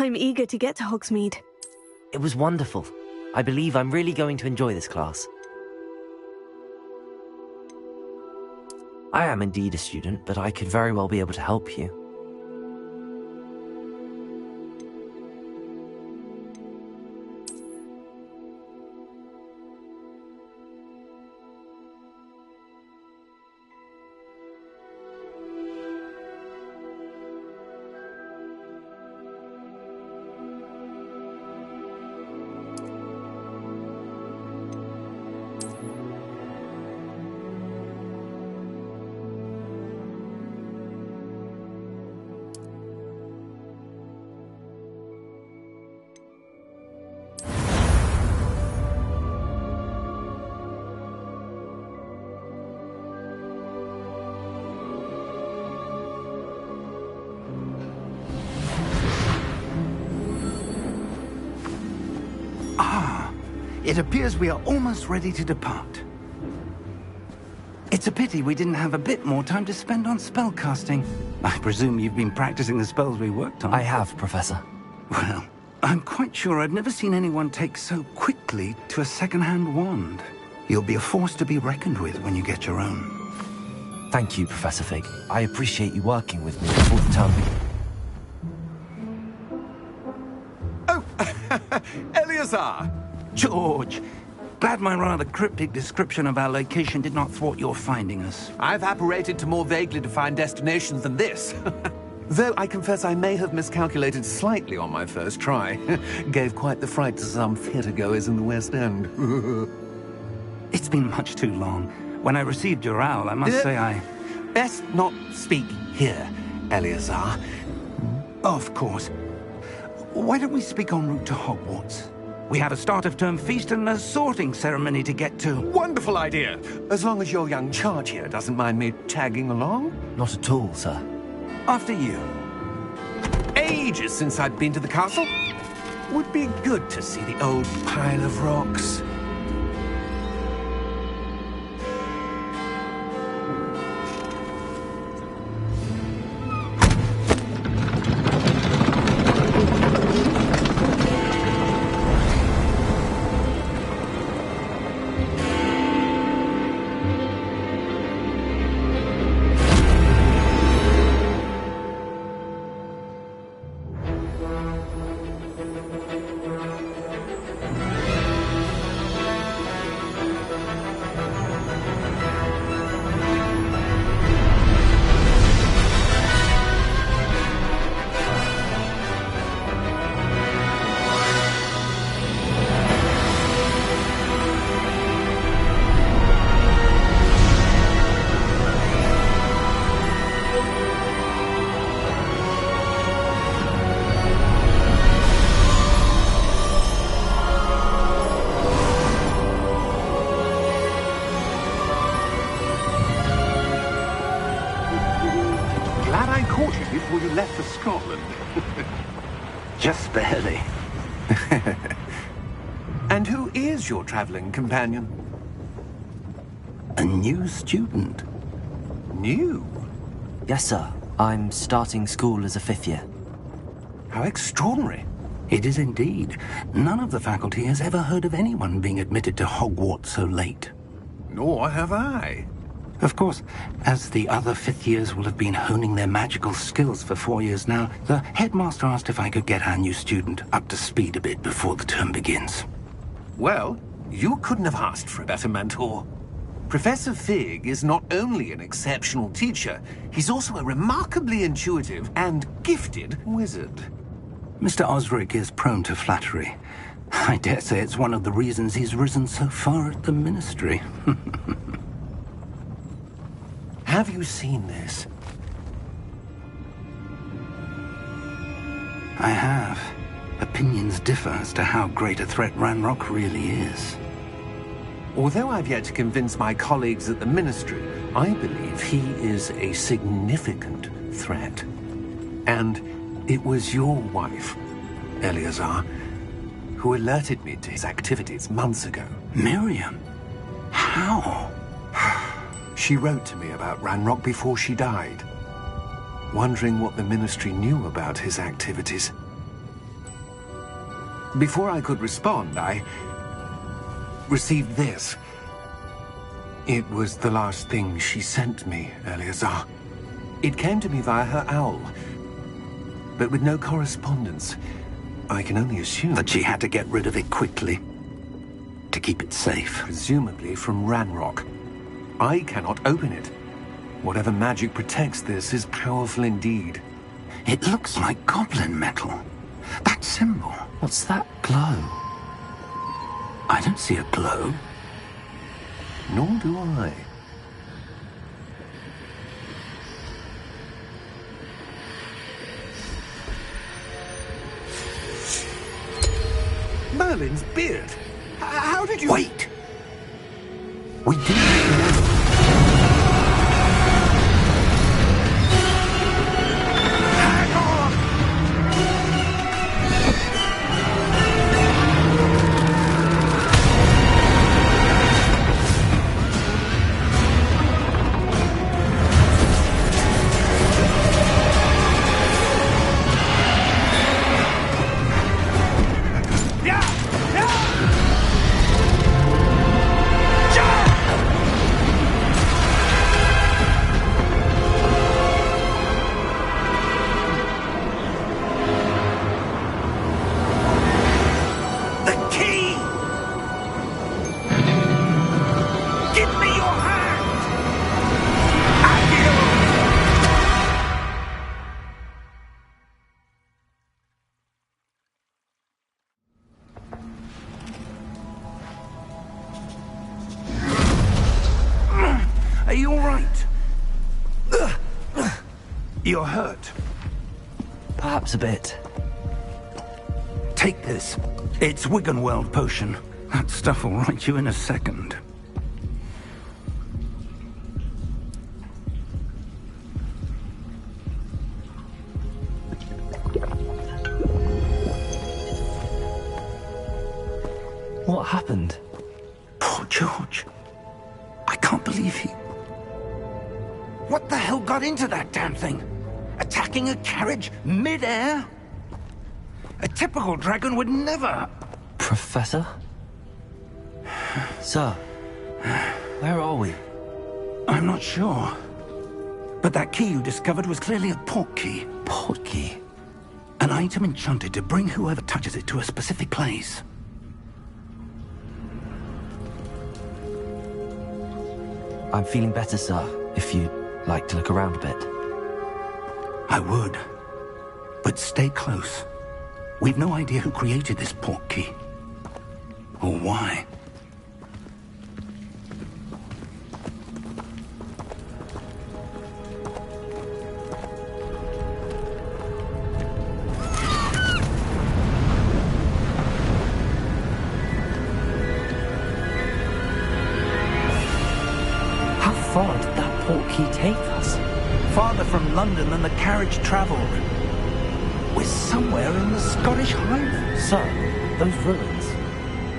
I'm eager to get to Hogsmeade. It was wonderful. I believe I'm really going to enjoy this class. I am indeed a student, but I could very well be able to help you. It appears we are almost ready to depart. It's a pity we didn't have a bit more time to spend on spellcasting. I presume you've been practicing the spells we worked on. I have, Professor. Well, I'm quite sure I've never seen anyone take so quickly to a second-hand wand. You'll be a force to be reckoned with when you get your own. Thank you, Professor Fig. I appreciate you working with me before the term begins. Oh, Eleazar! George! Glad my rather cryptic description of our location did not thwart your finding us. I've apparated to more vaguely defined destinations than this. Though I confess I may have miscalculated slightly on my first try. Gave quite the fright to some theatre-goers in the West End. It's been much too long. When I received your owl, I must say I... Best not speak here, Eleazar. Of course. Why don't we speak en route to Hogwarts? We have a start-of-term feast and a sorting ceremony to get to. Wonderful idea! As long as your young charge here doesn't mind me tagging along. Not at all, sir. After you. Ages since I'd been to the castle. Would be good to see the old pile of rocks. Before you left for Scotland. Just barely. And who is your traveling companion? A new student. New? Yes, sir. I'm starting school as a 5th year. How extraordinary. It is indeed. None of the faculty has ever heard of anyone being admitted to Hogwarts so late. Nor have I. Of course, as the other 5th years will have been honing their magical skills for 4 years now, the headmaster asked if I could get our new student up to speed a bit before the term begins. Well, you couldn't have asked for a better mentor. Professor Fig is not only an exceptional teacher, he's also a remarkably intuitive and gifted wizard. Mr. Osric is prone to flattery. I dare say it's one of the reasons he's risen so far at the Ministry. Have you seen this? I have. Opinions differ as to how great a threat Ranrock really is. Although I've yet to convince my colleagues at the Ministry, I believe he is a significant threat. And it was your wife, Eleazar, who alerted me to his activities months ago. Miriam? How? She wrote to me about Ranrock before she died, wondering what the Ministry knew about his activities. Before I could respond, I received this. It was the last thing she sent me, Eleazar. It came to me via her owl, but with no correspondence. I can only assume That she had to get rid of it quickly, to keep it safe. presumably from Ranrock. I cannot open it. Whatever magic protects this is powerful indeed. It looks like goblin metal. That symbol. What's that glow? I don't see a glow. Nor do I. Merlin's beard. How did you... Wait! We didn't... Hang on! Are you all right? You're hurt. Perhaps a bit. Take this. It's Wiggenweld potion. That stuff will right you in a second. What happened? Poor George. I can't believe he... What the hell got into that damn thing? Attacking a carriage mid-air? A typical dragon would never... Professor? Sir, where are we? I'm not sure. But that key you discovered was clearly a port key. Port key? An item enchanted to bring whoever touches it to a specific place. I'm feeling better, sir, if you'd like to look around a bit. I would. But stay close. We've no idea who created this port key. Or why. How far did that port key take us? Farther from London than the carriage traveled. We're somewhere in the Scottish Highlands. Sir, those ruins.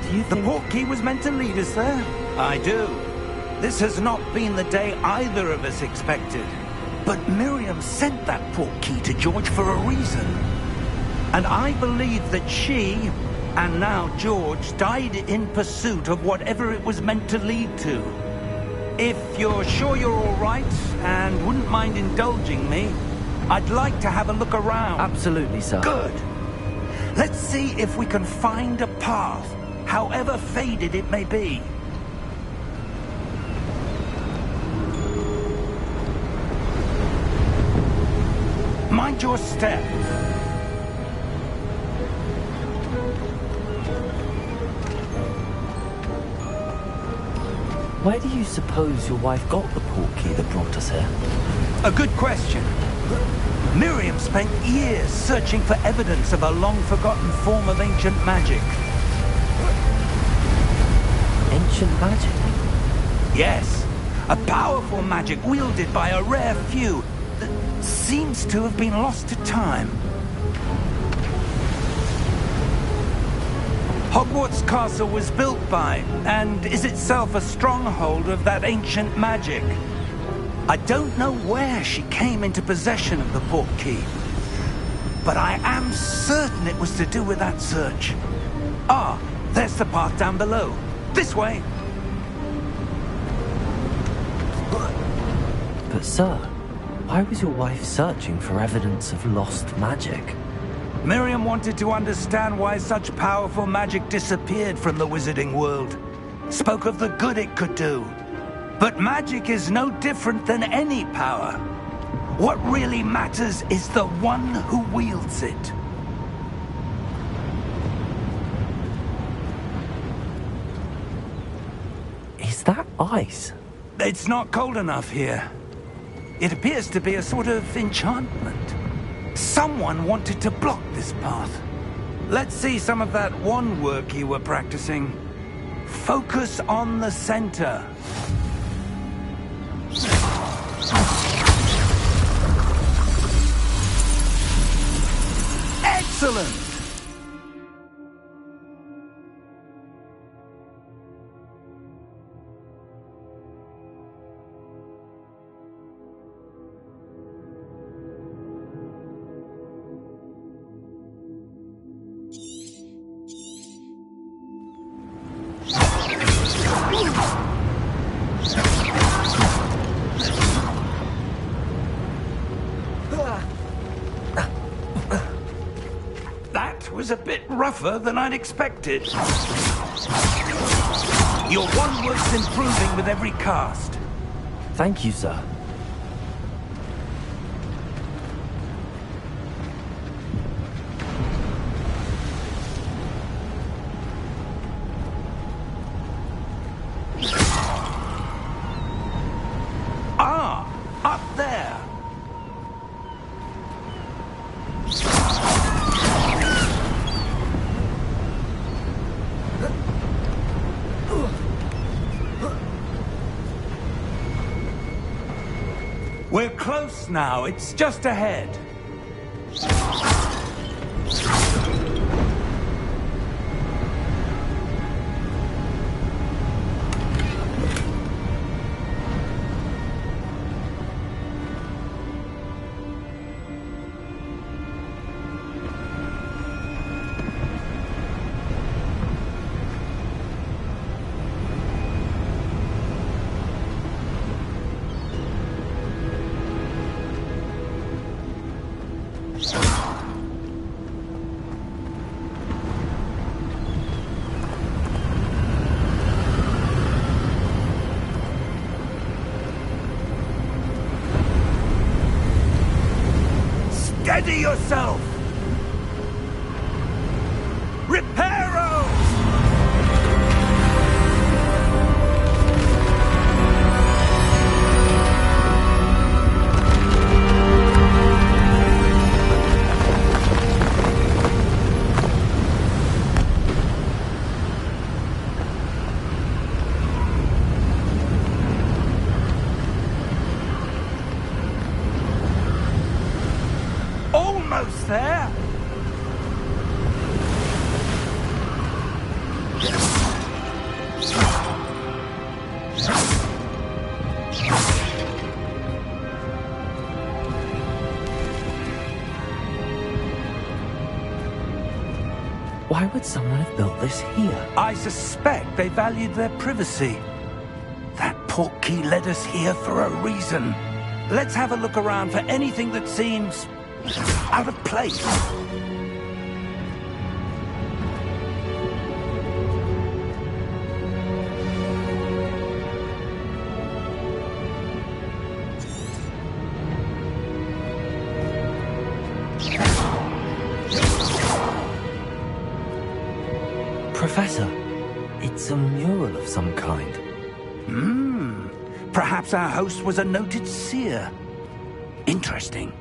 Do you The think... port key was meant to lead us there? I do. This has not been the day either of us expected. But Miriam sent that port key to George for a reason. And I believe that she, and now George, died in pursuit of whatever it was meant to lead to. If you're sure you're all right, and wouldn't mind indulging me, I'd like to have a look around. Absolutely, sir. Good. Let's see if we can find a path, however faded it may be. Mind your step. Where do you suppose your wife got the port key that brought us here? A good question. Miriam spent years searching for evidence of a long-forgotten form of ancient magic. Ancient magic? Yes, a powerful magic wielded by a rare few that seems to have been lost to time. Hogwarts Castle was built by, and is itself a stronghold of that ancient magic. I don't know where she came into possession of the port key, but I am certain it was to do with that search. Ah, there's the path down below. This way. But sir, why was your wife searching for evidence of lost magic? Miriam wanted to understand why such powerful magic disappeared from the wizarding world. Spoke of the good it could do. But magic is no different than any power. What really matters is the one who wields it. Is that ice? It's not cold enough here. It appears to be a sort of enchantment. Someone wanted to block this path. Let's see some of that wand work you were practicing. Focus on the center. Excellent! That was a bit rougher than I'd expected. Your wand work's improving with every cast. Thank you, sir. Ah, up there. We're close now. It's just ahead. Steady yourself! Reparo! Almost there! Why would someone have built this here? I suspect they valued their privacy. That portkey led us here for a reason. Let's have a look around for anything that seems out of place. Professor, it's a mural of some kind. Perhaps our host was a noted seer. Interesting.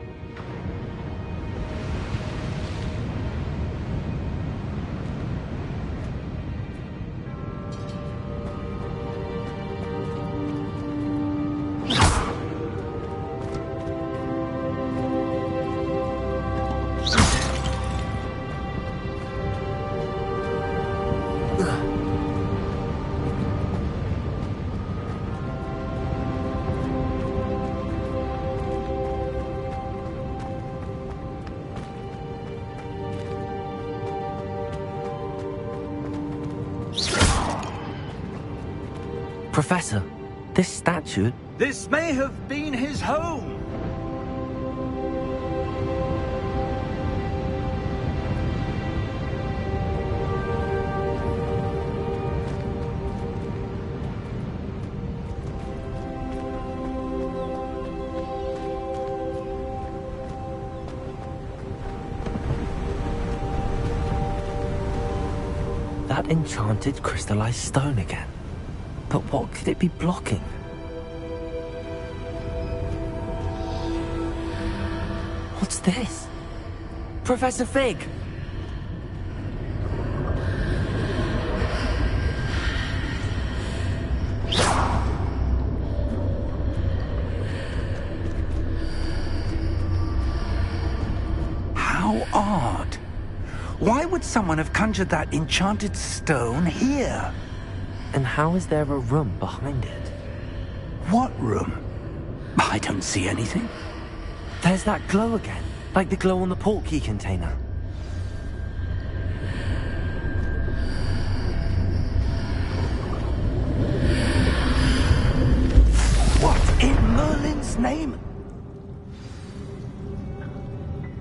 Professor, this statue... This may have been his home. That enchanted crystallized stone again. But what could it be blocking? What's this? Professor Fig! How odd. Why would someone have conjured that enchanted stone here? And how is there a room behind it? What room? I don't see anything. There's that glow again, like the glow on the portkey container. What in Merlin's name?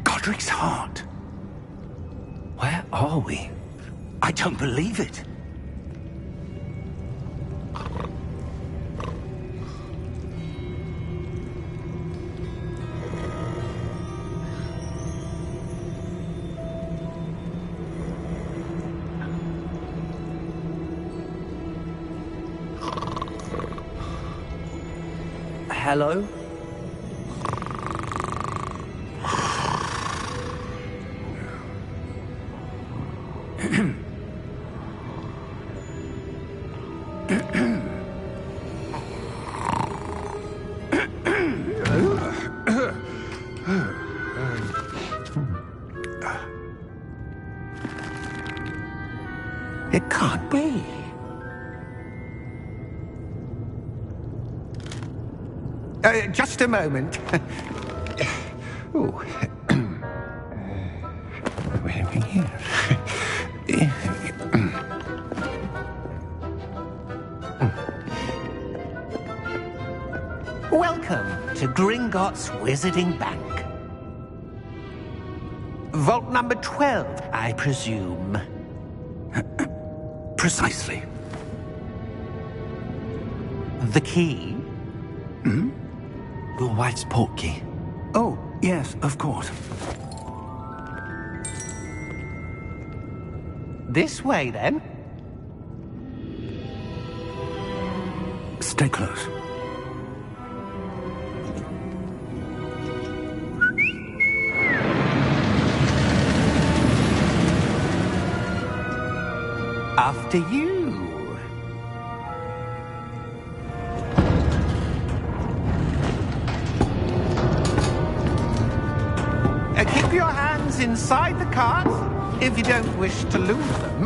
Godric's heart. Where are we? I don't believe it. Hello? It can't be. Just a moment. Oh. Where are we here? Welcome to Gringotts Wizarding Bank. Vault number 12, I presume. Precisely. The key? Your wife's portkey. Oh, yes, of course. This way, then. Stay close. After you. Keep your hands inside the cart if you don't wish to lose them.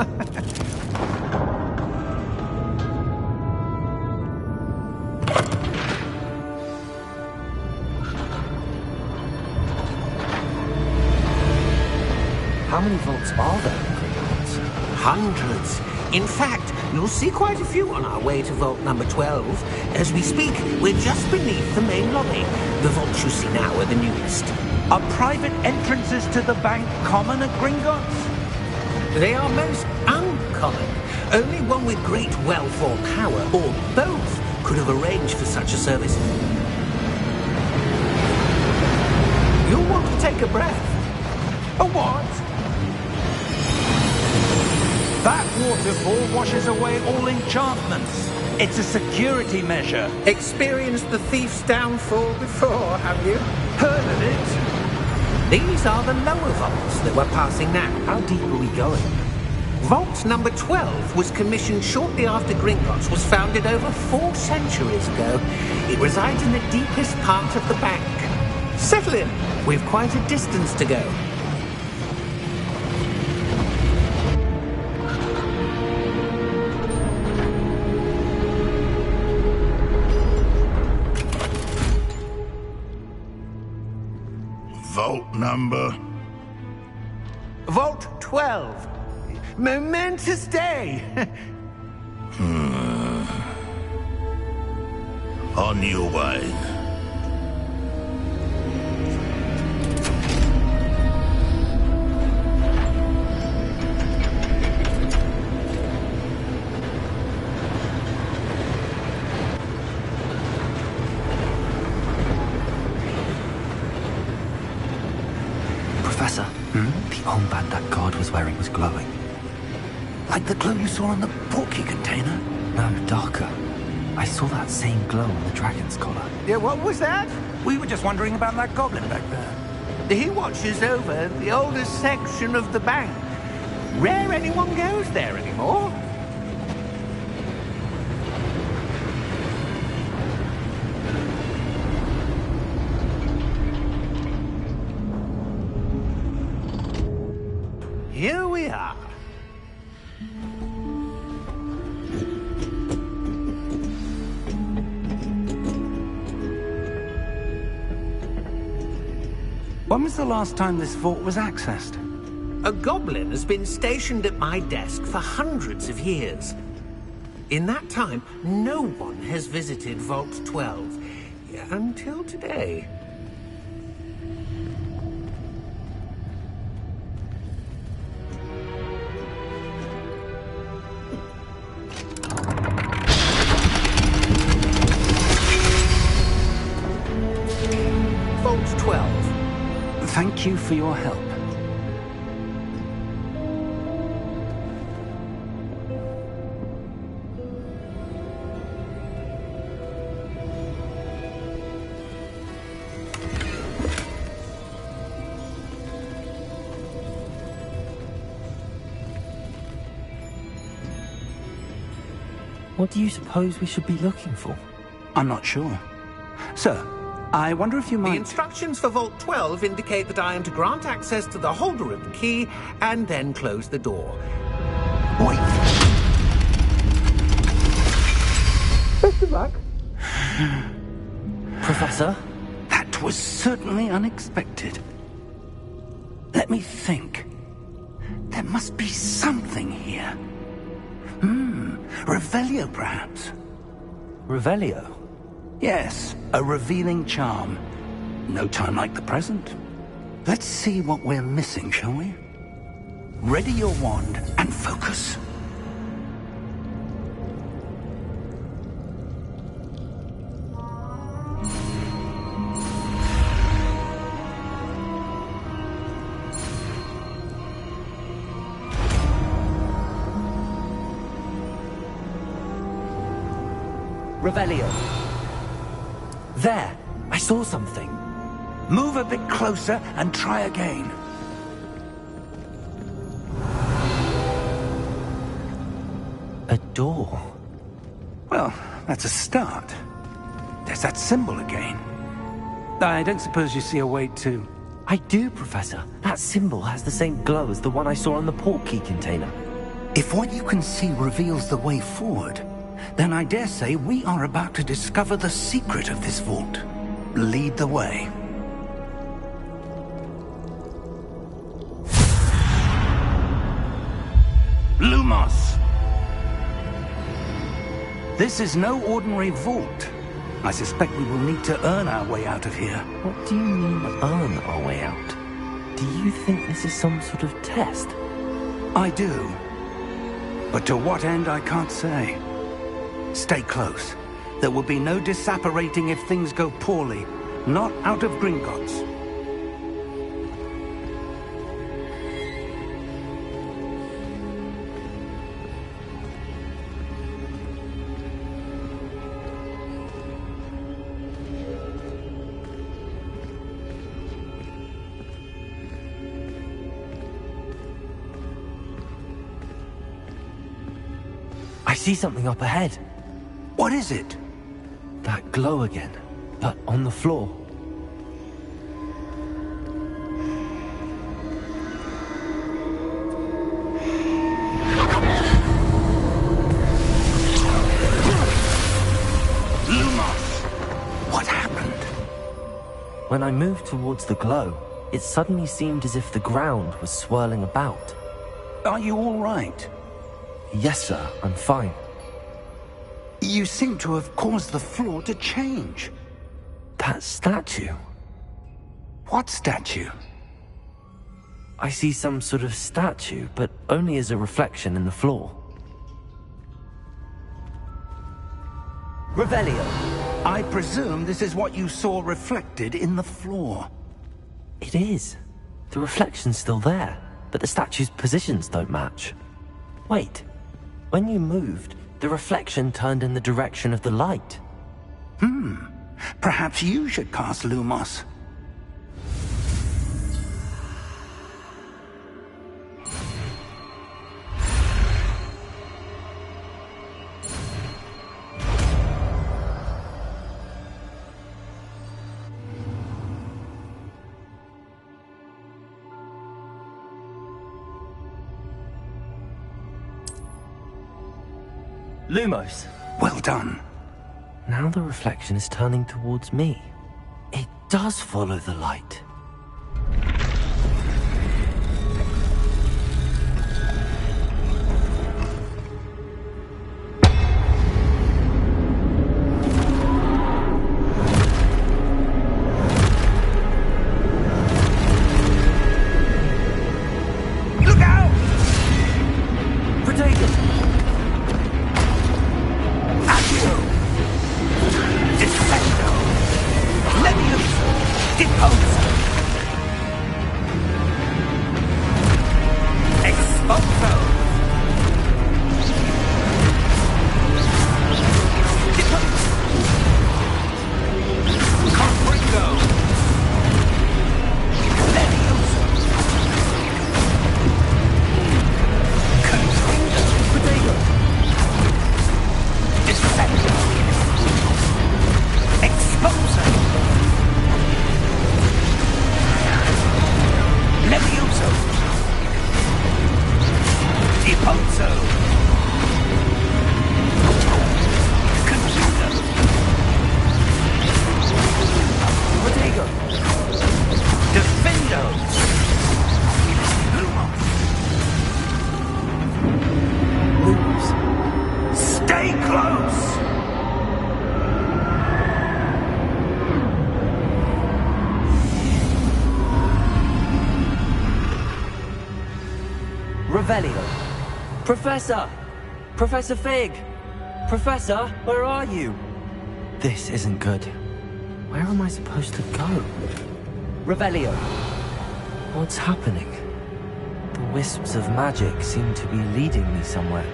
How many vaults are there in Gringotts? Hundreds. In fact, you'll see quite a few on our way to vault number 12. As we speak, we're just beneath the main lobby. The vaults you see now are the newest. Are private entrances to the bank common at Gringotts? They are most uncommon. Only one with great wealth or power, or both, could have arranged for such a service. You'll want to take a breath. A what? That waterfall washes away all enchantments. It's a security measure. Experienced the thief's downfall before, have you? Heard of it? These are the lower vaults that we're passing now. How deep are we going? Vault number 12 was commissioned shortly after Gringotts was founded over 4 centuries ago. It resides in the deepest part of the bank. Settle in. We've quite a distance to go. Vault number? Vault 12. Momentous day. On your way. Professor, the armband that guard was wearing was glowing. Like the glow you saw on the portkey container? No, darker. I saw that same glow on the dragon's collar. Yeah, what was that? We were just wondering about that goblin back there. He watches over the oldest section of the bank. Rare anyone goes there anymore. Here we are. When was the last time this vault was accessed? A goblin has been stationed at my desk for hundreds of years. In that time, no one has visited Vault 12. Until today. Vault 12. Thank you for your help. What do you suppose we should be looking for? I'm not sure. Sir, I wonder if you The might... instructions for Vault 12 indicate that I am to grant access to the holder of the key and then close the door. Wait. Best of luck. Professor? That was certainly unexpected. Let me think. There must be something here. Revelio, perhaps? Revelio? Yes, a revealing charm. No time like the present. Let's see what we're missing, shall we? Ready your wand and focus. Revelio. There! I saw something. Move a bit closer and try again. A door. Well, that's a start. There's that symbol again. I don't suppose you see a way to... I do, Professor. That symbol has the same glow as the one I saw on the portkey container. If what you can see reveals the way forward, then I dare say we are about to discover the secret of this vault. Lead the way. Lumos! This is no ordinary vault. I suspect we will need to earn our way out of here. What do you mean, earn our way out? Do you think this is some sort of test? I do. But to what end, I can't say. Stay close. There will be no disapparating if things go poorly. Not out of Gringotts. I see something up ahead. What is it? That glow again, but on the floor. Lumos! What happened? When I moved towards the glow, it suddenly seemed as if the ground was swirling about. Are you all right? Yes, sir, I'm fine. You seem to have caused the floor to change. That statue. What statue? I see some sort of statue, but only as a reflection in the floor. Revelio. I presume this is what you saw reflected in the floor. It is. The reflection's still there, but the statue's positions don't match. Wait. When you moved, the reflection turned in the direction of the light. Perhaps you should cast Lumos. Lumos. Well done. Now the reflection is turning towards me. It does follow the light. Look out! Protego! Accio! Defendo! Levioso! Deposo! Exposo! Deposo! Confringo! Levioso! Confringo! Protego! Defendo! Exposo! Levioso! Deposo! Confringo! Protego! Defendo! Lumos! Lumos. Stay close! Revelio. Professor! Professor Fig! Professor, where are you? This isn't good. Where am I supposed to go? Revelio. What's happening? The wisps of magic seem to be leading me somewhere.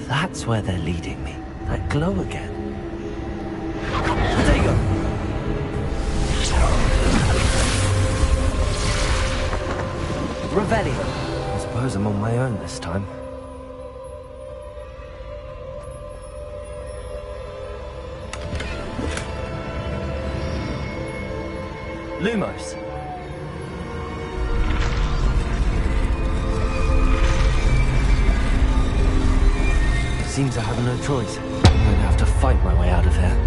That's where they're leading me. That glow again. Protego! Revelio. I suppose I'm on my own this time. Lumos. Seems I have no choice. I'm going to have to fight my way out of here.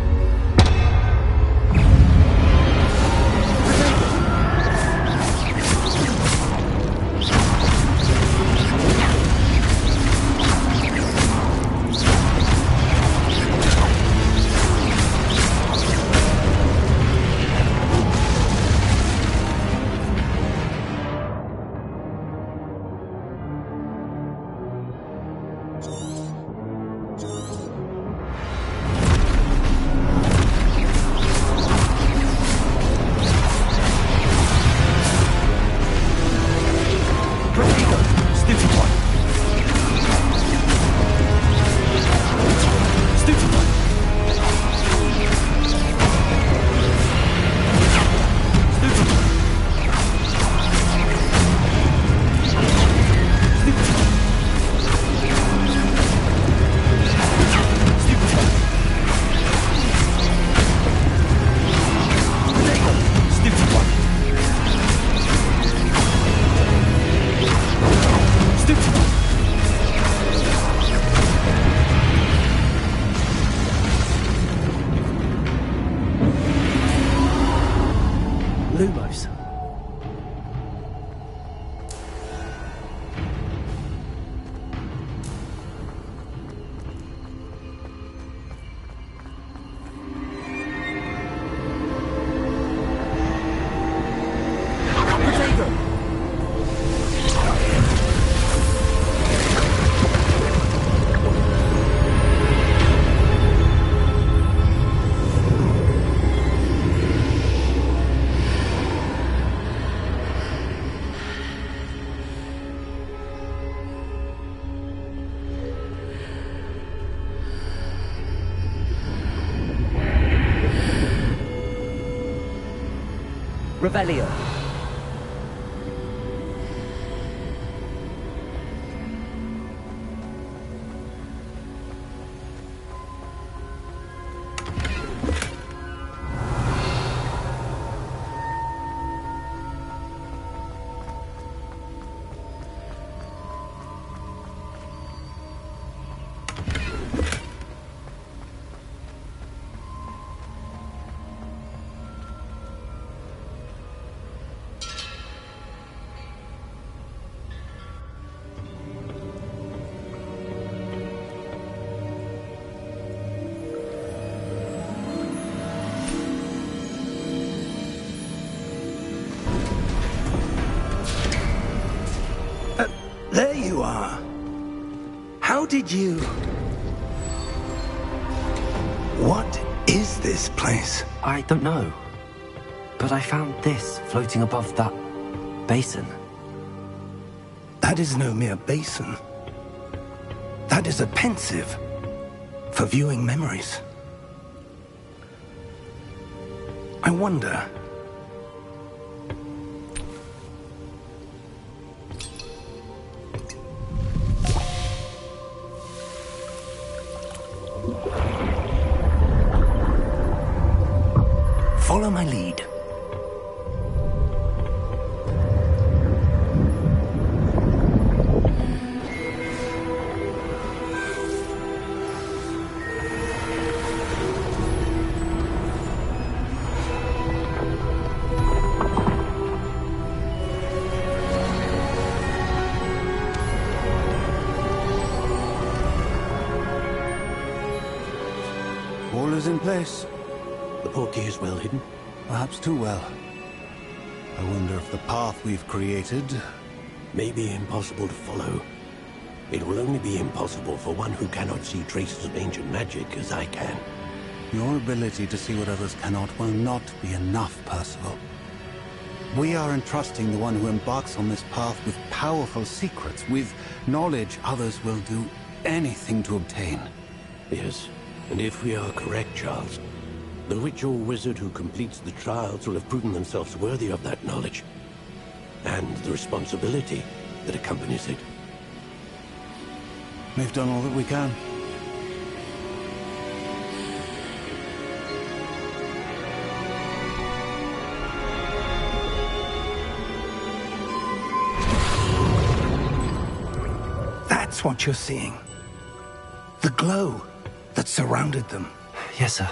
Revelio. There you are. How did you... What is this place? I don't know. But I found this floating above that basin. That is no mere basin. That is a pensive for viewing memories. I wonder... Follow my lead. All is in place. The portkey is well hidden. Perhaps too well. I wonder if the path we've created... May be impossible to follow. It will only be impossible for one who cannot see traces of ancient magic as I can. Your ability to see what others cannot will not be enough, Percival. We are entrusting the one who embarks on this path with powerful secrets, with knowledge others will do anything to obtain. Yes, and if we are correct, Charles, the witch or wizard who completes the trials will have proven themselves worthy of that knowledge, and the responsibility that accompanies it. We've done all that we can. That's what you're seeing. The glow that surrounded them. Yes, sir.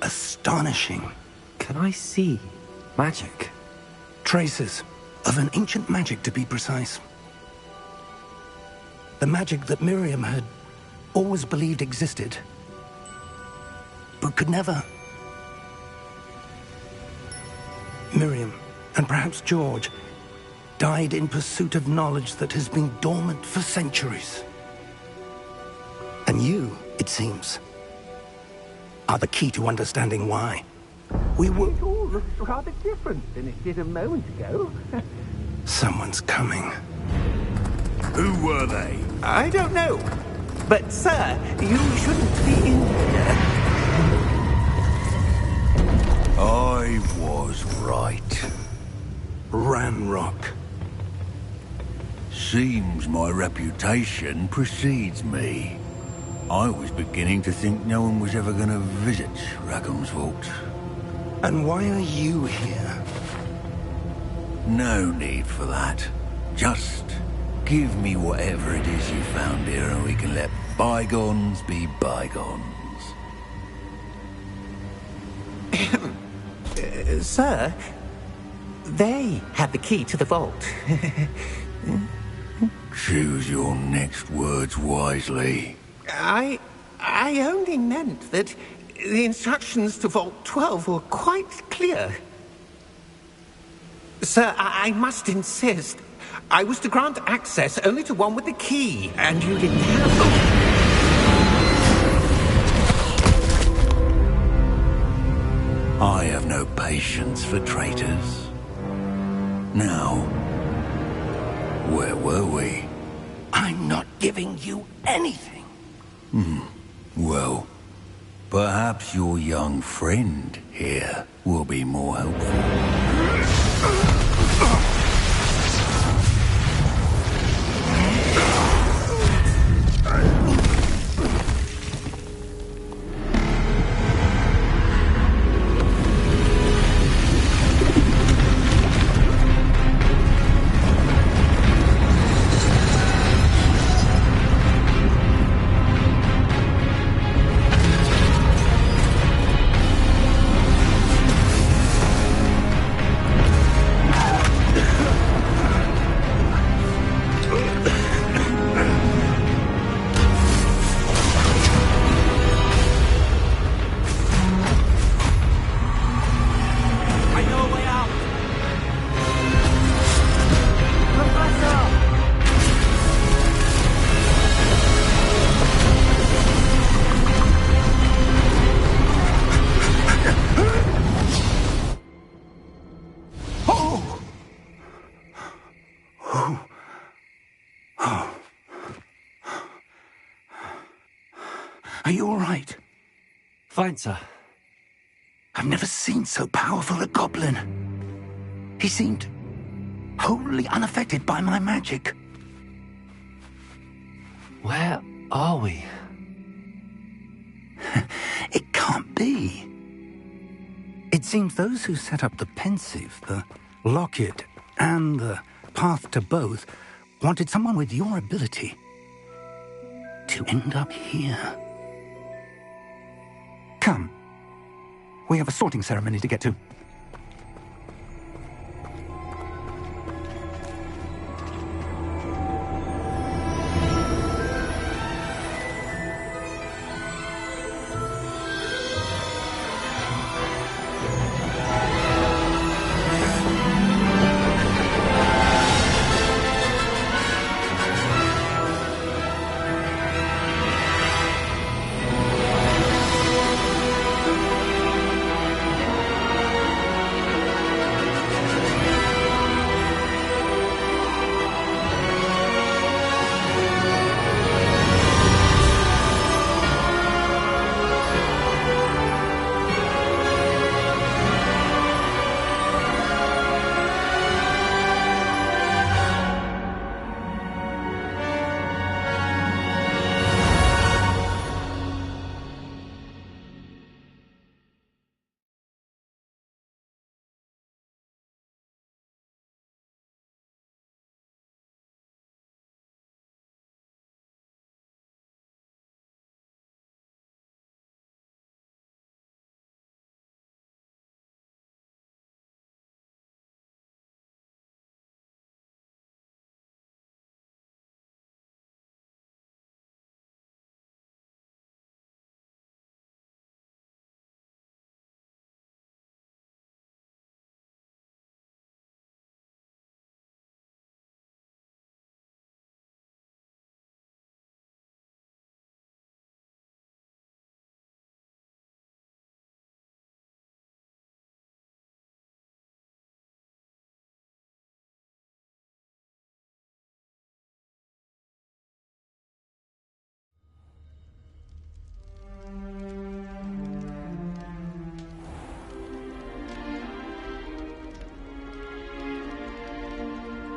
Astonishing. Can I see magic? Traces of an ancient magic, to be precise. The magic that Miriam had always believed existed, but could never. Miriam, and perhaps George, died in pursuit of knowledge that has been dormant for centuries. And you, it seems, are the key to understanding why. We were... It all looks rather different than it did a moment ago. Someone's coming. Who were they? I don't know. But, sir, you shouldn't be in here. I was right. Ranrock. Seems my reputation precedes me. I was beginning to think no one was ever going to visit Rackham's Vault. And why are you here? No need for that. Just give me whatever it is you found here and we can let bygones be bygones. Sir, they had the key to the vault. Choose your next words wisely. I only meant that the instructions to Vault 12 were quite clear. Sir, I must insist. I was to grant access only to one with the key, and you didn't have them. I have no patience for traitors. Now, where were we? I'm not giving you anything. Well, Perhaps your young friend here will be more helpful. Are you all right? Fine, sir. I've never seen so powerful a goblin. He seemed wholly unaffected by my magic. Where are we? It can't be. It seems those who set up the pensive, the locket, and the path to both wanted someone with your ability to end up here. Come. We have a sorting ceremony to get to.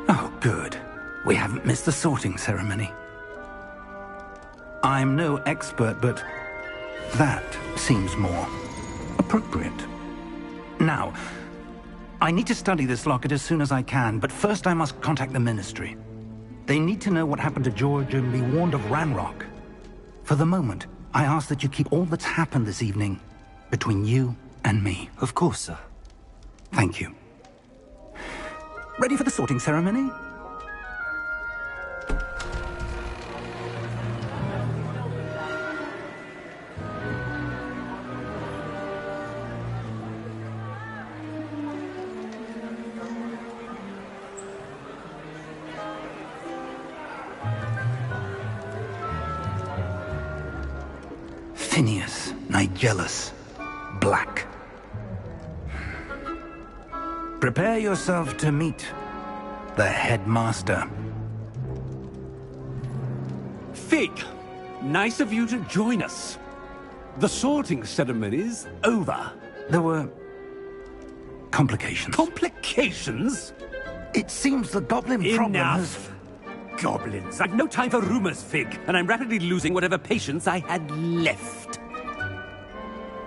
Oh, good. We haven't missed the sorting ceremony. I'm no expert, but that seems more appropriate. Now, I need to study this locket as soon as I can, but first I must contact the Ministry. They need to know what happened to George and be warned of Ranrock. For the moment, I ask that you keep all that's happened this evening between you and me. Of course, sir. Thank you. Ready for the sorting ceremony? Phineas, Nigellus, Black. Prepare yourself to meet the headmaster. Fig, nice of you to join us. The sorting ceremony's over. There were complications. Complications? It seems the goblin problem has... Enough! Goblins. I've no time for rumors, Fig, and I'm rapidly losing whatever patience I had left.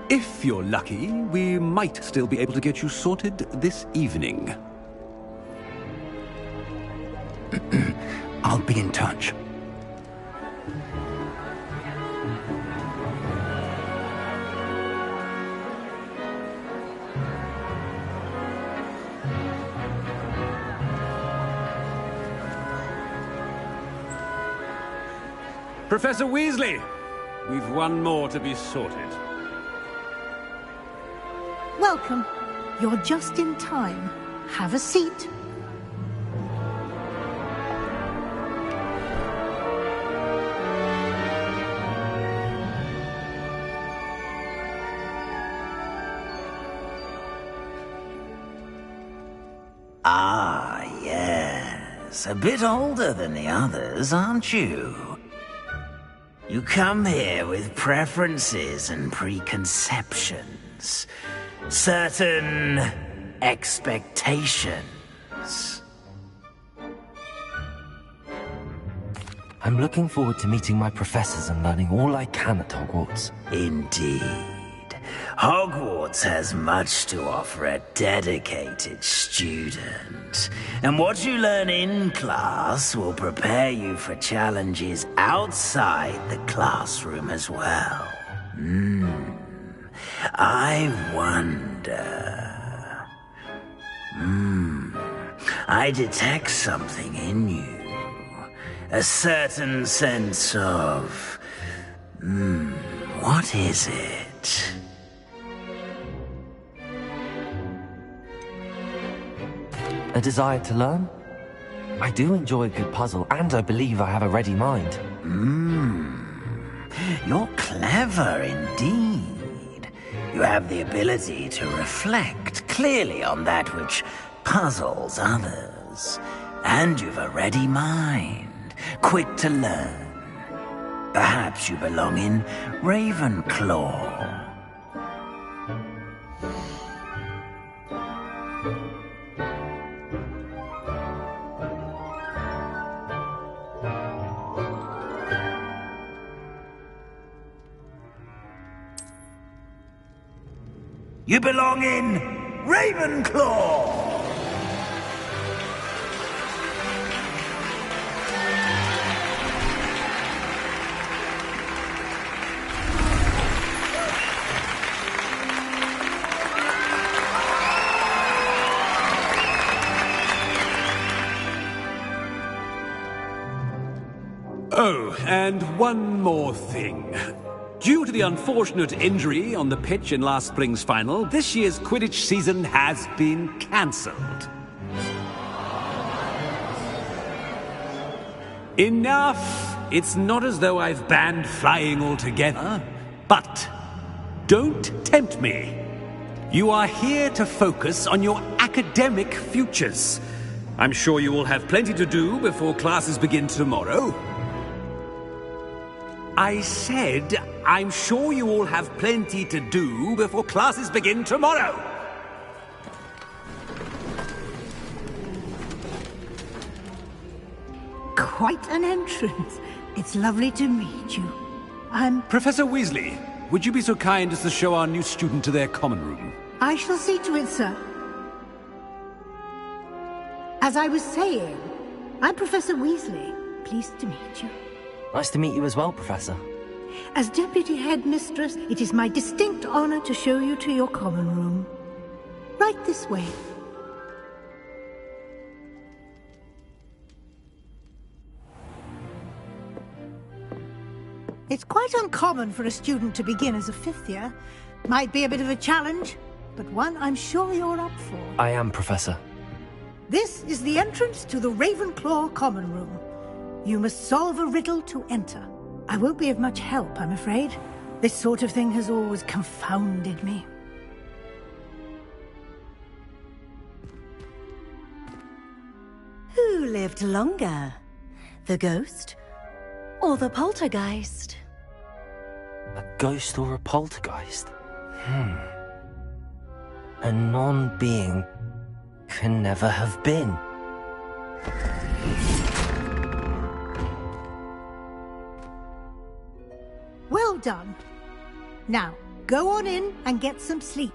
If you're lucky, we might still be able to get you sorted this evening. I'll be in touch. Professor Weasley, we've one more to be sorted. Welcome. You're just in time. Have a seat. Ah, yes. A bit older than the others, aren't you? You come here with preferences and preconceptions. Certain expectations. I'm looking forward to meeting my professors and learning all I can at Hogwarts. Indeed. Hogwarts has much to offer a dedicated student. And what you learn in class will prepare you for challenges outside the classroom as well. I wonder... I detect something in you. A certain sense of... what is it? A desire to learn? I do enjoy a good puzzle, and I believe I have a ready mind. You're clever indeed. You have the ability to reflect clearly on that which puzzles others. And you've a ready mind, quick to learn. Perhaps you belong in Ravenclaw. You belong in Ravenclaw! Oh, and one more thing. Due to the unfortunate injury on the pitch in last spring's final, this year's Quidditch season has been cancelled. Enough! It's not as though I've banned flying altogether. But don't tempt me. You are here to focus on your academic futures. I'm sure you will have plenty to do before classes begin tomorrow. I said, I'm sure you all have plenty to do before classes begin tomorrow. Quite an entrance. It's lovely to meet you. Professor Weasley, would you be so kind as to show our new student to their common room? I shall see to it, sir. As I was saying, I'm Professor Weasley. Pleased to meet you. Nice to meet you as well, Professor. As Deputy Headmistress, it is my distinct honor to show you to your common room. Right this way. It's quite uncommon for a student to begin as a fifth year. Might be a bit of a challenge, but one I'm sure you're up for. I am, Professor. This is the entrance to the Ravenclaw common room. You must solve a riddle to enter. I won't be of much help, I'm afraid. This sort of thing has always confounded me. Who lived longer? The ghost or the poltergeist? A ghost or a poltergeist? A non-being can never have been. Well done. Now, go on in and get some sleep.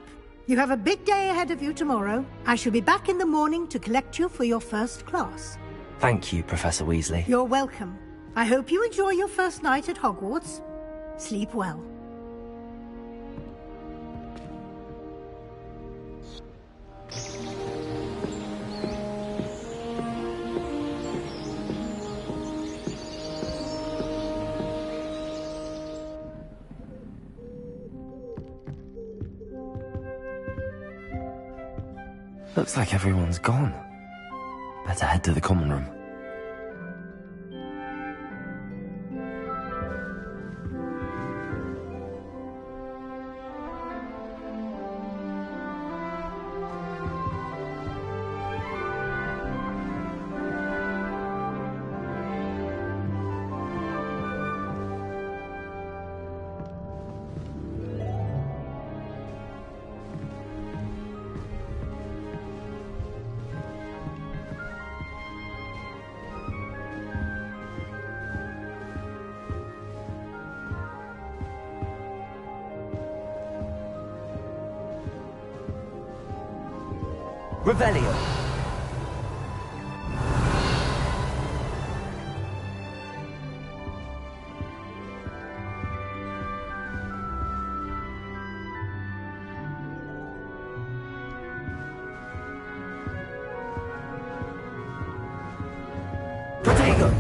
You have a big day ahead of you tomorrow. I shall be back in the morning to collect you for your first class. Thank you, Professor Weasley. You're welcome. I hope you enjoy your first night at Hogwarts. Sleep well. Looks like everyone's gone. Better head to the common room. Revelio. Protego.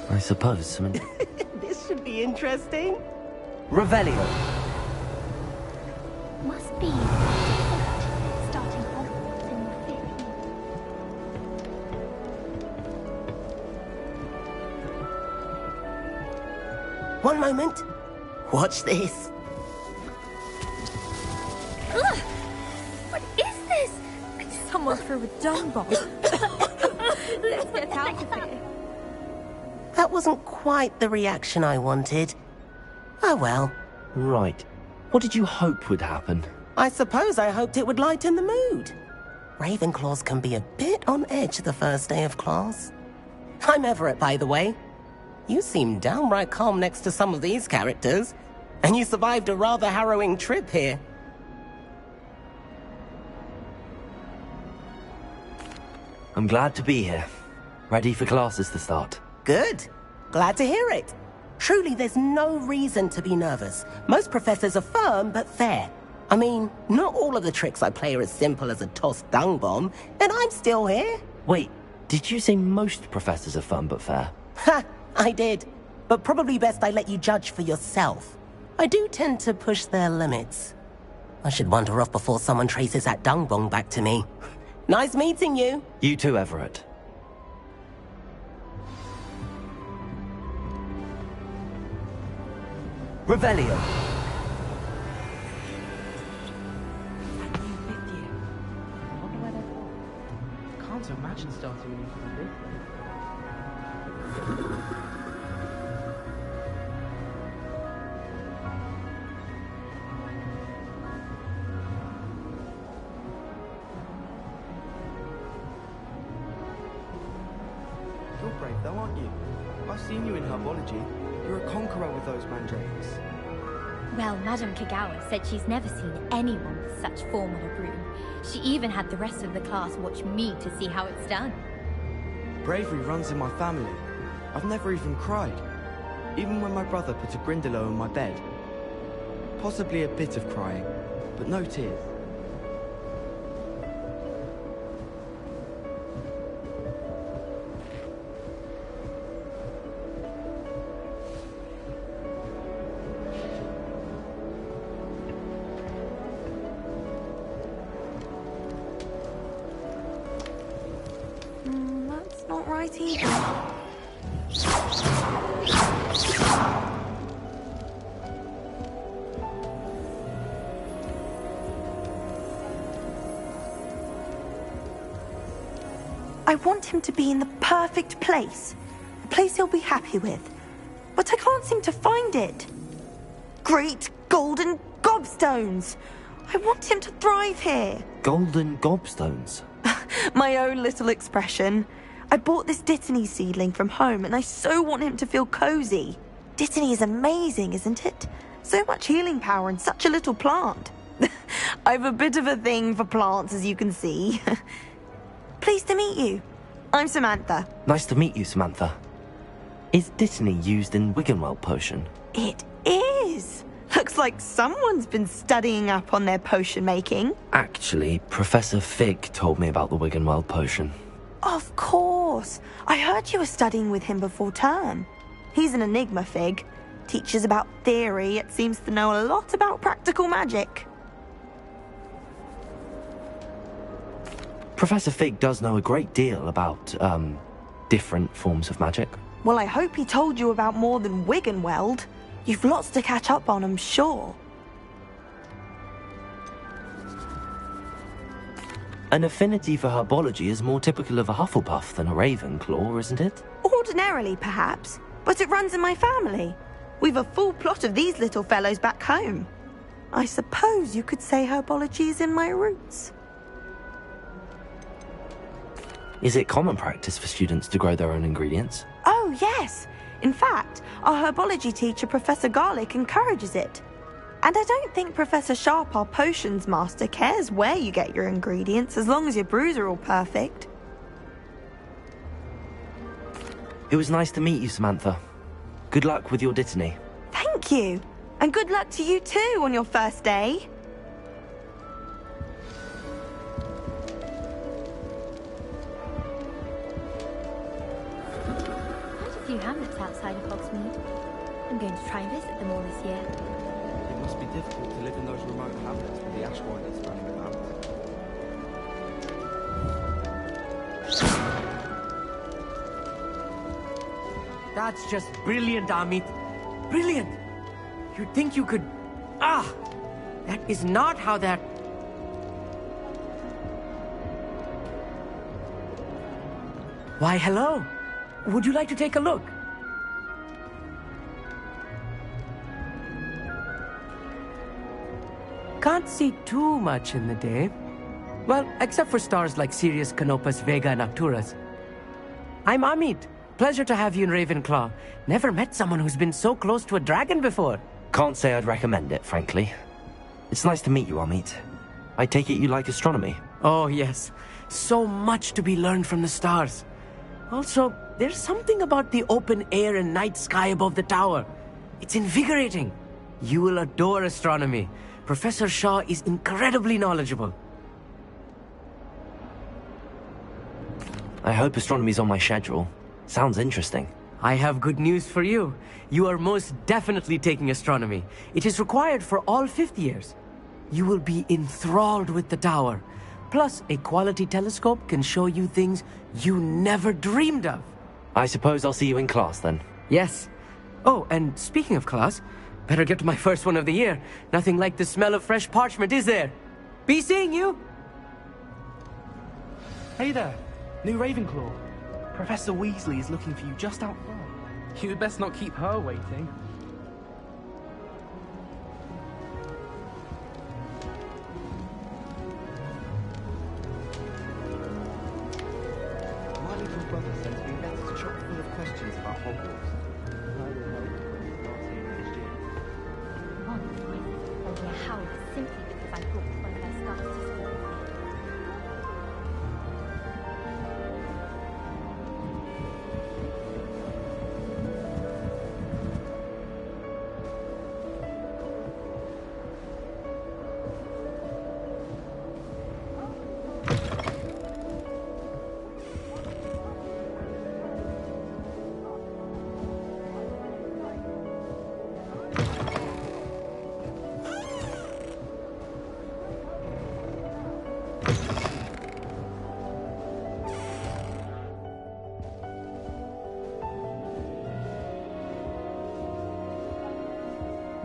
I suppose some... This should be interesting. Revelio. Must be starting Hogwarts in the 5th year. One moment. Watch this. Ugh! What is this? Someone threw a dung bomb. Let's get out of here. That wasn't quite the reaction I wanted. Oh well. Right. What did you hope would happen? I suppose I hoped it would lighten the mood. Ravenclaws can be a bit on edge the first day of class. I'm Everett, by the way. You seem downright calm next to some of these characters, and you survived a rather harrowing trip here. I'm glad to be here. Ready for classes to start. Good. Glad to hear it. Truly, there's no reason to be nervous. Most professors are firm but fair. I mean, not all of the tricks I play are as simple as a tossed dung bomb, and I'm still here. Wait, did you say most professors are fun but fair? Ha! I did. But probably best I let you judge for yourself. I do tend to push their limits. I should wander off before someone traces that dung bomb back to me. Nice meeting you. You too, Everett. Revelio. Can't imagine starting a new career. You're brave though, aren't you? I've seen you in herbology. You're a conqueror with those mandrakes. Well, Madame Kagawa said she's never seen anyone with such form on a broom. She even had the rest of the class watch me to see how it's done. Bravery runs in my family. I've never even cried. Even when my brother put a Grindylow on my bed. Possibly a bit of crying, but no tears. That's not right either. I want him to be in the perfect place. A place he'll be happy with. But I can't seem to find it. Great golden gobstones! I want him to thrive here. Golden gobstones? My own little expression. I bought this Dittany seedling from home and I so want him to feel cozy. Dittany is amazing, isn't it? So much healing power in such a little plant. I've a bit of a thing for plants, as you can see. Pleased to meet you. I'm Samantha. Nice to meet you, Samantha. Is Dittany used in Wiggenweld potion? It is. Looks like someone's been studying up on their potion making. Actually, Professor Fig told me about the Wiggenweld potion. Of course. I heard you were studying with him before term. He's an enigma, Fig. Teaches about theory, yet seems to know a lot about practical magic. Professor Fig does know a great deal about, different forms of magic. Well, I hope he told you about more than Wiggenweld. You've lots to catch up on, I'm sure. An affinity for herbology is more typical of a Hufflepuff than a Ravenclaw, isn't it? Ordinarily, perhaps, but it runs in my family. We've a full plot of these little fellows back home. I suppose you could say herbology is in my roots. Is it common practice for students to grow their own ingredients? Oh, yes. In fact, our herbology teacher, Professor Garlick, encourages it. And I don't think Professor Sharp, our potions master, cares where you get your ingredients, as long as your brews are all perfect. It was nice to meet you, Samantha. Good luck with your Dittany. Thank you. And good luck to you too on your first day. Quite a few hamlets outside of Hogsmeade. I'm going to try and visit them all this year. It must be difficult to live in those remote hamlets with the ash riders running about. That's just brilliant, Amit. Brilliant! You'd think you could... Ah! That is not how that... Why, hello. Would you like to take a look? can't see too much in the day. Well, except for stars like Sirius, Canopus, Vega, and Arcturus. I'm Amit. Pleasure to have you in Ravenclaw. Never met someone who's been so close to a dragon before. Can't say I'd recommend it, frankly. It's nice to meet you, Amit. I take it you like astronomy? Oh, yes. So much to be learned from the stars. Also, there's something about the open air and night sky above the tower. It's invigorating. You will adore astronomy. Professor Shaw is incredibly knowledgeable. I hope astronomy's on my schedule. Sounds interesting. I have good news for you. You are most definitely taking astronomy. It is required for all 5th years. You will be enthralled with the tower. Plus, a quality telescope can show you things you never dreamed of. I suppose I'll see you in class then. Yes. Oh, and speaking of class, better get to my first one of the year. Nothing like the smell of fresh parchment, is there? Be seeing you! Hey there, new Ravenclaw. Professor Weasley is looking for you just out front. You'd best not keep her waiting. My little brother sends me letters chock full of questions about Hogwarts. Only a howl simply because I brought one of their staff to school with me.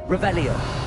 Revelio.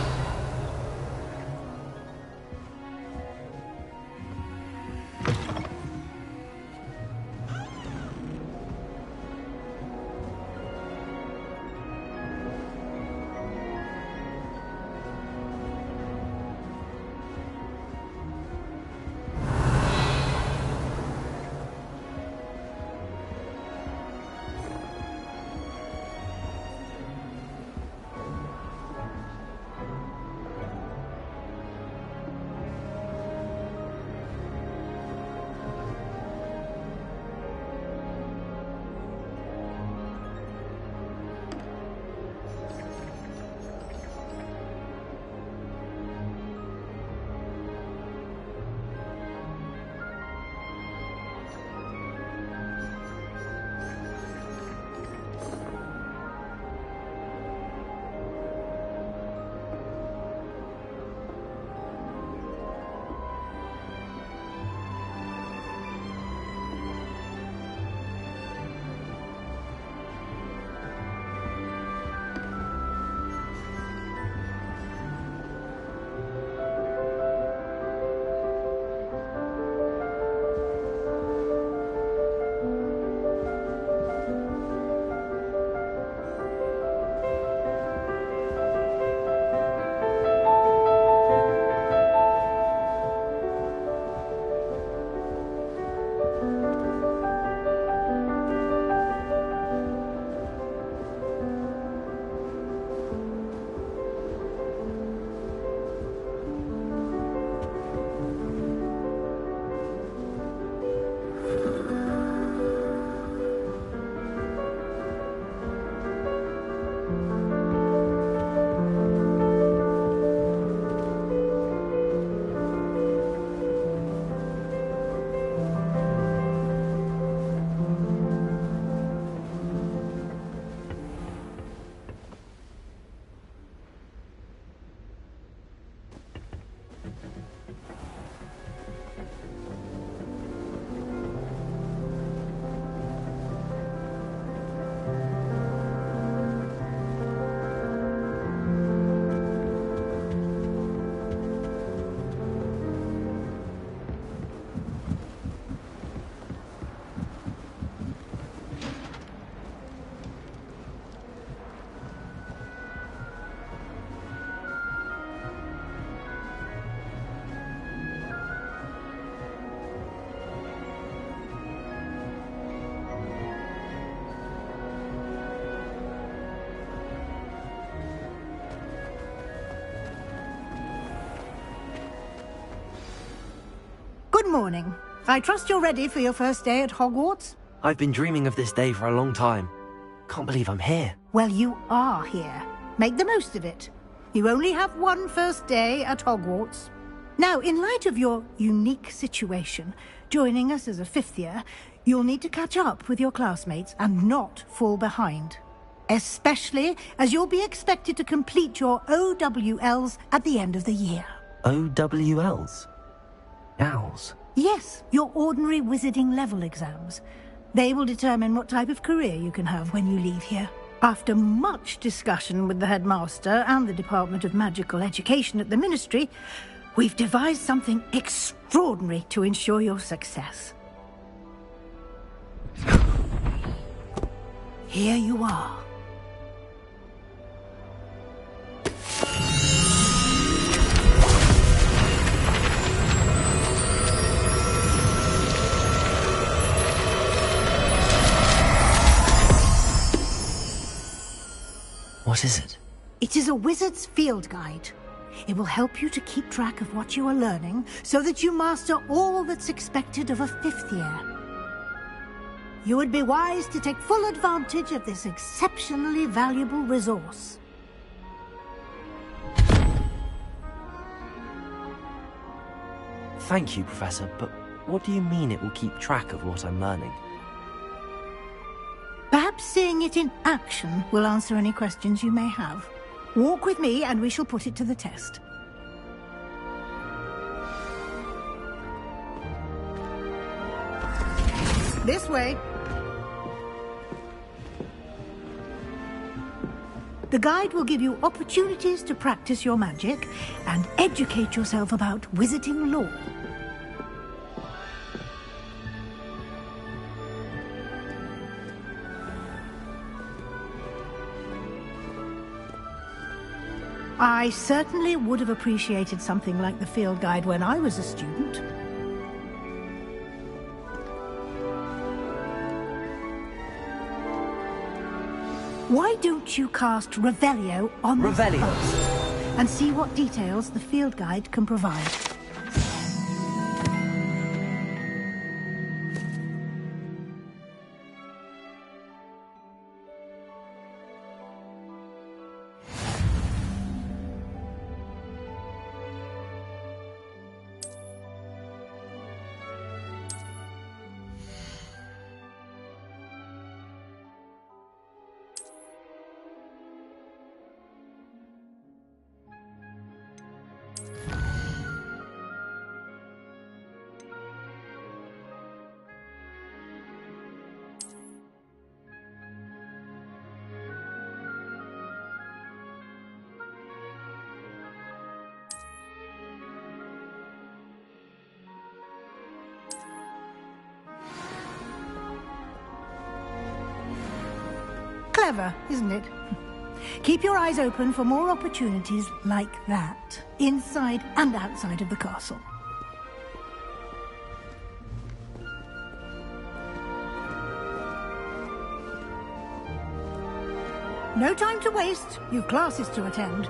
morning. I trust you're ready for your first day at Hogwarts? I've been dreaming of this day for a long time. Can't believe I'm here. Well, you are here. Make the most of it. You only have one first day at Hogwarts. Now, in light of your unique situation, joining us as a fifth year, you'll need to catch up with your classmates and not fall behind. Especially as you'll be expected to complete your OWLs at the end of the year. OWLs? Owls? Yes, your ordinary wizarding level exams. They will determine what type of career you can have when you leave here. After much discussion with the headmaster and the Department of Magical Education at the Ministry, we've devised something extraordinary to ensure your success. Here you are. What is it? It is a wizard's field guide. It will help you to keep track of what you are learning so that you master all that's expected of a fifth year. You would be wise to take full advantage of this exceptionally valuable resource. Thank you, Professor, but what do you mean it will keep track of what I'm learning? Perhaps seeing it in action will answer any questions you may have. Walk with me and we shall put it to the test. This way. The guide will give you opportunities to practice your magic and educate yourself about wizarding lore. I certainly would have appreciated something like the field guide when I was a student. Why don't you cast Revelio on the Revelio? and see what details the field guide can provide? Clever, isn't it? Keep your eyes open for more opportunities like that, inside and outside of the castle. No time to waste. You've classes to attend.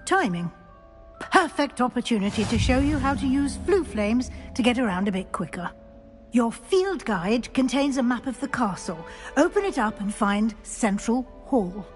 Good timing. Perfect opportunity to show you how to use flue flames to get around a bit quicker. Your field guide contains a map of the castle. Open it up and find Central Hall.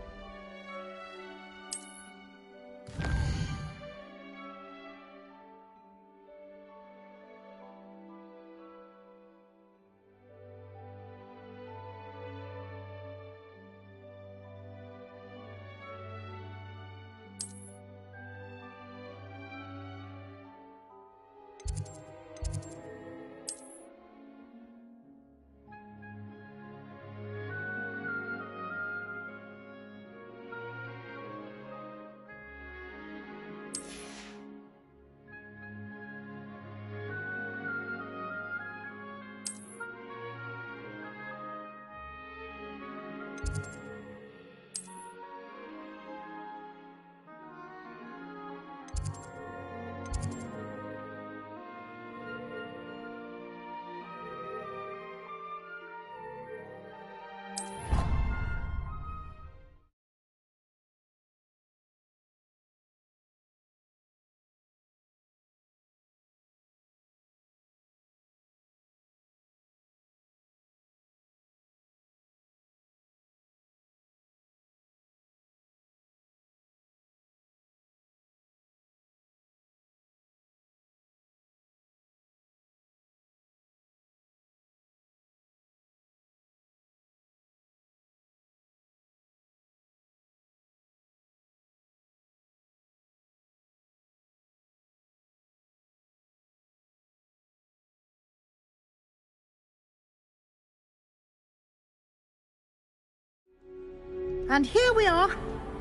And here we are.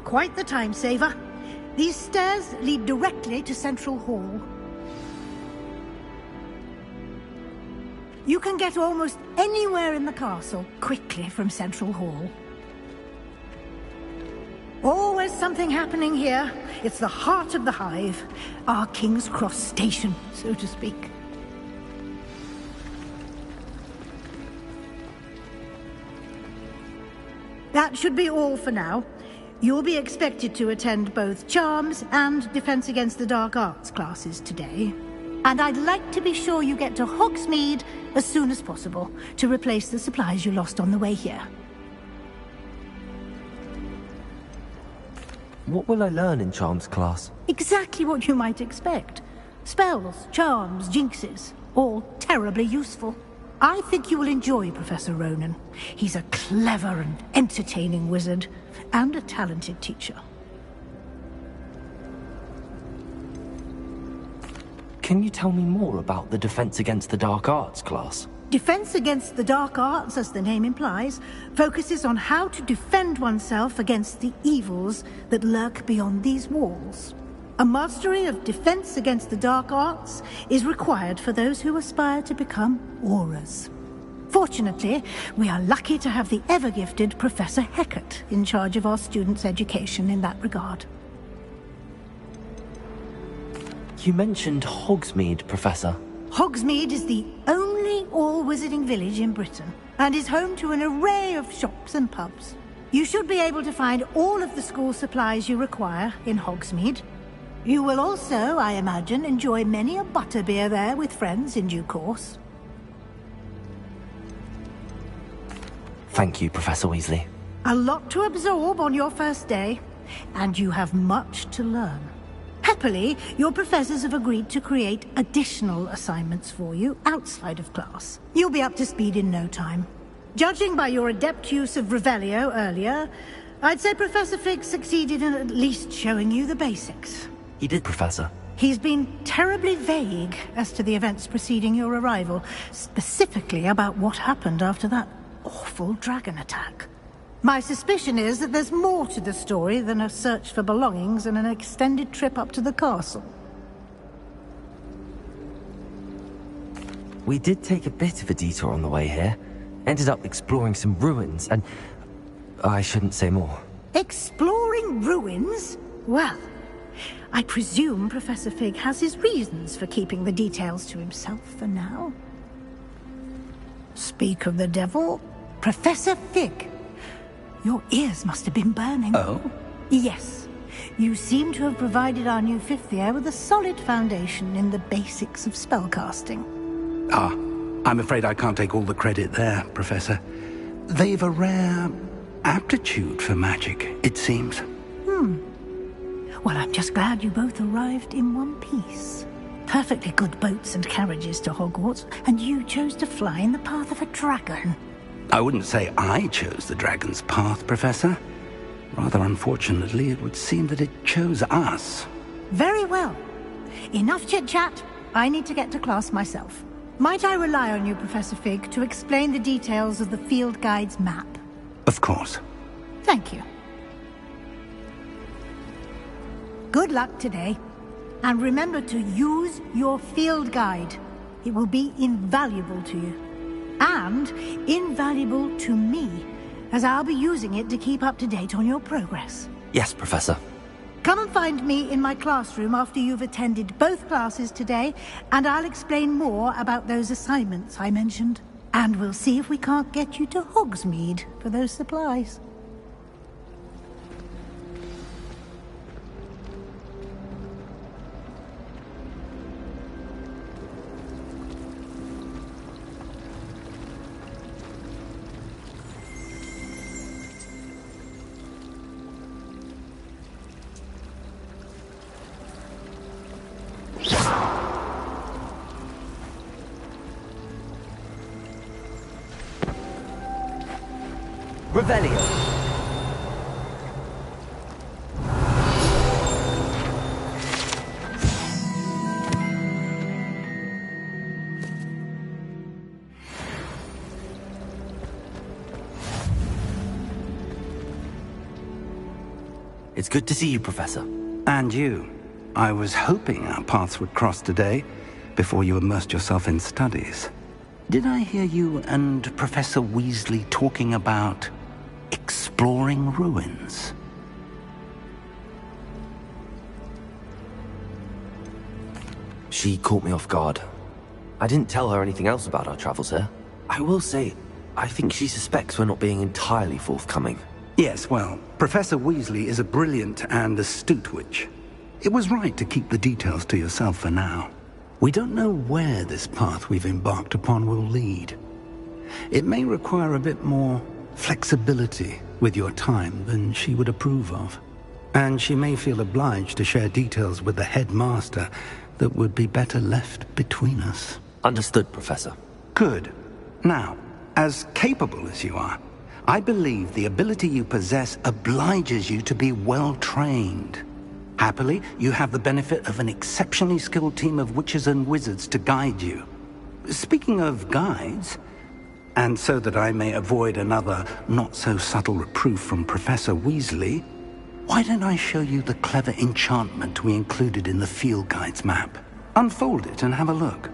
Quite the time saver. These stairs lead directly to Central Hall. You can get almost anywhere in the castle quickly from Central Hall. Always something happening here. It's the heart of the hive. Our King's Cross station, so to speak. That should be all for now. You'll be expected to attend both Charms and Defense Against the Dark Arts classes today. And I'd like to be sure you get to Hogsmeade as soon as possible to replace the supplies you lost on the way here. What will I learn in Charms class? Exactly what you might expect. Spells, charms, jinxes, all terribly useful. I think you will enjoy Professor Ronan. He's a clever and entertaining wizard, and a talented teacher. Can you tell me more about the Defense Against the Dark Arts class? Defense Against the Dark Arts, as the name implies, focuses on how to defend oneself against the evils that lurk beyond these walls. A mastery of Defense Against the Dark Arts is required for those who aspire to become Aurors. Fortunately, we are lucky to have the ever-gifted Professor Hecat in charge of our students' education in that regard. You mentioned Hogsmeade, Professor. Hogsmeade is the only all-wizarding village in Britain, and is home to an array of shops and pubs. You should be able to find all of the school supplies you require in Hogsmeade. You will also, I imagine, enjoy many a butterbeer there with friends in due course. Thank you, Professor Weasley. A lot to absorb on your first day, and you have much to learn. Happily, your professors have agreed to create additional assignments for you outside of class. You'll be up to speed in no time. Judging by your adept use of Revelio earlier, I'd say Professor Fig succeeded in at least showing you the basics. He did, Professor. He's been terribly vague as to the events preceding your arrival, specifically about what happened after that awful dragon attack. My suspicion is that there's more to the story than a search for belongings and an extended trip up to the castle. We did take a bit of a detour on the way here. Ended up exploring some ruins and... I shouldn't say more. Exploring ruins? Well, I presume Professor Fig has his reasons for keeping the details to himself for now. Speak of the devil, Professor Fig. Your ears must have been burning. Oh? Yes. You seem to have provided our new fifth year with a solid foundation in the basics of spellcasting. Ah, I'm afraid I can't take all the credit there, Professor. They've a rare aptitude for magic, it seems. Well, I'm just glad you both arrived in one piece. Perfectly good boats and carriages to Hogwarts, and you chose to fly in the path of a dragon. I wouldn't say I chose the dragon's path, Professor. Rather unfortunately, it would seem that it chose us. Very well. Enough chit-chat. I need to get to class myself. Might I rely on you, Professor Fig, to explain the details of the field guide's map? Of course. Thank you. Good luck today. And remember to use your field guide. It will be invaluable to you. And invaluable to me, as I'll be using it to keep up to date on your progress. Yes, Professor. Come and find me in my classroom after you've attended both classes today, and I'll explain more about those assignments I mentioned. And we'll see if we can't get you to Hogsmeade for those supplies. Revelio. It's good to see you, Professor. And you. I was hoping our paths would cross today, before you immersed yourself in studies. Did I hear you and Professor Weasley talking about exploring ruins? She caught me off guard. I didn't tell her anything else about our travels here. I will say, I think she suspects we're not being entirely forthcoming. Yes, well, Professor Weasley is a brilliant and astute witch. It was right to keep the details to yourself for now. We don't know where this path we've embarked upon will lead. It may require a bit more flexibility with your time than she would approve of. And she may feel obliged to share details with the headmaster that would be better left between us. Understood, Professor. Good. Now, as capable as you are, I believe the ability you possess obliges you to be well-trained. Happily, you have the benefit of an exceptionally skilled team of witches and wizards to guide you. Speaking of guides, and so that I may avoid another not-so-subtle reproof from Professor Weasley, why don't I show you the clever enchantment we included in the field guide's map? Unfold it and have a look.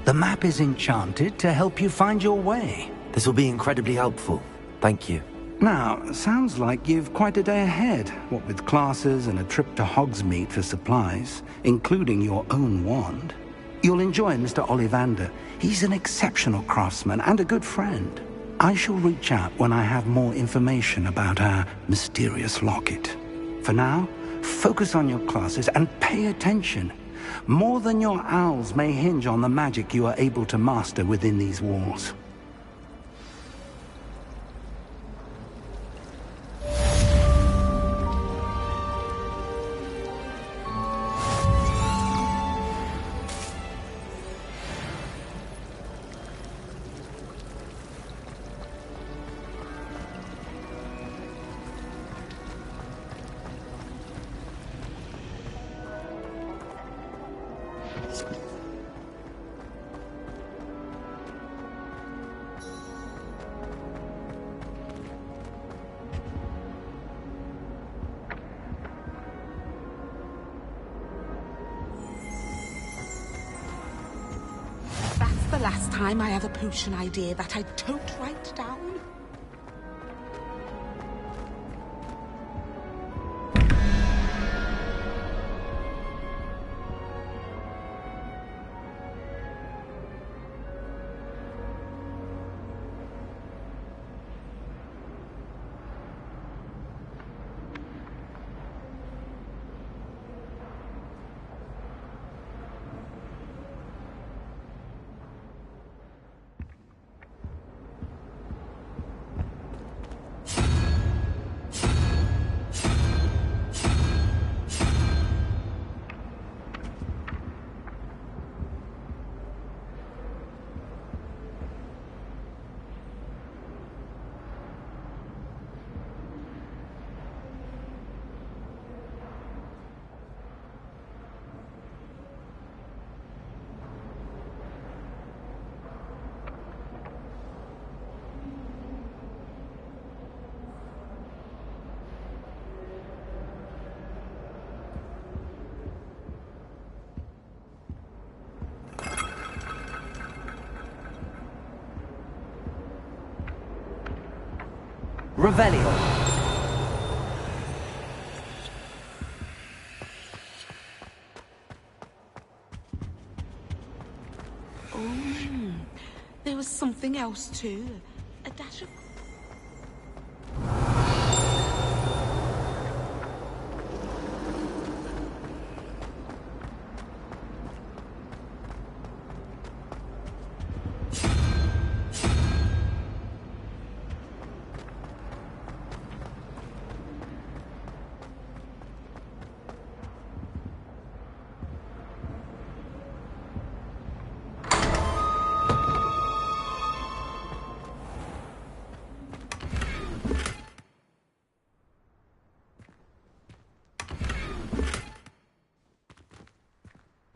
The map is enchanted to help you find your way. This will be incredibly helpful. Thank you. Now, sounds like you've quite a day ahead, what with classes and a trip to Hogsmeade for supplies, including your own wand. You'll enjoy Mr. Ollivander. He's an exceptional craftsman and a good friend. I shall reach out when I have more information about our mysterious locket. For now, focus on your classes and pay attention. More than your owls may hinge on the magic you are able to master within these walls. last time I had a potion idea that I don't write down? Revelio. Oh, there was something else too. A dash of...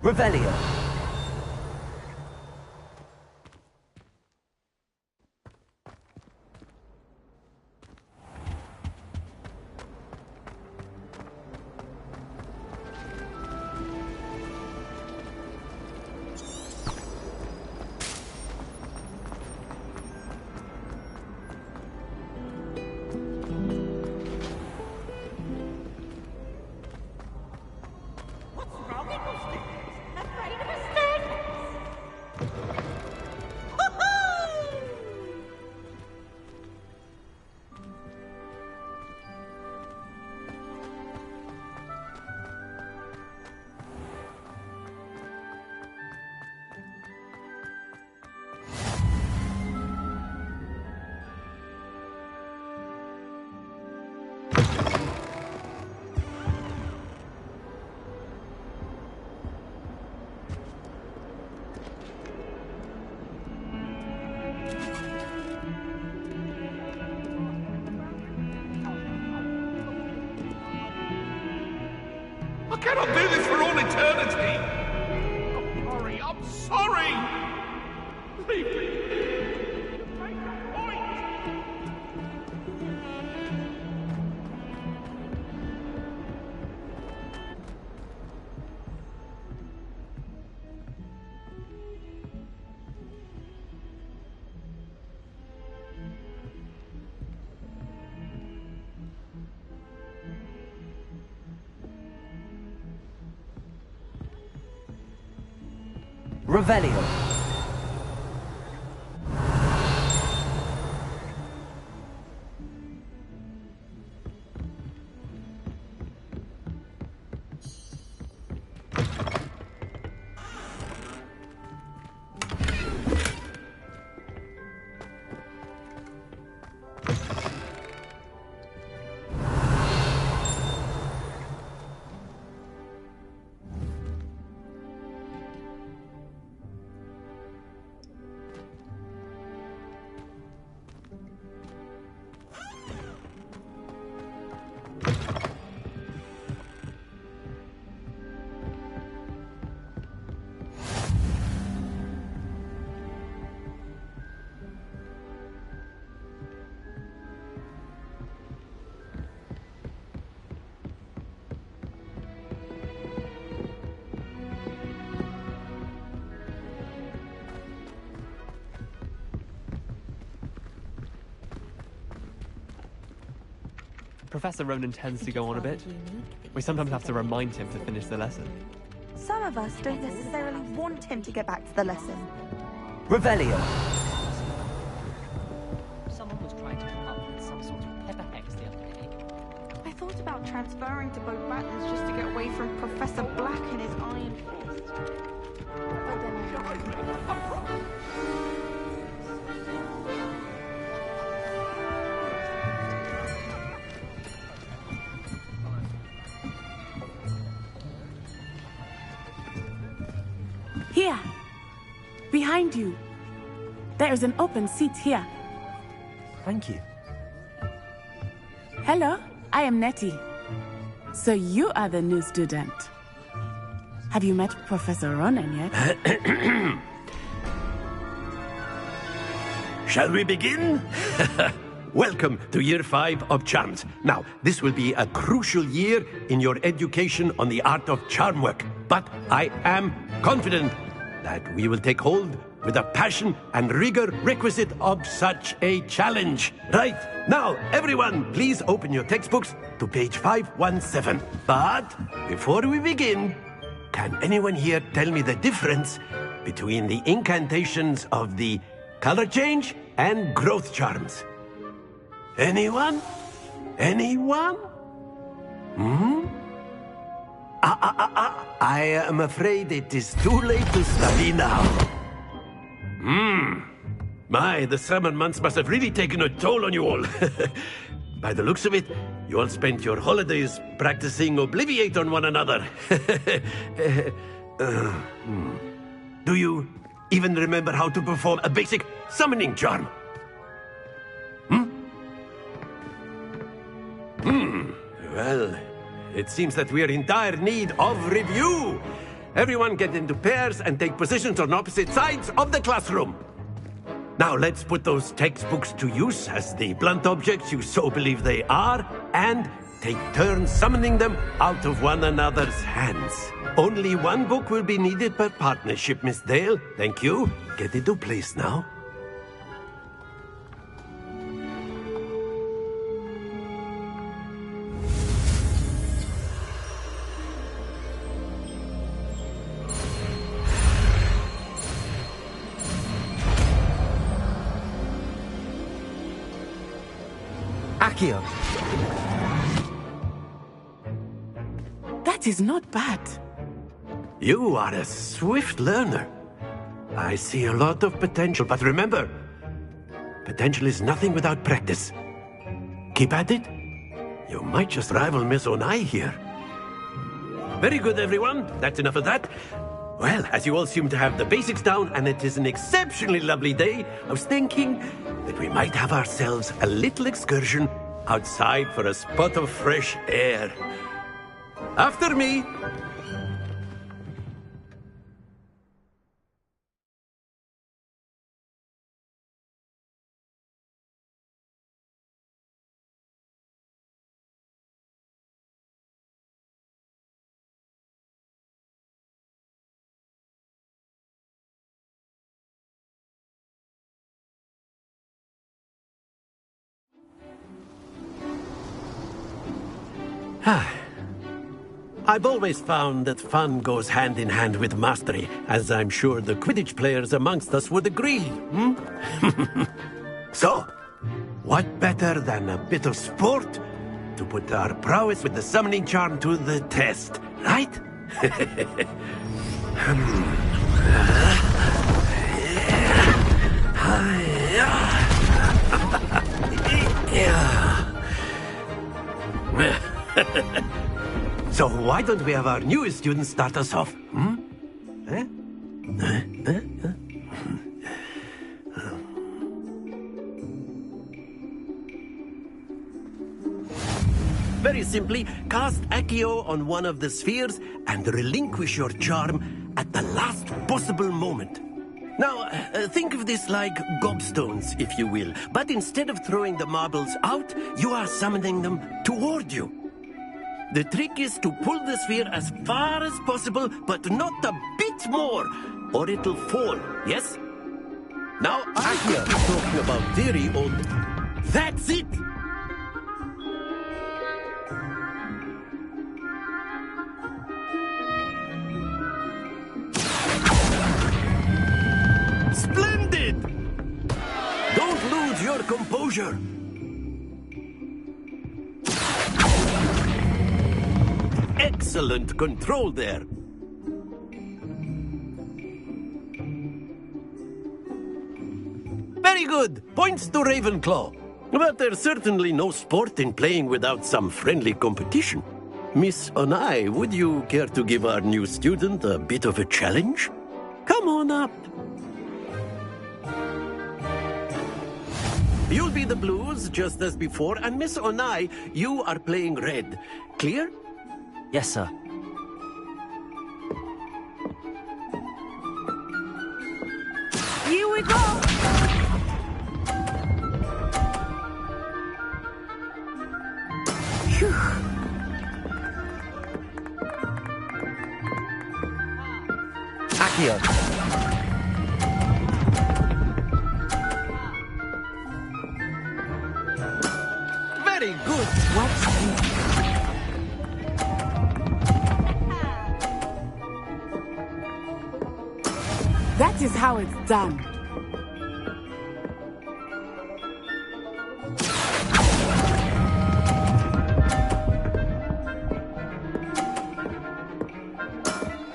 Revelio. I cannot do this for all eternity! I'm sorry, I'm sorry! Leave me! Make a point! Revelio. Professor Ronan tends to go on a bit. We sometimes have to remind him to finish the lesson. Some of us don't necessarily want him to get back to the lesson. Revelio. Someone was trying to come up with some sort of pepper hex the other day. I thought about transferring to both battles just to get away from Professor Black and his iron fist. But then Here! Behind you! There is an open seat here. Thank you. Hello, I am Nettie. So you are the new student. Have you met Professor Ronan yet? Shall we begin? Welcome to Year 5 of Charms. Now, this will be a crucial year in your education on the art of charm work. But I am confident that we will take hold with the passion and rigor requisite of such a challenge. Right, now, everyone, please open your textbooks to page 517. But before we begin, can anyone here tell me the difference between the incantations of the color change and growth charms? Anyone? Anyone? I am afraid it is too late to study now. My, the summer months must have really taken a toll on you all. By the looks of it, you all spent your holidays practicing Obliviate on one another. Do you even remember how to perform a basic summoning charm? Well, it seems that we are in dire need of review. Everyone get into pairs and take positions on opposite sides of the classroom. Now let's put those textbooks to use as the blunt objects you so believe they are, and take turns summoning them out of one another's hands. Only one book will be needed per partnership, Miss Dale. Thank you. Get into place now. Accio. That is not bad. You are a swift learner. I see a lot of potential, but remember, potential is nothing without practice. Keep at it. You might just rival Miss Onai here. Very good, everyone. That's enough of that. Well, as you all seem to have the basics down, and it is an exceptionally lovely day, I was thinking that we might have ourselves a little excursion outside for a spot of fresh air. After me. I've always found that fun goes hand in hand with mastery, as I'm sure the Quidditch players amongst us would agree. So, what better than a bit of sport to put our prowess with the summoning charm to the test, right? So why don't we have our newest student start us off? Very simply, cast Accio on one of the spheres and relinquish your charm at the last possible moment. Now, think of this like gobstones, if you will. But instead of throwing the marbles out, you are summoning them toward you. The trick is to pull the sphere as far as possible, but not a bit more, or it'll fall, yes? Now, I'm here talking about very old... That's it! your composure. Excellent control there. Very good. Points to Ravenclaw. But there's certainly no sport in playing without some friendly competition. Miss Onai, would you care to give our new student a bit of a challenge? Come on up. You'll be the blues, just as before, and Miss Onai, you are playing red. Clear? Yes, sir. Here we go! Phew. Accio. Very good. Watch this. That is how it's done.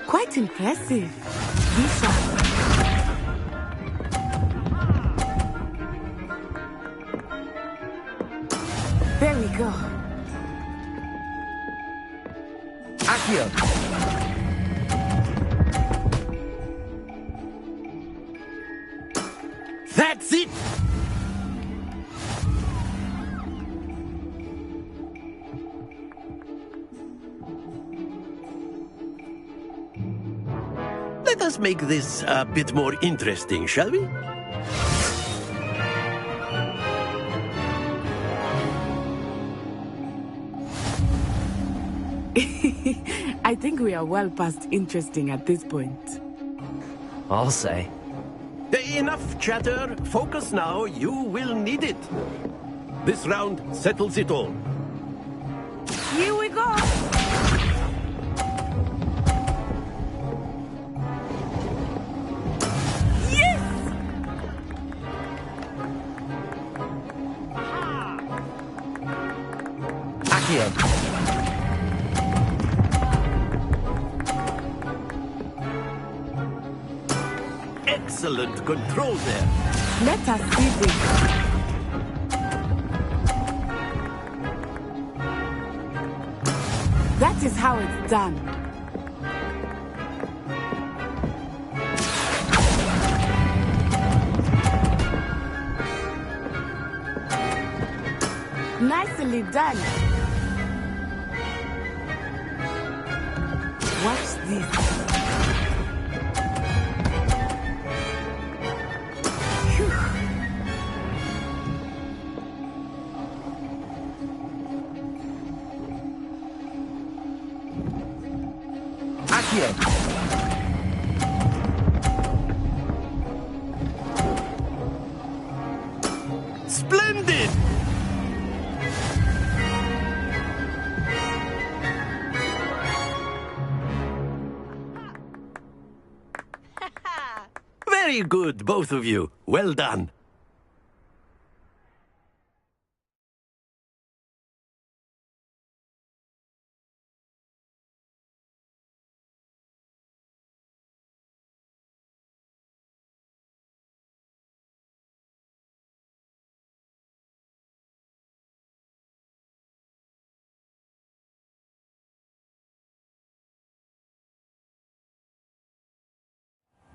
Quite impressive. Lisa. There we go. Accio. That's it! Let us make this a bit more interesting, shall we? I think we are well past interesting at this point. I'll say. Enough chatter. Focus now. You will need it. This round settles it all. Here we go! Yes! Accio. Excellent control there. Let us see this. That is how it's done. Nicely done. Watch this. Splendid! Very good, both of you. Well done.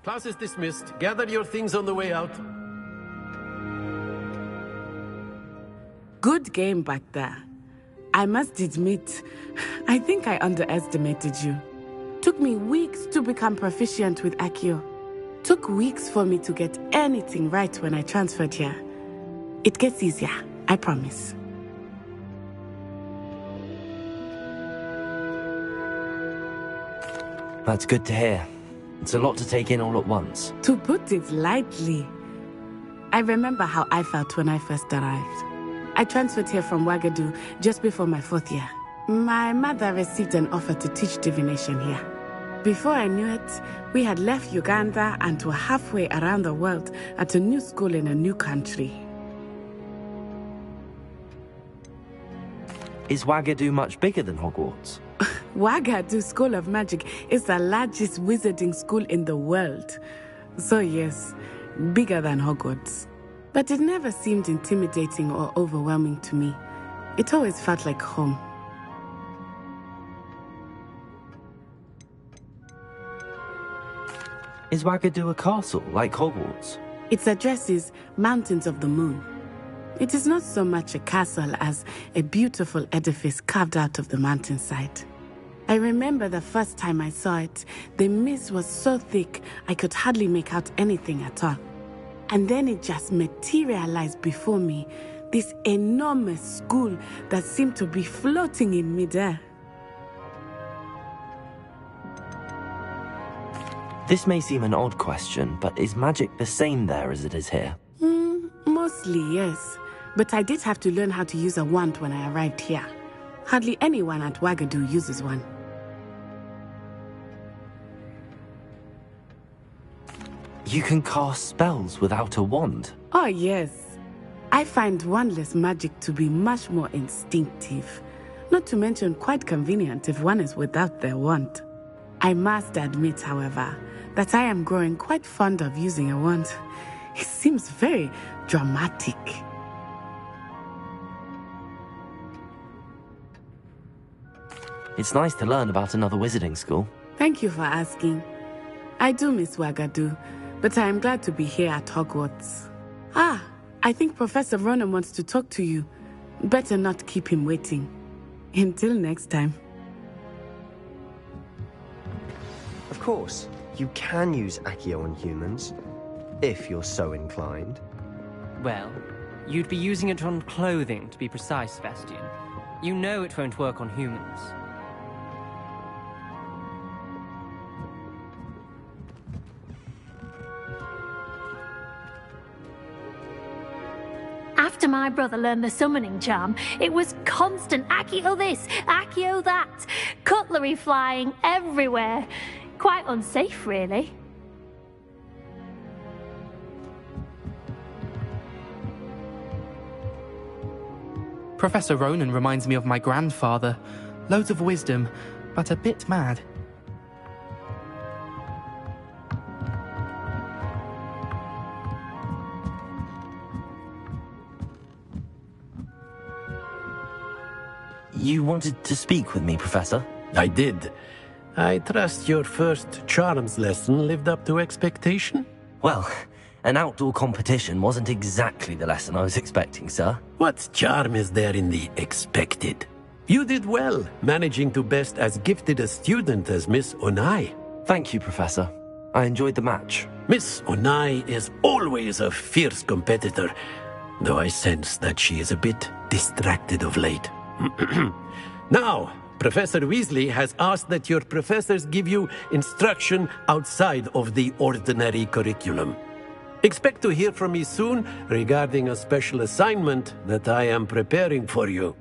Class is dismissed. Gather your things on the way out. Good game back there. I must admit, I think I underestimated you. Took me weeks to become proficient with Accio. Took weeks for me to get anything right when I transferred here. It gets easier, I promise. That's good to hear. It's a lot to take in all at once. To put it lightly, I remember how I felt when I first arrived. I transferred here from Ouagadougou just before my 4th year. My mother received an offer to teach divination here. Before I knew it, we had left Uganda and were halfway around the world at a new school in a new country. Is Wagadu much bigger than Hogwarts? Wagadu School of Magic is the largest wizarding school in the world. So yes, bigger than Hogwarts. But it never seemed intimidating or overwhelming to me. It always felt like home. Is Wagadu a castle, like Hogwarts? Its address is Mountains of the Moon. It is not so much a castle as a beautiful edifice carved out of the mountainside. I remember the first time I saw it, the mist was so thick I could hardly make out anything at all. And then it just materialized before me, this enormous school that seemed to be floating in midair. This may seem an odd question, but is magic the same there as it is here? Mostly, yes. But I did have to learn how to use a wand when I arrived here. Hardly anyone at Wagadu uses one. You can cast spells without a wand? Oh, yes. I find wandless magic to be much more instinctive. Not to mention quite convenient if one is without their wand. I must admit, however, that I am growing quite fond of using a wand. It seems very dramatic. It's nice to learn about another wizarding school. Thank you for asking. I do miss Wagadu, but I am glad to be here at Hogwarts. Ah, I think Professor Ronan wants to talk to you. Better not keep him waiting. Until next time. Of course, you can use Accio on humans, if you're so inclined. Well, you'd be using it on clothing, to be precise, Sebastian. You know it won't work on humans. After my brother learned the summoning charm, it was constant Accio this, Accio that, cutlery flying everywhere. Quite unsafe, really. Professor Ronan reminds me of my grandfather. Loads of wisdom, but a bit mad. You wanted to speak with me, Professor? I did. I trust your first charms lesson lived up to expectation? Well, an outdoor competition wasn't exactly the lesson I was expecting, sir. What charm is there in the expected? You did well, managing to best as gifted a student as Miss Onai. Thank you, Professor. I enjoyed the match. Miss Onai is always a fierce competitor, though I sense that she is a bit distracted of late. Now, Professor Weasley has asked that your professors give you instruction outside of the ordinary curriculum. Expect to hear from me soon regarding a special assignment that I am preparing for you.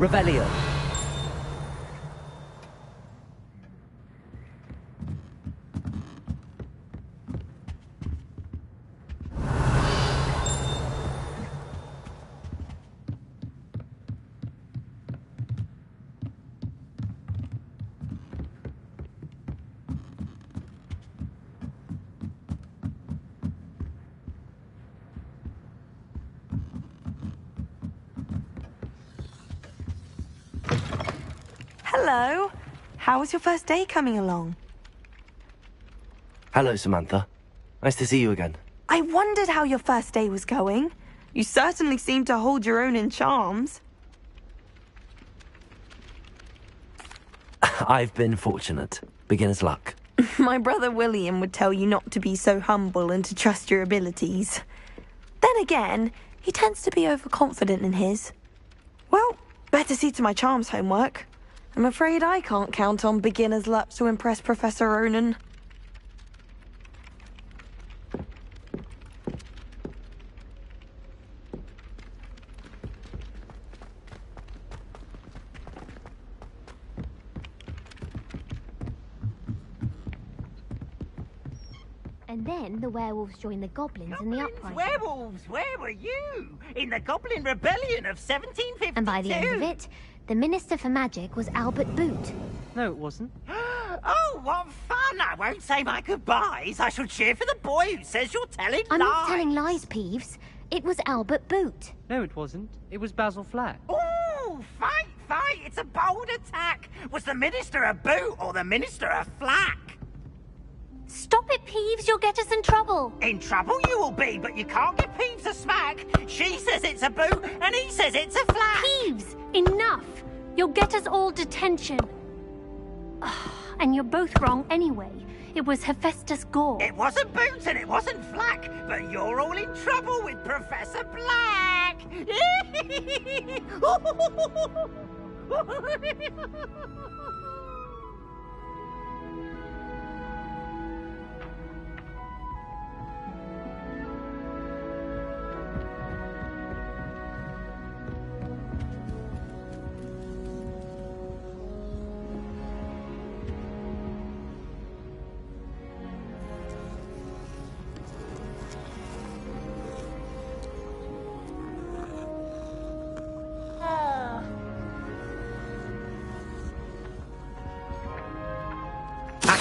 Rebellion. Hello. How was your first day coming along? Hello, Samantha. Nice to see you again. I wondered how your first day was going. You certainly seem to hold your own in charms. I've been fortunate. Beginner's luck. My brother William would tell you not to be so humble and to trust your abilities. Then again, he tends to be overconfident in his. Well, better see to my charms homework. I'm afraid I can't count on beginner's luck to impress Professor Ronan. And then the werewolves joined the goblins in the uprising. Werewolves, where were you? In the Goblin Rebellion of 1752? And by the end of it, the Minister for Magic was Albert Boot. No, it wasn't. Oh, what fun! I won't say my goodbyes. I shall cheer for the boy who says you're telling I'm lies. not telling lies, Peeves. It was Albert Boot. No, it wasn't. It was Basil Flack. Ooh, fight, fight! It's a bold attack. Was the Minister a boot or the Minister a flack? Stop it, Peeves. You'll get us in trouble. In trouble you will be, but you can't give Peeves a smack. She says it's a boot, and he says it's a flack. Peeves, enough. You'll get us all detention. And you're both wrong anyway. It was Hephaestus Gore. It wasn't Boot and it wasn't Flack, but you're all in trouble with Professor Black.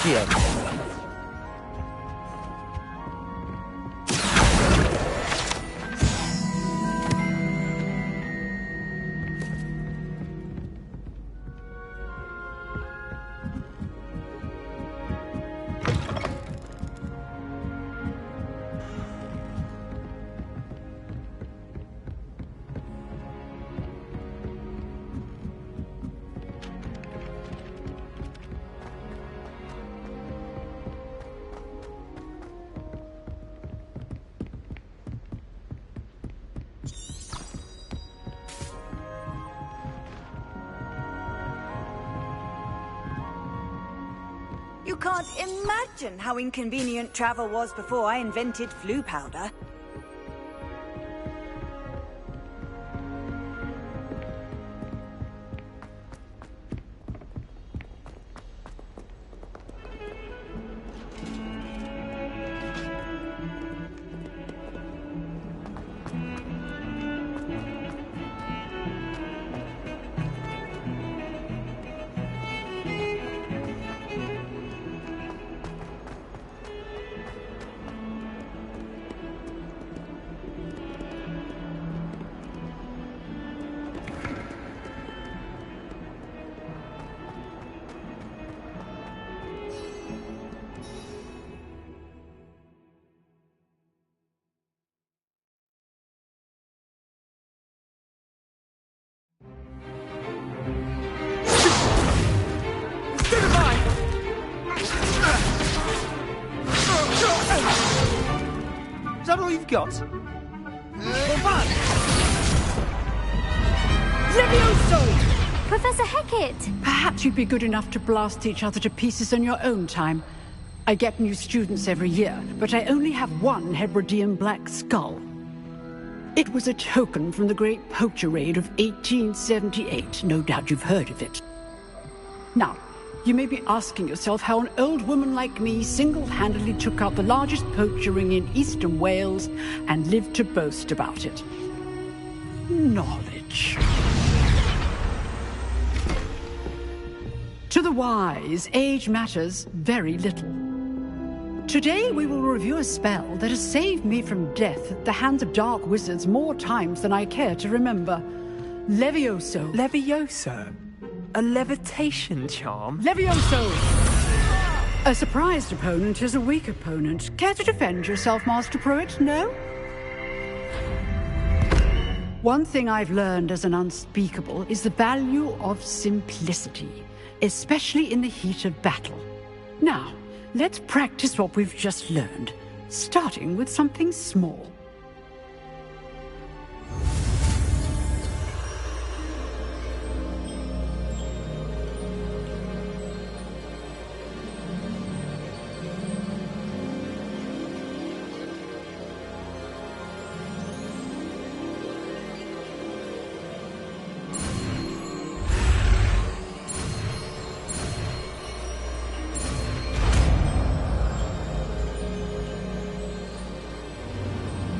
Accio. You can't imagine how inconvenient travel was before I invented flu powder. that all you've got? Levioso! Professor Hecat! Perhaps you'd be good enough to blast each other to pieces on your own time. I get new students every year, but I only have one Hebridean black skull. It was a token from the Great Poacher Raid of 1878. No doubt you've heard of it. Now, you may be asking yourself how an old woman like me single-handedly took out the largest poacher ring in eastern Wales and lived to boast about it. Knowledge. To the wise, age matters very little. Today we will review a spell that has saved me from death at the hands of dark wizards more times than I care to remember. Levioso. Levioso? A levitation charm? Levioso! A surprised opponent is a weak opponent. Care to defend yourself, Master Pruitt? No? One thing I've learned as an unspeakable is the value of simplicity, especially in the heat of battle. Now, let's practice what we've just learned, starting with something small.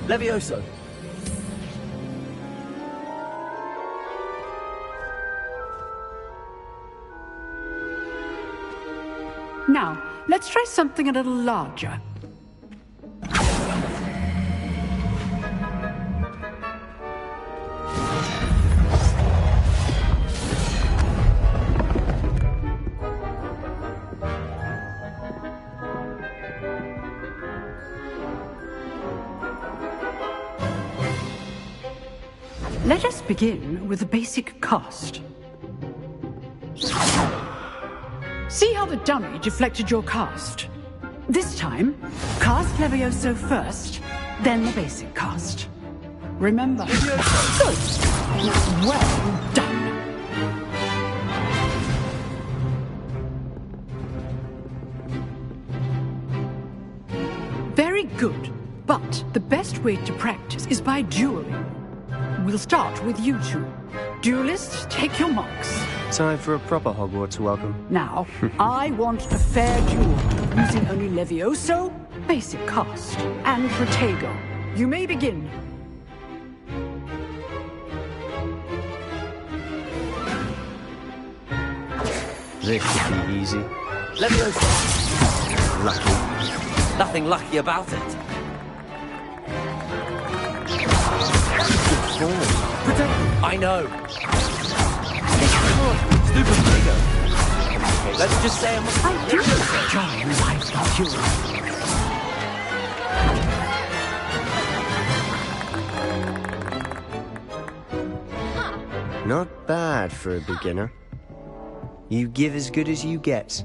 Levioso! Now, let's try something a little larger. Let us begin with the basic cast. See how the dummy deflected your cast? This time, cast Levioso first, then the basic cast. Remember. Good. Well done. Very good. But the best way to practice is by dueling. We'll start with you two. Duelists, take your marks. Time for a proper Hogwarts welcome. Now, I want a fair duel, using only Levioso, basic cast, and Protego. You may begin. This should be easy. Levioso! Lucky. Nothing lucky about it. I know. Stupid Protego. Okay, let's just say I do enjoy life's duel. Not bad for a beginner. You give as good as you get.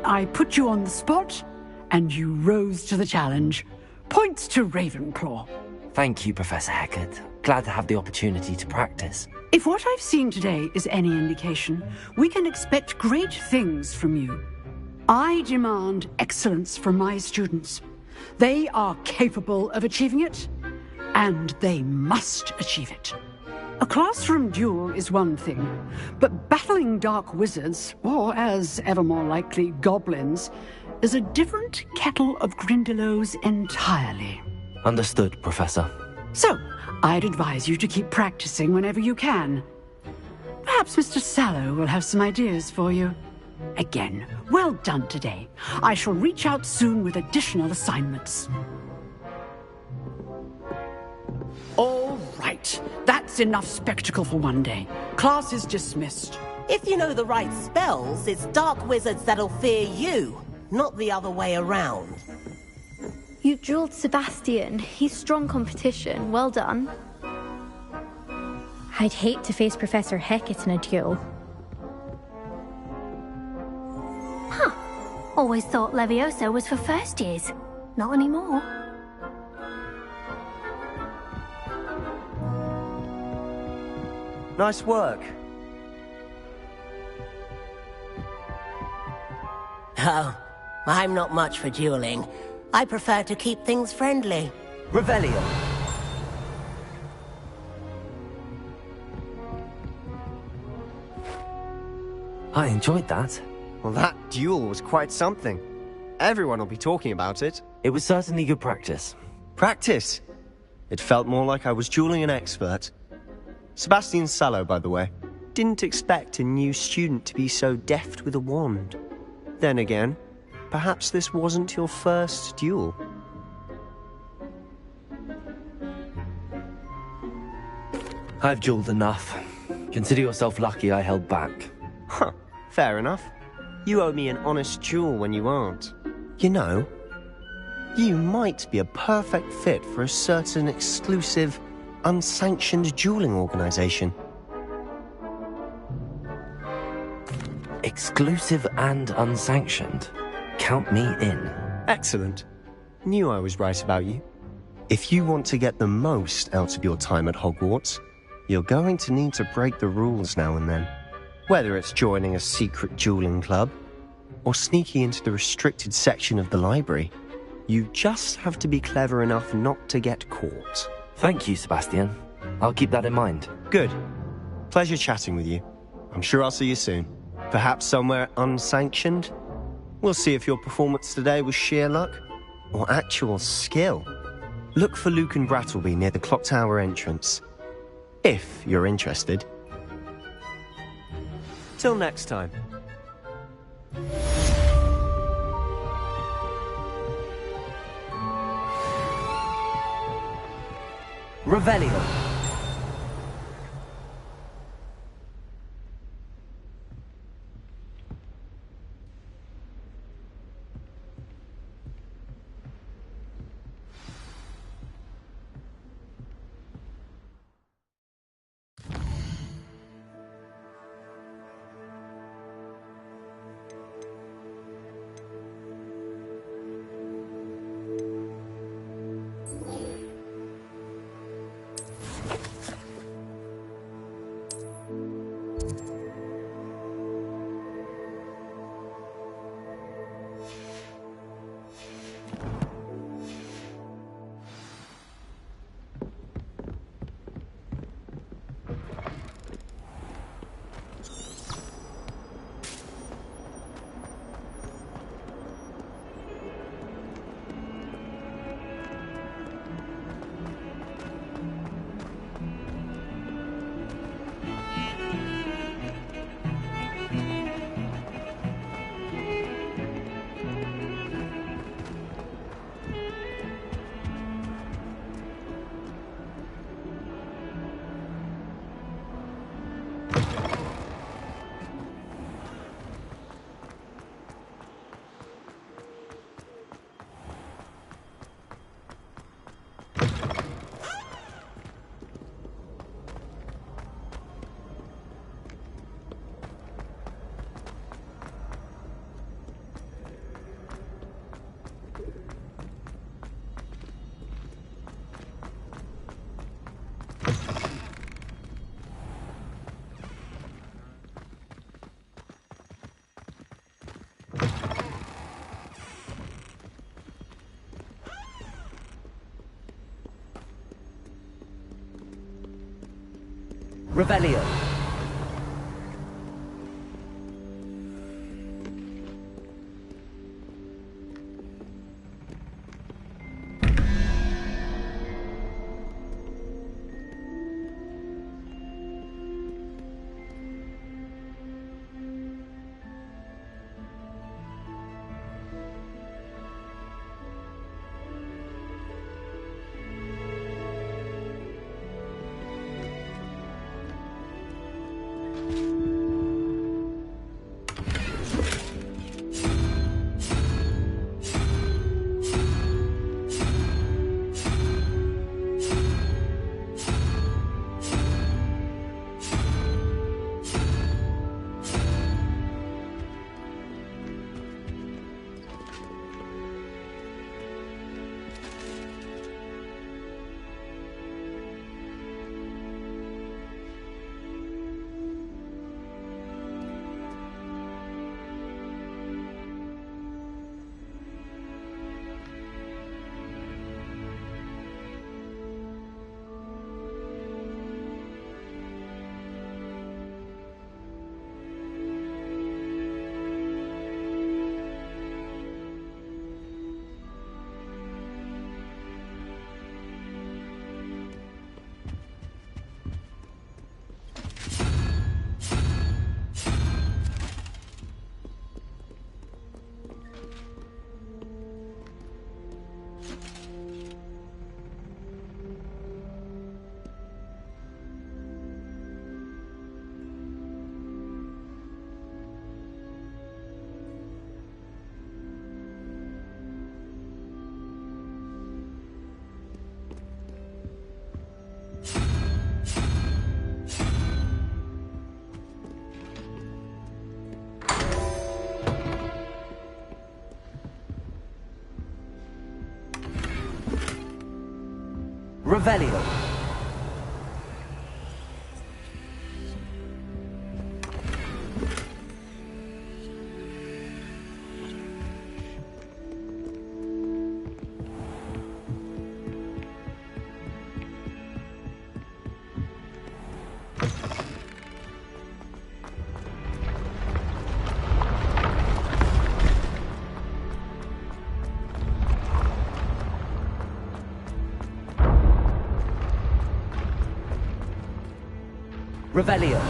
I put you on the spot, and you rose to the challenge. Points to Ravenclaw. Thank you, Professor Hecat. Glad to have the opportunity to practice. If what I've seen today is any indication, we can expect great things from you. I demand excellence from my students. They are capable of achieving it, and they must achieve it. A classroom duel is one thing, but battling dark wizards, or as ever more likely, goblins, is a different kettle of Grindylows entirely. Understood, Professor. So, I'd advise you to keep practicing whenever you can. Perhaps Mr. Sallow will have some ideas for you. Again, well done today. I shall reach out soon with additional assignments. All right. That's enough spectacle for one day. Class is dismissed. If you know the right spells, it's dark wizards that'll fear you, not the other way around. You dueled Sebastian. He's strong competition. Well done. I'd hate to face Professor Hecat in a duel. Always thought Levioso was for first years. Not anymore. Nice work. Oh, I'm not much for dueling. I prefer to keep things friendly. Revelio. I enjoyed that. Well, that duel was quite something. Everyone will be talking about it. It was certainly good practice. Practice? It felt more like I was dueling an expert. Sebastian Sallow, by the way. Didn't expect a new student to be so deft with a wand. Then again, perhaps this wasn't your first duel. I've dueled enough. Consider yourself lucky I held back. Huh, fair enough. You owe me an honest duel when you aren't. You know, you might be a perfect fit for a certain exclusive, unsanctioned dueling organization. Exclusive and unsanctioned. Count me in. Excellent. Knew I was right about you. If you want to get the most out of your time at Hogwarts, you're going to need to break the rules now and then. Whether it's joining a secret dueling club, or sneaking into the restricted section of the library, you just have to be clever enough not to get caught. Thank you, Sebastian. I'll keep that in mind. Good. Pleasure chatting with you. I'm sure I'll see you soon. Perhaps somewhere unsanctioned? We'll see if your performance today was sheer luck or actual skill. Look for Luke and Brattleby near the clock tower entrance. If you're interested. Till next time. Revelio. Revelio. Revelio. Revelio.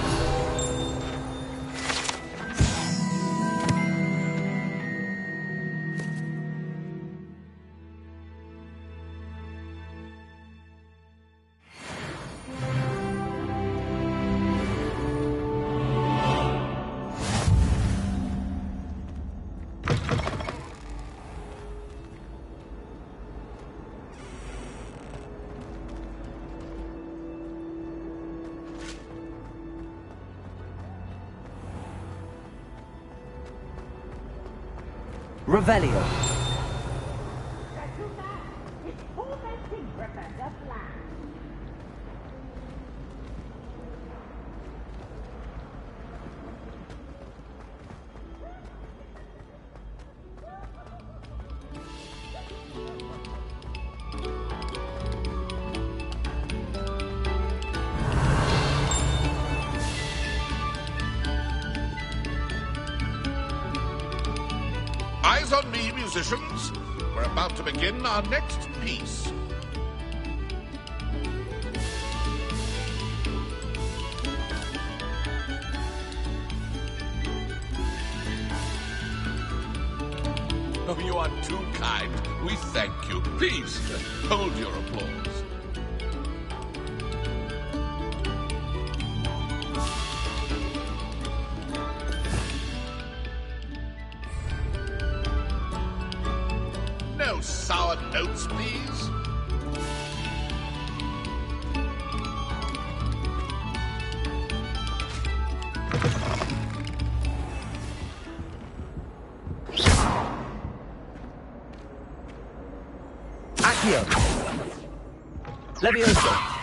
Revelio. Eyes on me, musicians. We're about to begin our next piece. Oh, you are too kind. We thank you. Please, hold your applause. No sour notes, please. Accio. Levioso.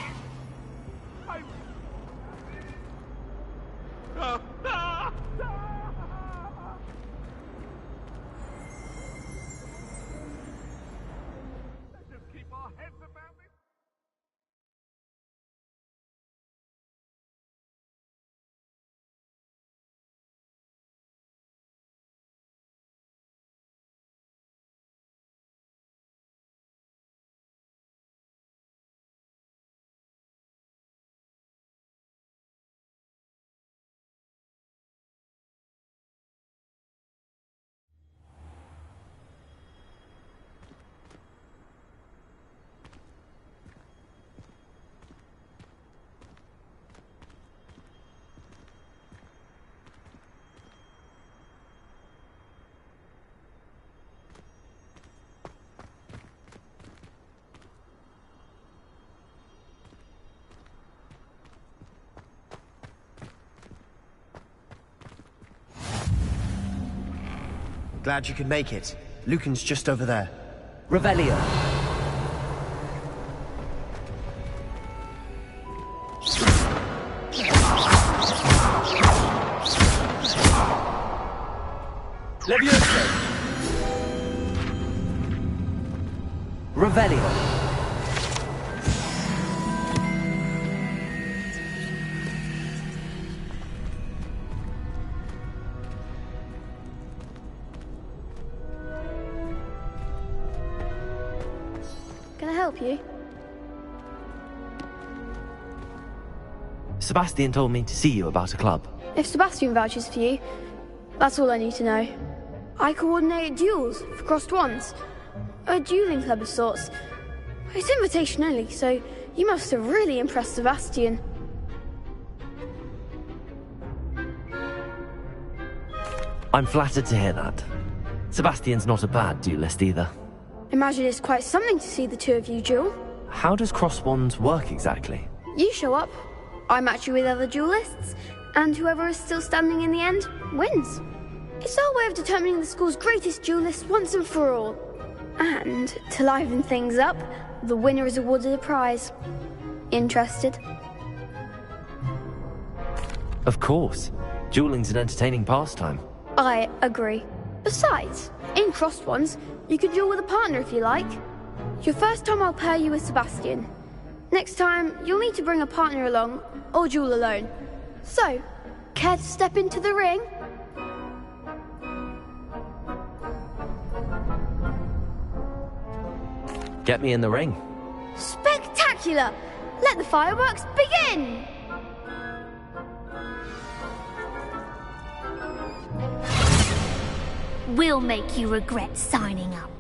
Glad you could make it. Lucan's just over there. Revelio. Levioso. Revelio. Can I help you? Sebastian told me to see you about a club. If Sebastian vouches for you, that's all I need to know. I coordinate duels for crossed wands. A dueling club of sorts. It's invitation only, so you must have really impressed Sebastian. I'm flattered to hear that. Sebastian's not a bad duelist either. Imagine it's quite something to see the two of you duel. How does cross wands work exactly? You show up, I match you with other duelists, and whoever is still standing in the end wins. It's our way of determining the school's greatest duelist once and for all. And, to liven things up, the winner is awarded a prize. Interested? Of course. Dueling's an entertaining pastime. I agree. Besides, in crossed ones, you could duel with a partner if you like. Your first time I'll pair you with Sebastian. Next time, you'll need to bring a partner along, or duel alone. So, care to step into the ring? Get me in the ring. Spectacular! Let the fireworks begin! We'll make you regret signing up.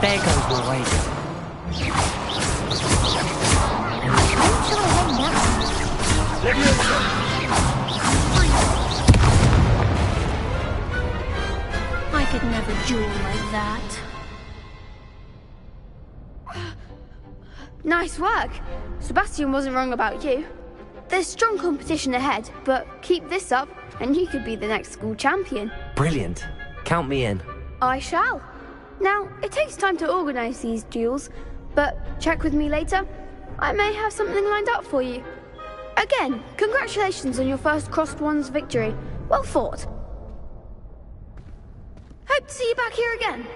There goes my way. I could never duel like that. Nice work. Sebastian wasn't wrong about you. There's strong competition ahead, but keep this up and you could be the next school champion. Brilliant. Count me in. I shall. Now, it takes time to organise these duels, but check with me later. I may have something lined up for you. Again, congratulations on your first Crossed Ones victory. Well fought. Hope to see you back here again.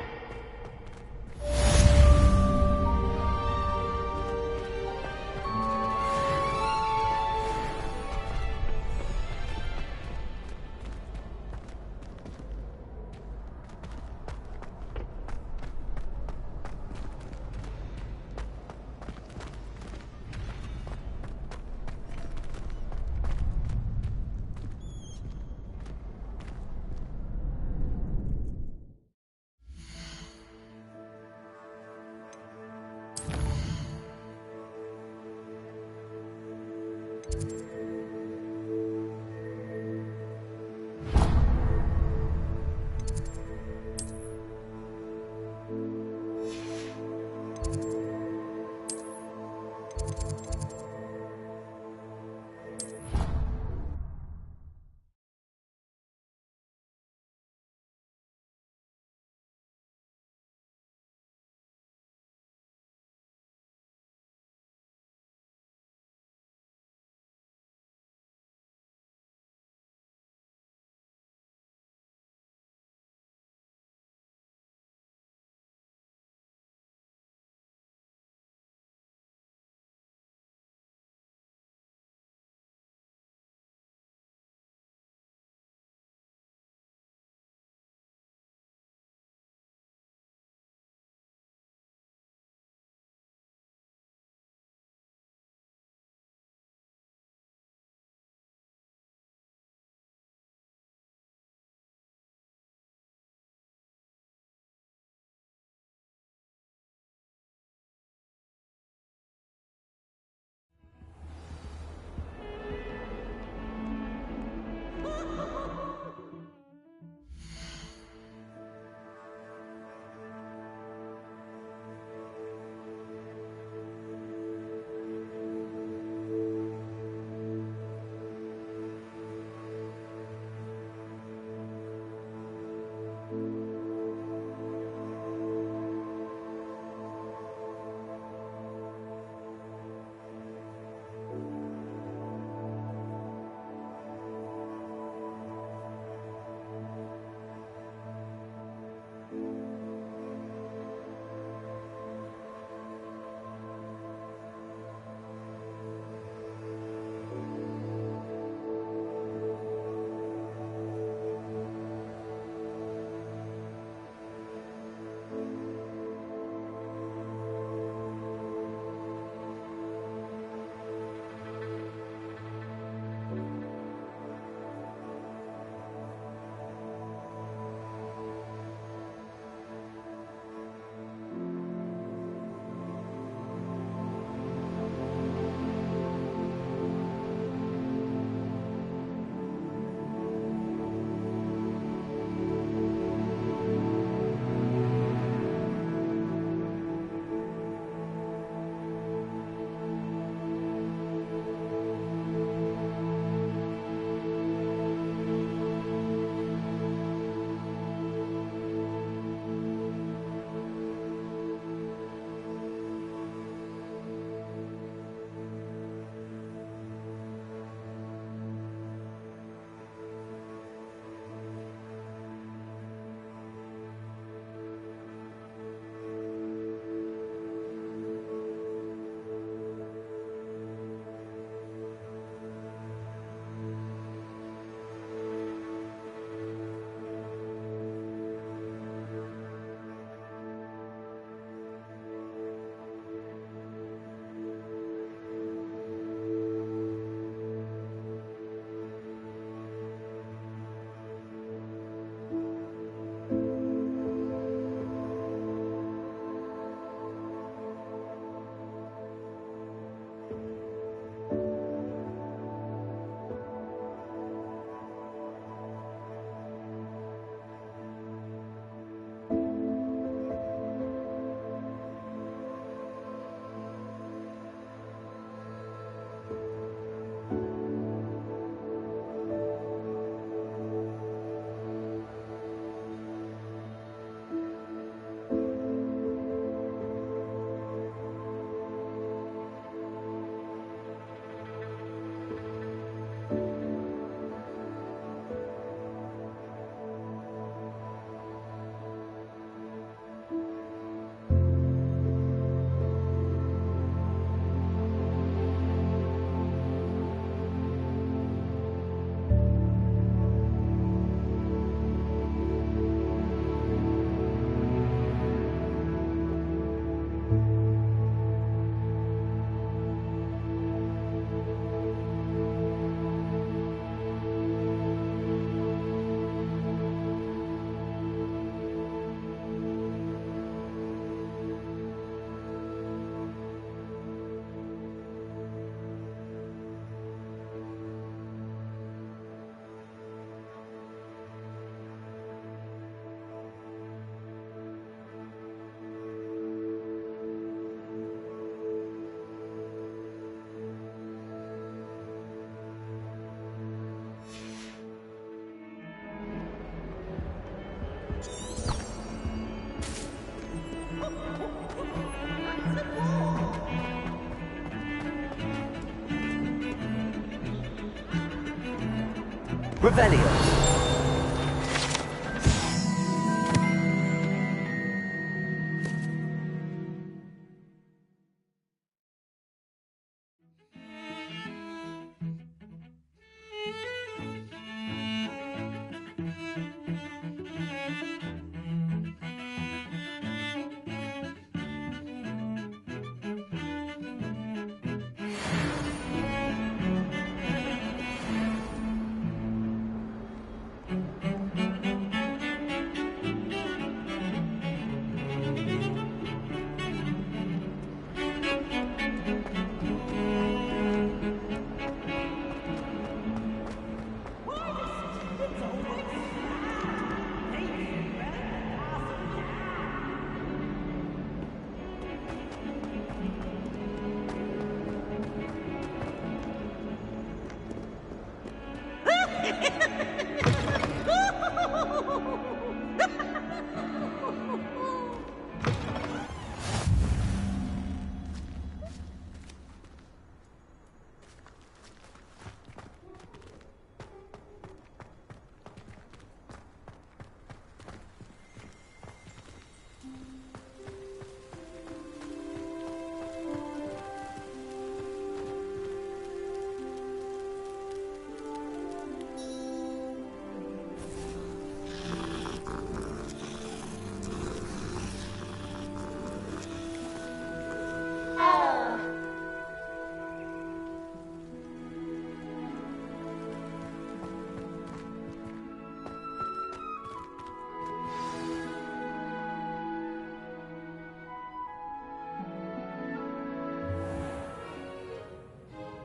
Revelio.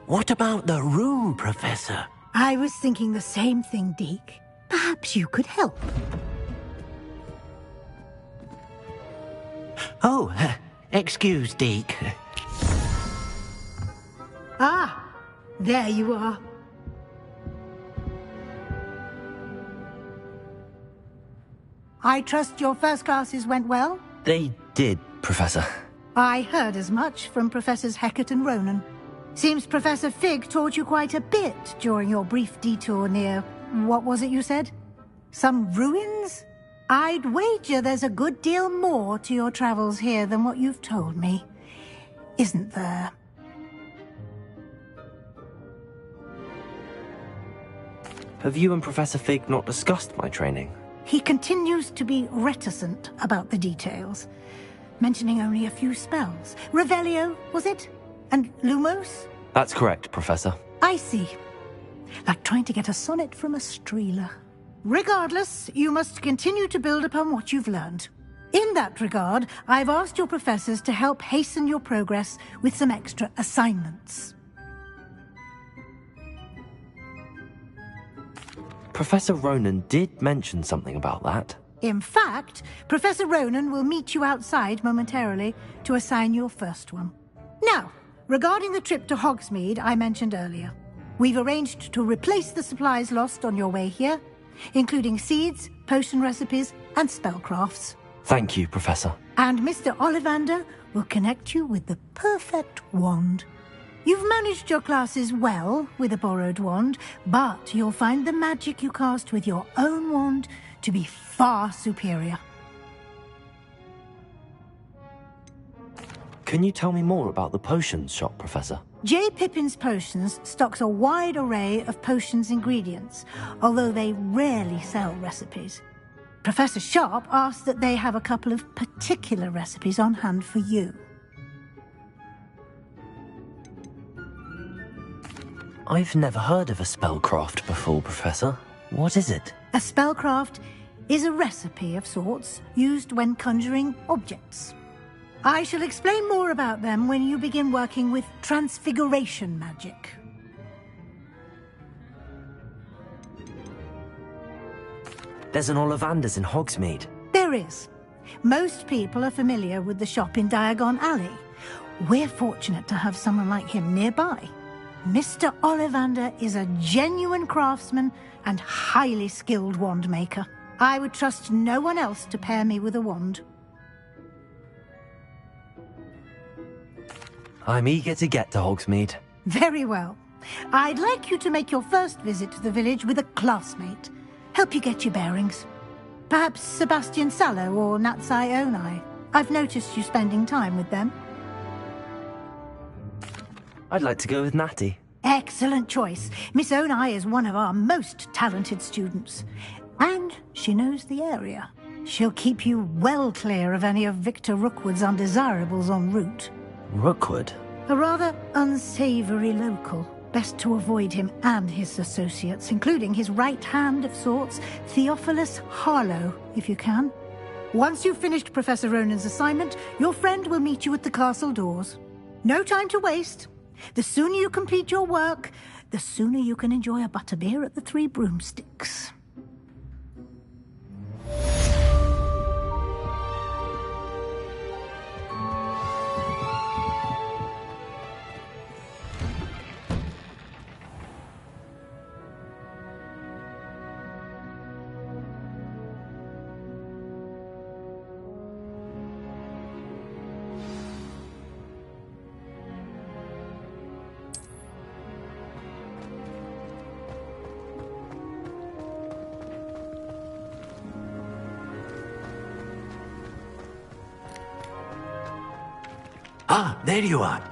What about the room, Professor? I was thinking the same thing, Deke. Perhaps you could help. Oh, excuse, Deke. Ah, there you are. I trust your first classes went well? They did, Professor. I heard as much from Professors Hecat and Ronan. Seems Professor Fig taught you quite a bit during your brief detour near... what was it you said? Some ruins? I'd wager there's a good deal more to your travels here than what you've told me. Isn't there? Have you and Professor Fig not discussed my training? He continues to be reticent about the details, mentioning only a few spells. Revelio, was it? And Lumos? That's correct, Professor. I see. Like trying to get a sonnet from a streeler. Regardless, you must continue to build upon what you've learned. In that regard, I've asked your professors to help hasten your progress with some extra assignments. Professor Ronan did mention something about that. In fact, Professor Ronan will meet you outside momentarily to assign your first one. Now, regarding the trip to Hogsmeade I mentioned earlier, we've arranged to replace the supplies lost on your way here, including seeds, potion recipes, and spellcrafts. Thank you, Professor. And Mr. Ollivander will connect you with the perfect wand. You've managed your classes well with a borrowed wand, but you'll find the magic you cast with your own wand to be far superior. Can you tell me more about the potions shop, Professor? J. Pippin's Potions stocks a wide array of potions ingredients, although they rarely sell recipes. Professor Sharp asked that they have a couple of particular recipes on hand for you. I've never heard of a spellcraft before, Professor. What is it? A spellcraft is a recipe of sorts used when conjuring objects. I shall explain more about them when you begin working with transfiguration magic. There's an Ollivander's in Hogsmeade. There is. Most people are familiar with the shop in Diagon Alley. We're fortunate to have someone like him nearby. Mr. Ollivander is a genuine craftsman and highly skilled wand maker. I would trust no one else to pair me with a wand. I'm eager to get to Hogsmeade. Very well. I'd like you to make your first visit to the village with a classmate. Help you get your bearings. Perhaps Sebastian Sallow or Natsai Onai. I've noticed you spending time with them. I'd like to go with Natty. Excellent choice. Miss Onai is one of our most talented students. And she knows the area. She'll keep you well clear of any of Victor Rookwood's undesirables en route. Rookwood? A rather unsavory local. Best to avoid him and his associates, including his right hand of sorts, Theophilus Harlow, if you can. Once you've finished Professor Ronan's assignment, your friend will meet you at the castle doors. No time to waste. The sooner you complete your work, the sooner you can enjoy a butterbeer at the Three Broomsticks. Ah, there you are.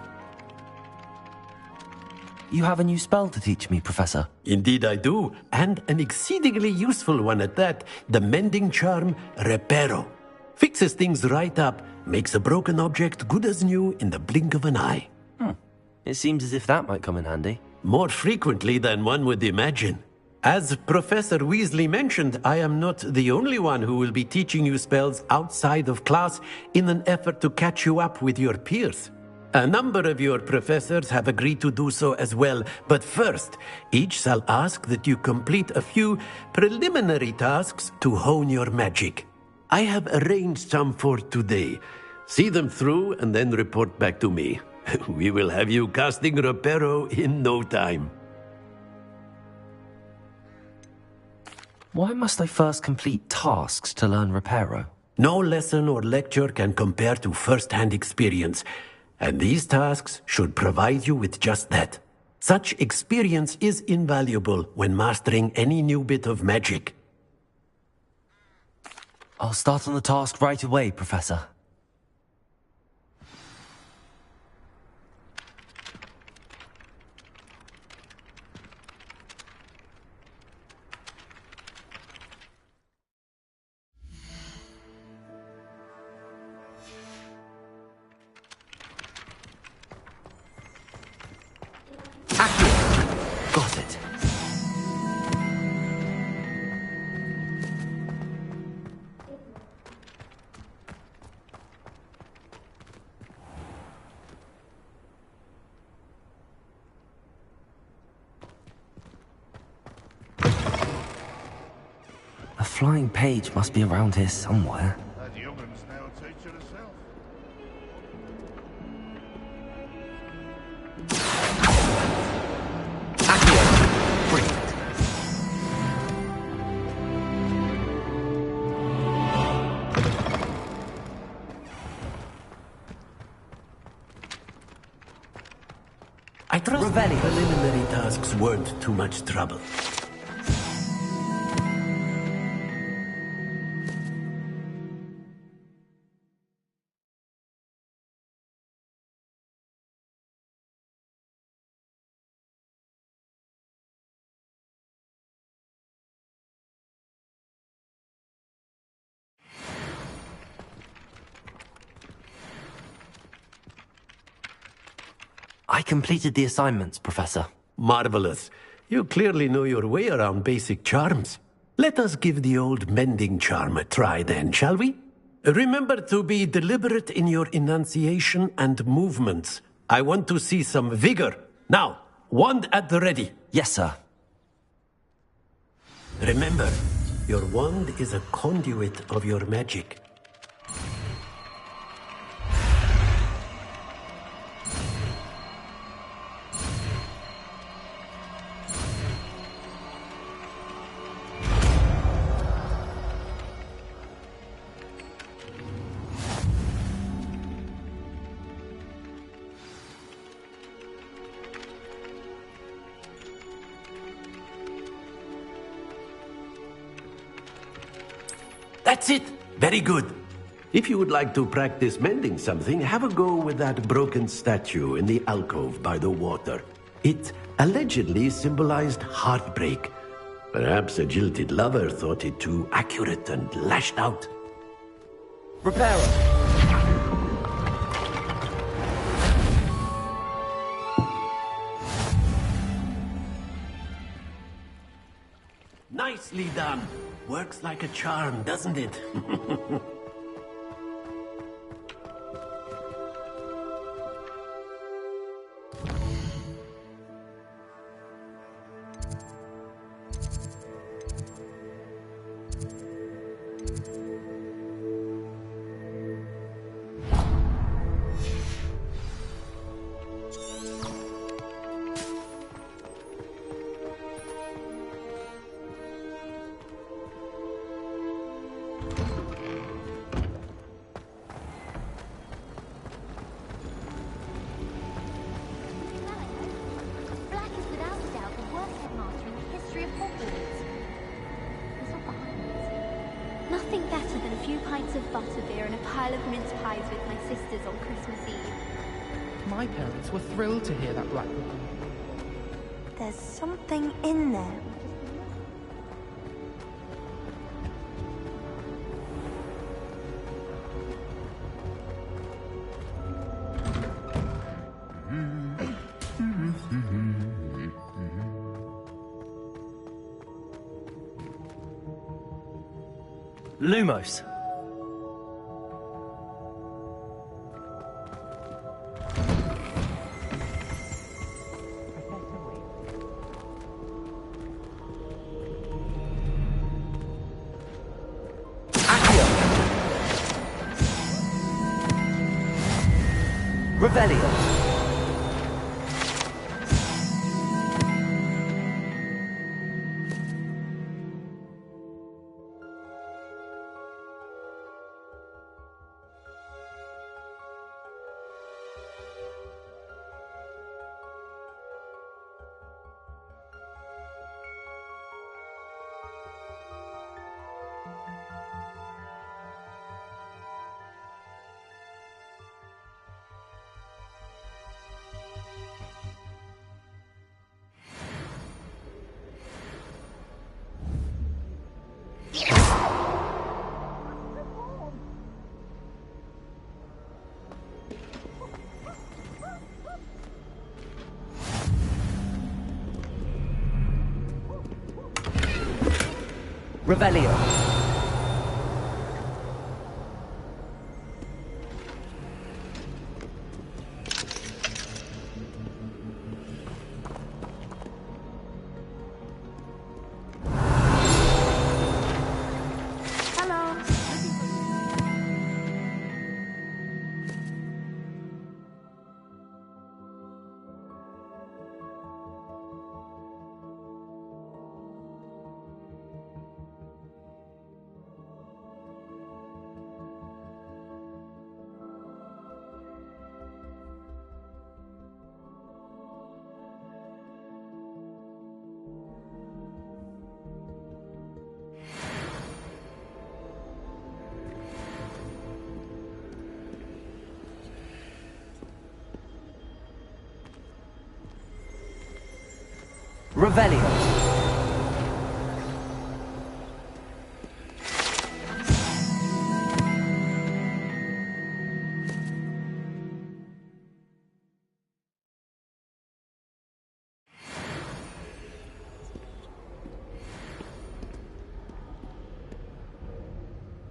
You have a new spell to teach me, Professor. Indeed I do, and an exceedingly useful one at that. The mending charm, Reparo. Fixes things right up, makes a broken object good as new in the blink of an eye. It seems as if that might come in handy. More frequently than one would imagine. As Professor Weasley mentioned, I am not the only one who will be teaching you spells outside of class in an effort to catch you up with your peers. A number of your professors have agreed to do so as well, but first, each shall ask that you complete a few preliminary tasks to hone your magic. I have arranged some for today. See them through and then report back to me. We will have you casting Reparo in no time. Why must I first complete tasks to learn Reparo? No lesson or lecture can compare to first-hand experience, and these tasks should provide you with just that. Such experience is invaluable when mastering any new bit of magic. I'll start on the task right away, Professor. Got it. A flying page must be around here somewhere. That young'un's now a teacher herself. I trust preliminary tasks weren't too much trouble. I completed the assignments, Professor. Marvelous. You clearly know your way around basic charms. Let us give the old mending charm a try then, shall we? Remember to be deliberate in your enunciation and movements. I want to see some vigor. Now, wand at the ready. Yes, sir. Remember, your wand is a conduit of your magic. That's it! Very good. If you would like to practice mending something, have a go with that broken statue in the alcove by the water. It allegedly symbolized heartbreak. Perhaps a jilted lover thought it too accurate and lashed out. Repairer! Nicely done. Works like a charm, doesn't it? Black is without a doubt the worst headmaster in the history of Hogwarts. He's not behind it. Nothing better than a few pints of butterbeer and a pile of mince pies with my sisters on Christmas Eve. My parents were thrilled to hear that Black would be. There's something in there. Lumos. Revelio. Revelio. Revelio.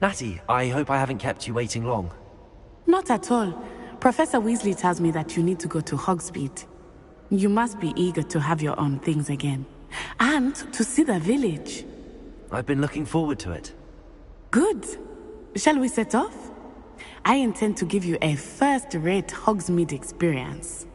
Natty, I hope I haven't kept you waiting long. Not at all. Professor Weasley tells me that you need to go to Hogsmeade. You must be eager to have your own things again. And to see the village. I've been looking forward to it. Good. Shall we set off? I intend to give you a first-rate Hogsmeade experience.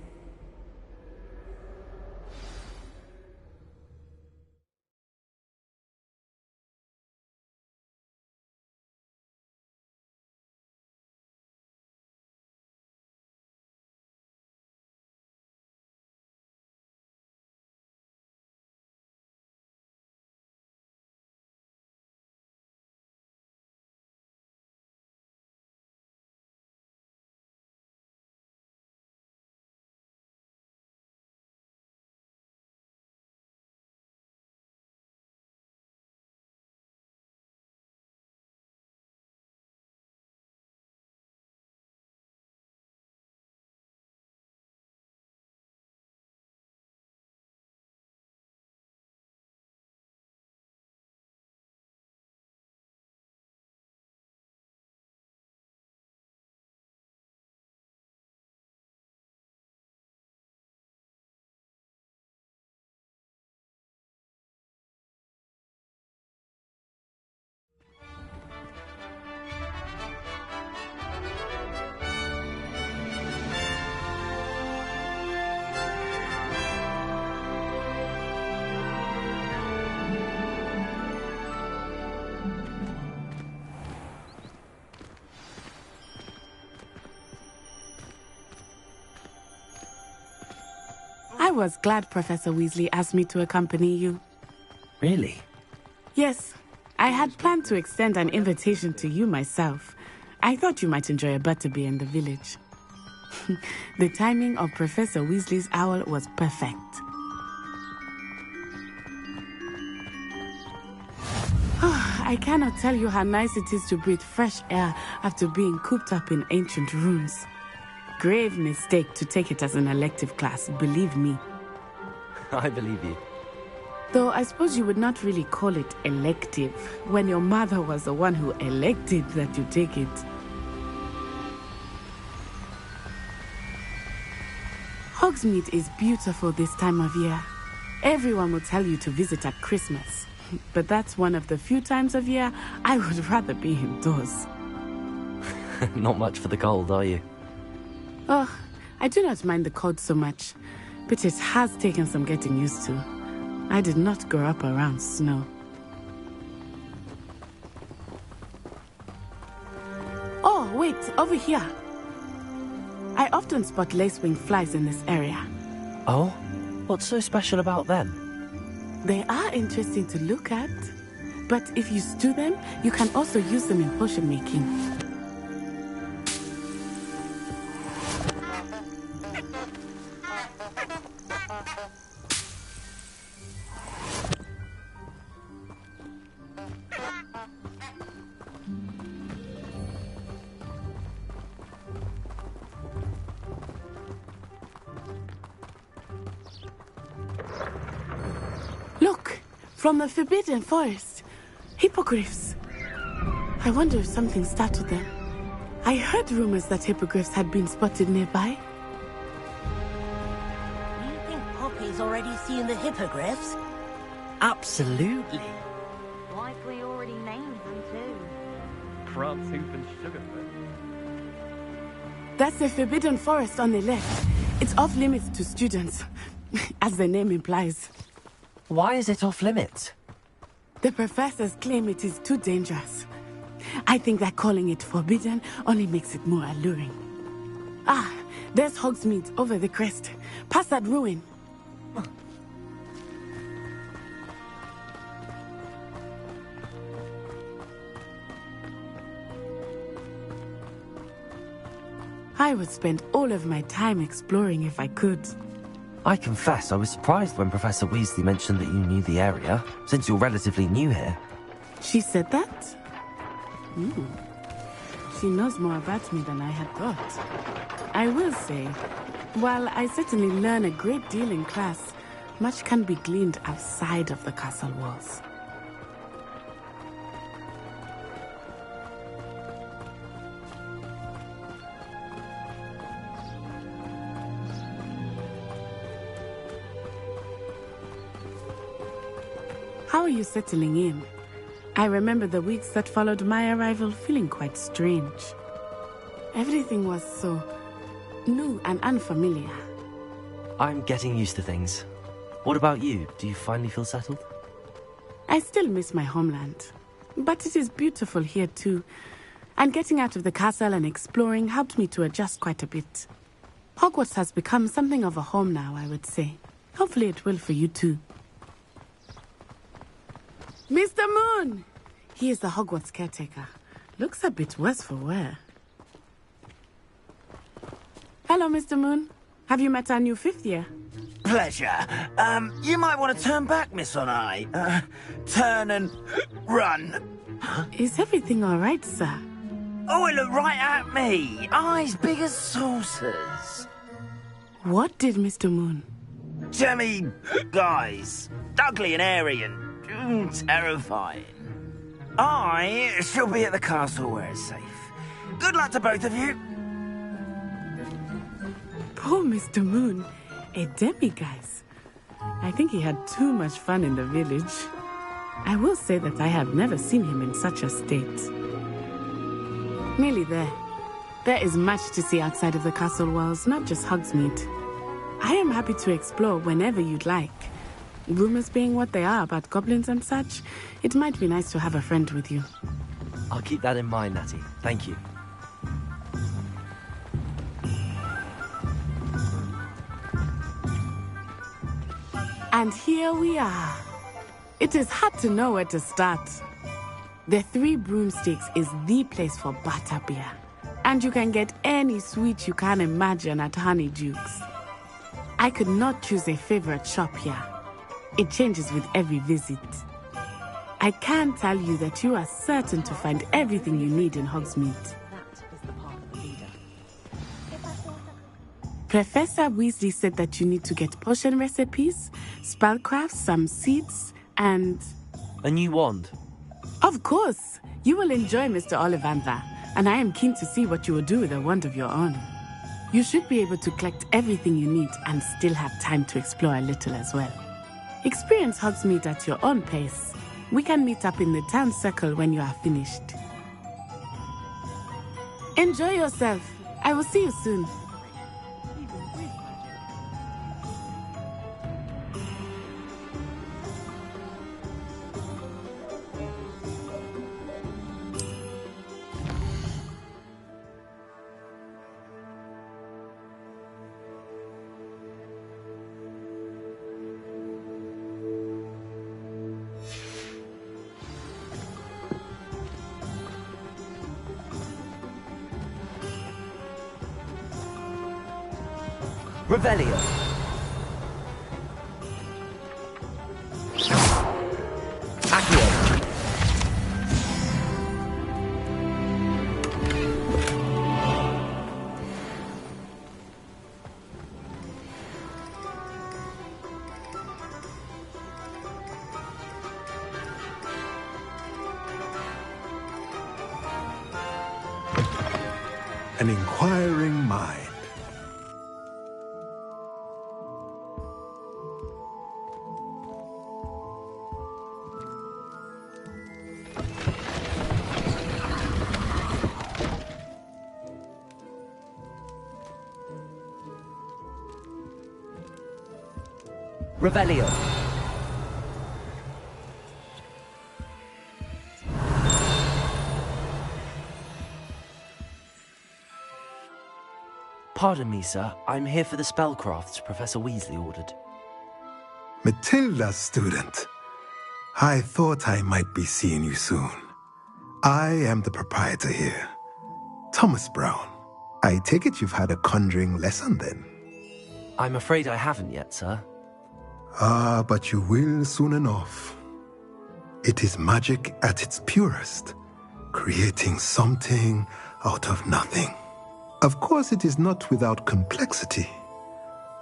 I was glad Professor Weasley asked me to accompany you. Really? Yes, I had planned to extend an invitation to you myself. I thought you might enjoy a butterbeer in the village. The timing of Professor Weasley's owl was perfect. I cannot tell you how nice it is to breathe fresh air after being cooped up in ancient rooms. Grave mistake to take it as an elective class, believe me. I believe you. Though I suppose you would not really call it elective when your mother was the one who elected that you take it. Hogsmeade is beautiful this time of year. Everyone will tell you to visit at Christmas. But that's one of the few times of year I would rather be indoors. Not much for the cold, are you? Oh, I do not mind the cold so much, but it has taken some getting used to. I did not grow up around snow. Oh, wait, over here. I often spot lacewing flies in this area. Oh? What's so special about them? They are interesting to look at, but if you stew them, you can also use them in potion making. Look, from the Forbidden Forest. Hippogriffs. I wonder if something startled them. I heard rumors that hippogriffs had been spotted nearby. You think Poppy's already seen the hippogriffs? Absolutely. Likely already named them too. Crabtooth and Sugarfoot. That's the Forbidden Forest on the left. It's off limits to students, as the name implies. Why is it off limits? The professors claim it is too dangerous. I think that calling it forbidden only makes it more alluring. Ah, there's Hogsmeade over the crest. Past that ruin. I would spend all of my time exploring if I could. I confess I was surprised when Professor Weasley mentioned that you knew the area, since you're relatively new here. She said that? She knows more about me than I had thought. I will say, while I certainly learn a great deal in class, much can be gleaned outside of the castle walls. How are you settling in? I remember the weeks that followed my arrival feeling quite strange. Everything was so new and unfamiliar. I'm getting used to things. What about you? Do you finally feel settled? I still miss my homeland, but it is beautiful here too. And getting out of the castle and exploring helped me to adjust quite a bit. Hogwarts has become something of a home now, I would say. Hopefully it will for you too. Mr. Moon! He is the Hogwarts caretaker. Looks a bit worse for wear. Hello, Mr. Moon. Have you met our new fifth year? Pleasure. You might want to turn back, Miss Onai. Turn and run. Is everything all right, sir? Oh, it looked right at me. Eyes big as saucers. What did Mr. Moon? Jemmy guys. Ugly and airy and terrifying. I shall be at the castle where it's safe. Good luck to both of you. Poor Mr. Moon. A demiguise. I think he had too much fun in the village. I will say that I have never seen him in such a state. Nearly there. There is much to see outside of the castle walls, not just Hogsmeade. I am happy to explore whenever you'd like. Rumors being what they are about goblins and such, it might be nice to have a friend with you. I'll keep that in mind, Natty. Thank you. And here we are. It is hard to know where to start. The Three Broomsticks is the place for butterbeer. And you can get any sweet you can imagine at Honeydukes. I could not choose a favorite shop here. It changes with every visit. I can tell you that you are certain to find everything you need in Hogsmeade. Professor Weasley said that you need to get potion recipes, spellcrafts, some seeds, and... A new wand? Of course! You will enjoy Mr. Ollivander, and I am keen to see what you will do with a wand of your own. You should be able to collect everything you need and still have time to explore a little as well. Experience Hogsmeade at your own pace. We can meet up in the town circle when you are finished. Enjoy yourself. I will see you soon. Revelio. Accio. An inquiring mind. Revelio. Pardon me, sir. I'm here for the spellcrafts Professor Weasley ordered. Matilda, student. I thought I might be seeing you soon. I am the proprietor here, Thomas Brown. I take it you've had a conjuring lesson then? I'm afraid I haven't yet, sir. Ah, but you will soon enough. It is magic at its purest, creating something out of nothing. Of course, it is not without complexity,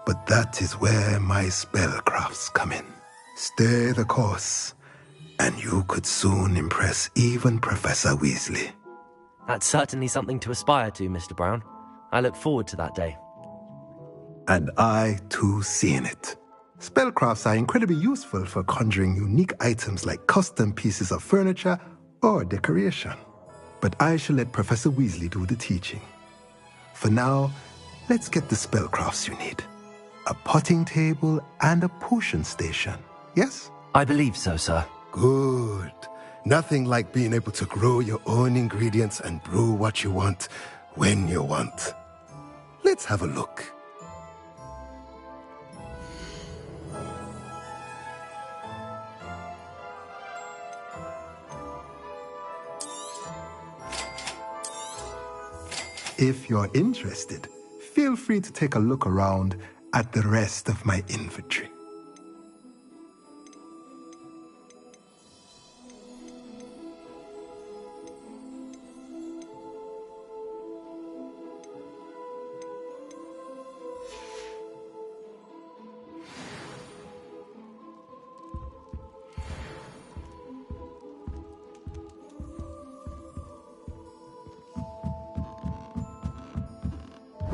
but that is where my spellcrafts come in. Stay the course, and you could soon impress even Professor Weasley. That's certainly something to aspire to, Mr. Brown. I look forward to that day. And I, too, seeing it. Spellcrafts are incredibly useful for conjuring unique items like custom pieces of furniture or decoration. But I shall let Professor Weasley do the teaching. For now, let's get the spellcrafts you need. A potting table and a potion station, yes? I believe so, sir. Good. Nothing like being able to grow your own ingredients and brew what you want when you want. Let's have a look. If you're interested, feel free to take a look around at the rest of my inventory.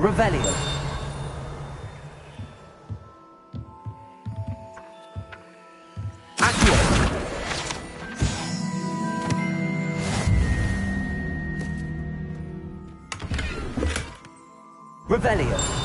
Revelio. Accio. Revelio.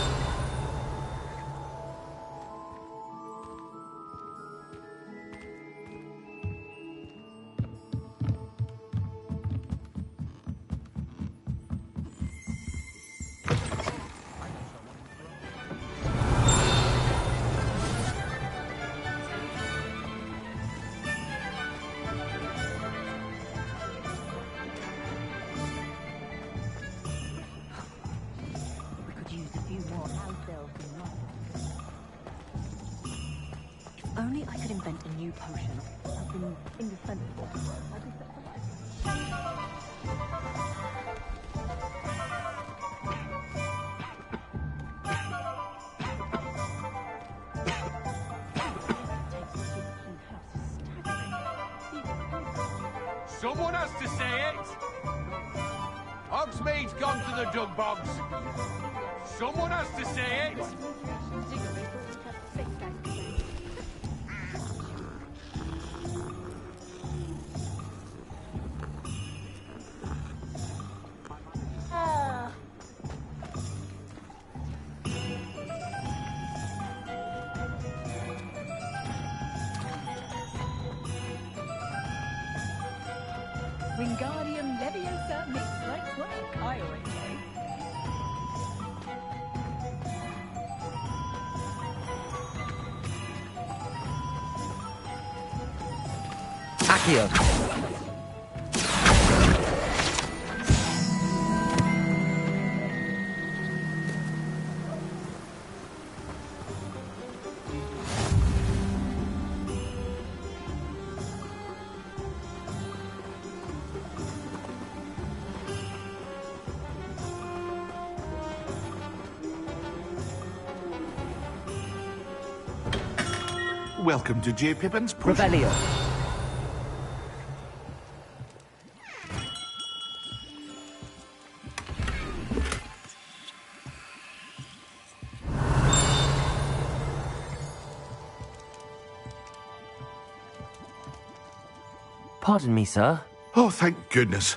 only I could invent a new potion. Something indispensable. I could set for life. Someone has to say it! Hogsmeade's gone to the dug bogs. Someone has to say it! Wingardium Leviosa makes light work, I always say. Accio. Welcome to J. Pippin's Potion. Revelio. Pardon me, sir. Oh, thank goodness.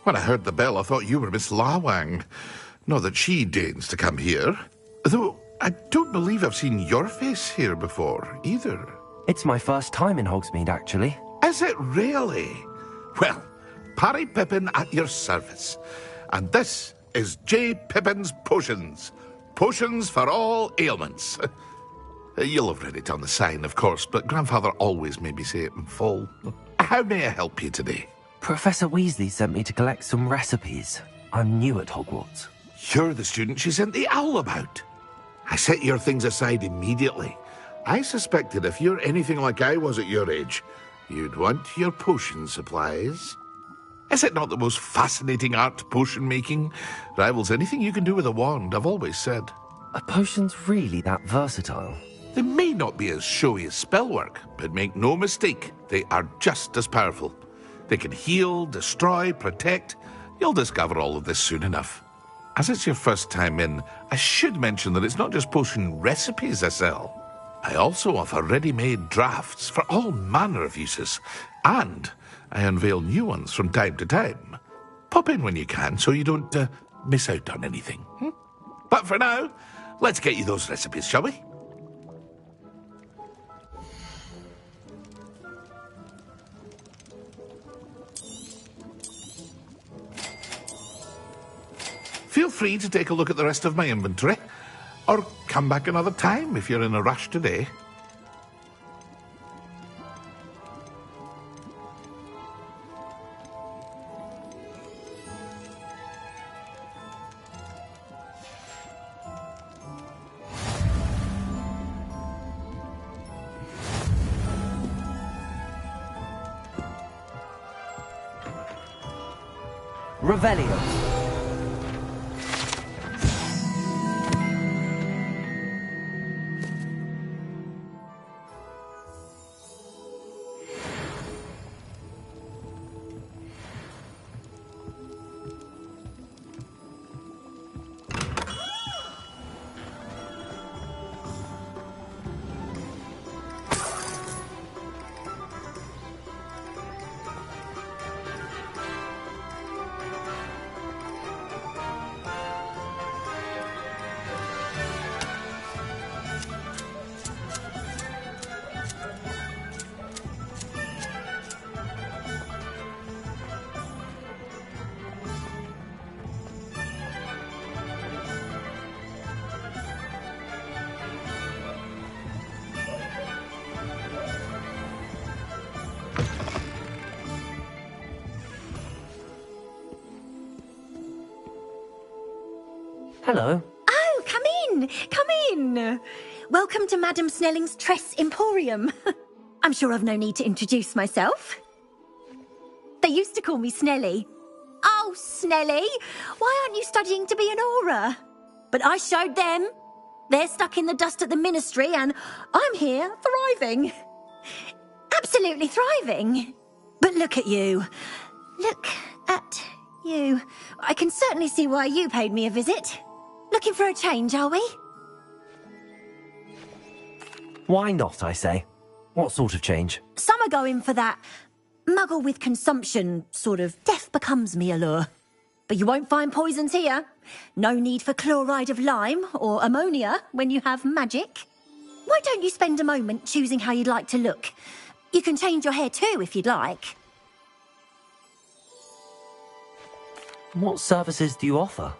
When I heard the bell, I thought you were Miss Lawang. Not that she deigns to come here. Though, I don't believe I've seen your face here before, either. It's my first time in Hogsmeade, actually. Is it really? Well, Parry Pippin at your service. And this is J. Pippin's Potions. Potions for all ailments. You'll have read it on the sign, of course, but Grandfather always made me say it in full. How may I help you today? Professor Weasley sent me to collect some recipes. I'm new at Hogwarts. You're the student she sent the owl about. I set your things aside immediately. I suspected if you're anything like I was at your age, you'd want your potion supplies. Is it not the most fascinating art, potion making? Rivals anything you can do with a wand, I've always said. Are potions really that versatile? They may not be as showy as spellwork, but make no mistake, they are just as powerful. They can heal, destroy, protect. You'll discover all of this soon enough. As it's your first time in, I should mention that it's not just potion recipes I sell. I also offer ready-made drafts for all manner of uses, and I unveil new ones from time to time. Pop in when you can so you don't miss out on anything. But for now, let's get you those recipes, shall we? Feel free to take a look at the rest of my inventory, or come back another time if you're in a rush today. Revelio. Hello. Oh, come in! Come in! Welcome to Madame Snelling's Tress Emporium. I'm sure I've no need to introduce myself. They used to call me Snelly. Oh, Snelly, why aren't you studying to be an aura? But I showed them. They're stuck in the dust at the ministry, and I'm here thriving. Absolutely thriving. But look at you. Look at you. I can certainly see why you paid me a visit. Looking for a change, are we? Why not, I say? What sort of change? Some are going for that muggle with consumption, sort of death becomes me allure. But you won't find poisons here. No need for chloride of lime or ammonia when you have magic. Why don't you spend a moment choosing how you'd like to look? You can change your hair too if you'd like. What services do you offer?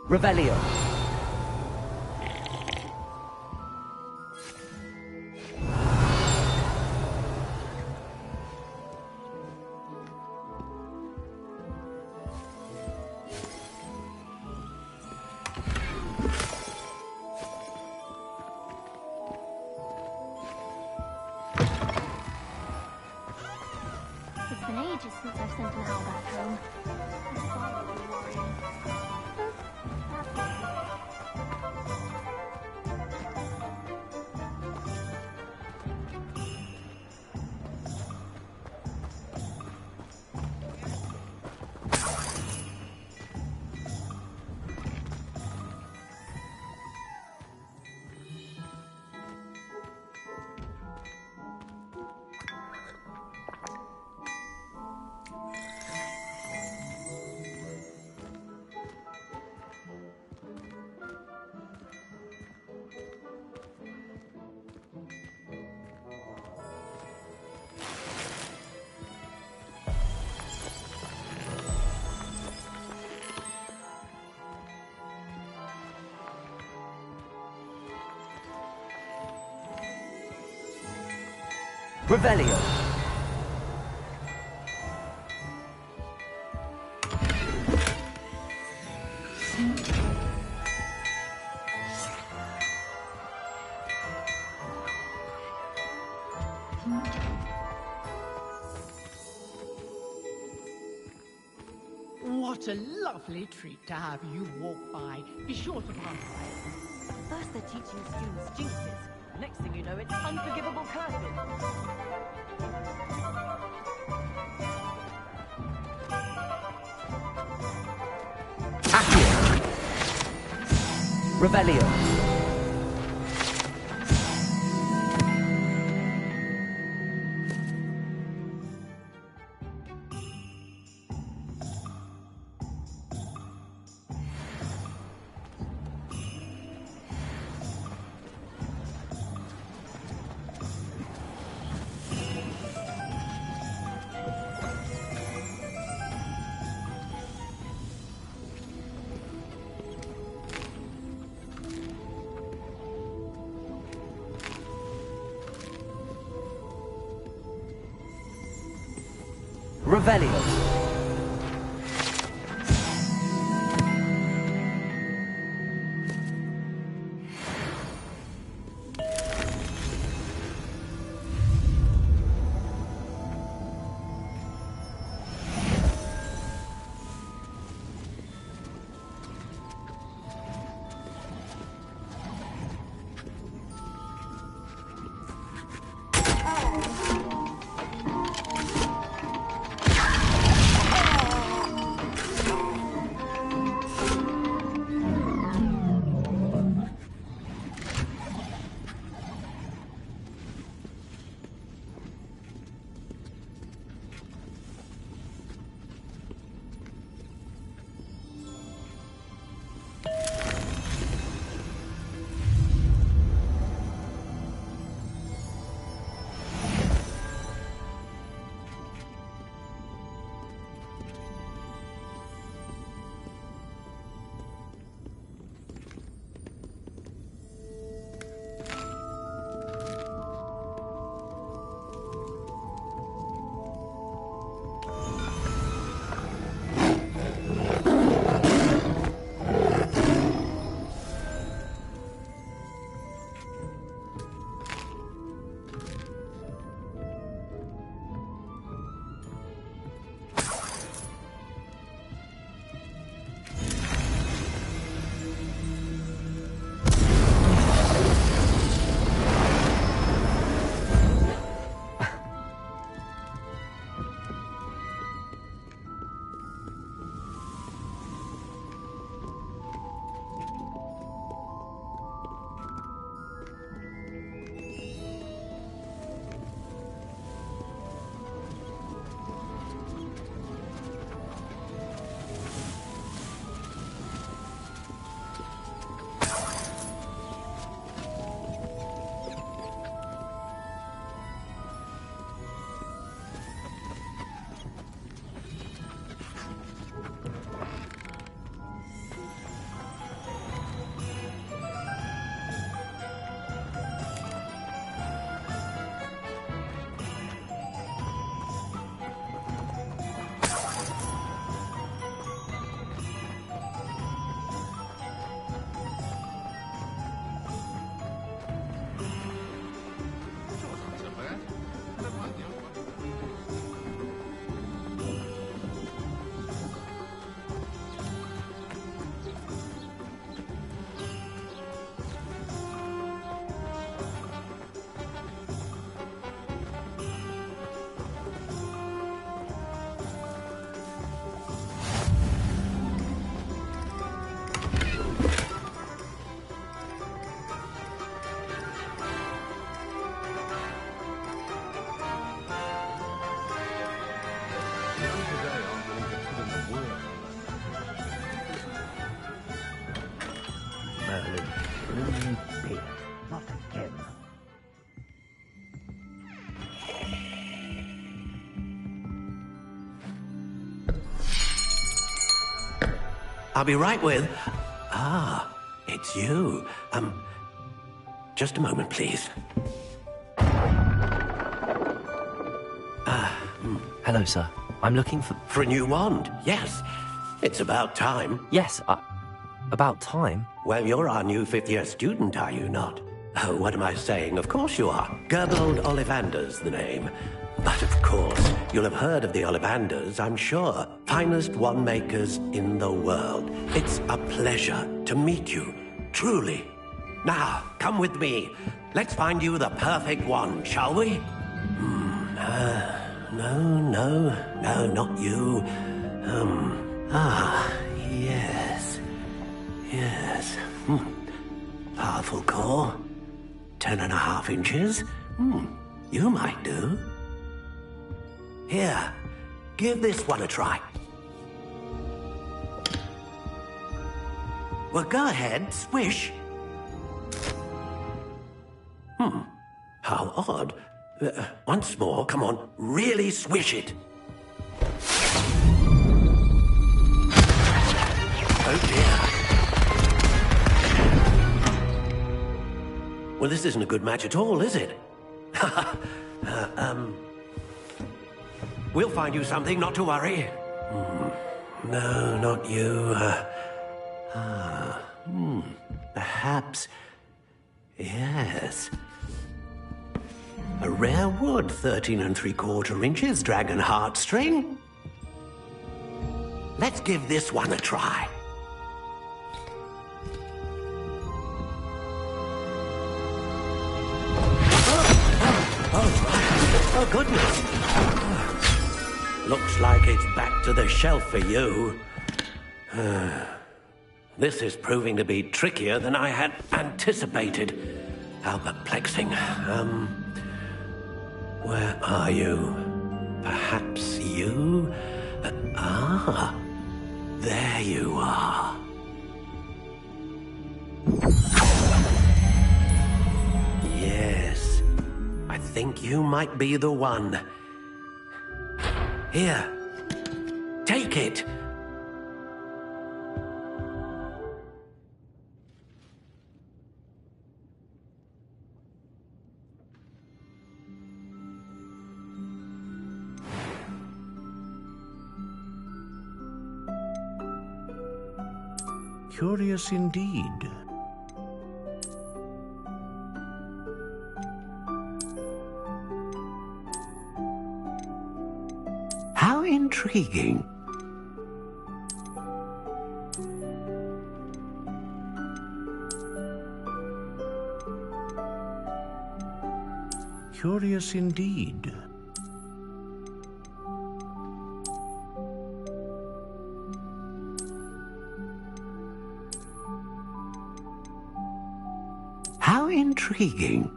Revelio. It's been ages since I've sent an owl back home. My father will be worrying. Revelio. What a lovely treat to have you walk by. Be sure to pass by. First they're teaching students jinxes. Next thing you know, it's unforgivable curses. Revelio. Revelio. blooming beard. Not again. I'll be right with... Ah, it's you. Just a moment, please. Hello, sir. I'm looking for... For a new wand, yes. It's about time. Yes, about time? Well, you're our new fifth-year student, are you not? Oh, what am I saying? Of course you are. Gerbold Ollivander's the name. But of course, you'll have heard of the Ollivanders, I'm sure. Finest wand makers in the world. It's a pleasure to meet you, truly. Now, come with me. Let's find you the perfect wand, shall we? No, not you. Yes. Powerful core. 10.5 inches. You might do. Here, give this one a try. Well, go ahead, swish. How odd. Once more, come on, really swish it. Oh dear. Well, this isn't a good match at all, is it? We'll find you something, not to worry. No, not you. Perhaps... Yes. A rare wood, 13 3/4 inches, dragon heartstring. Let's give this one a try. Oh, goodness. Looks like it's back to the shelf for you. This is proving to be trickier than I had anticipated. How perplexing. Where are you? Perhaps you? There you are. Yes, I think you might be the one. Here, take it. Curious indeed. How intriguing. Curious indeed. How intriguing.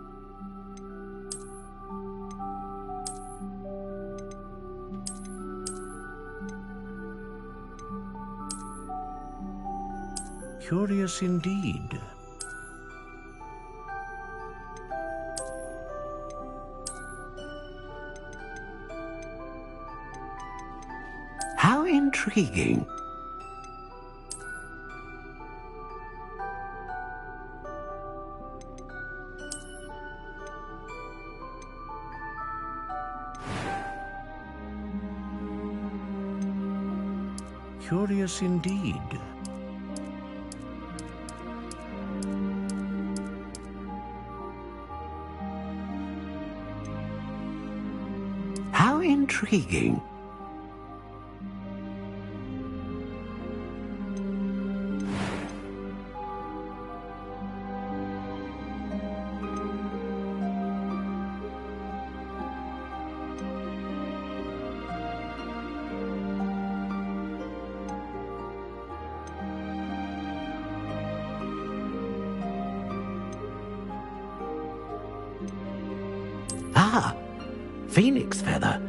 Curious indeed. How intriguing. Curious indeed. How intriguing. Phoenix feather.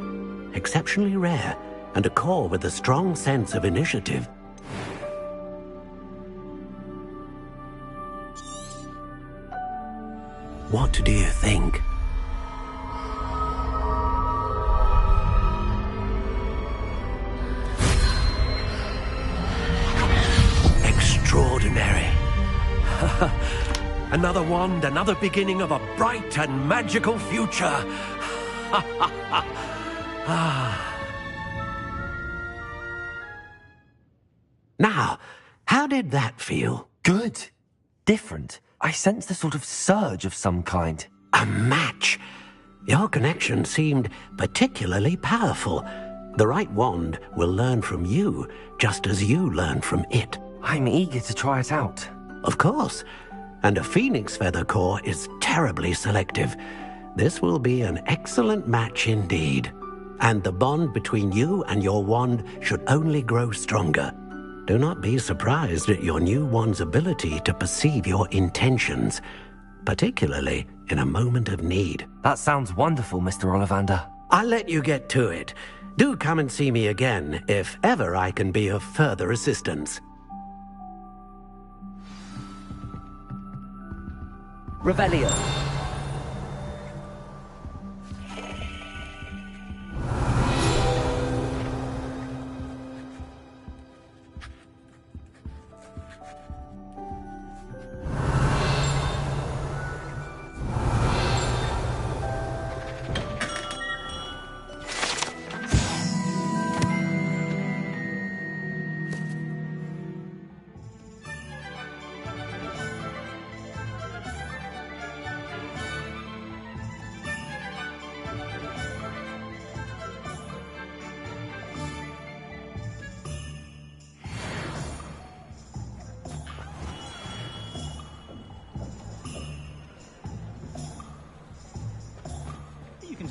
Exceptionally rare, and a core with a strong sense of initiative. What do you think? Extraordinary. Another wand, another beginning of a bright and magical future. Now, how did that feel? Good. Different. I sensed a sort of surge of some kind. A match. Your connection seemed particularly powerful. The right wand will learn from you, just as you learn from it. I'm eager to try it out. Of course. And a phoenix feather core is terribly selective. This will be an excellent match indeed. And the bond between you and your wand should only grow stronger. Do not be surprised at your new wand's ability to perceive your intentions, particularly in a moment of need. That sounds wonderful, Mr. Ollivander. I'll let you get to it. Do come and see me again if ever I can be of further assistance. Revelio.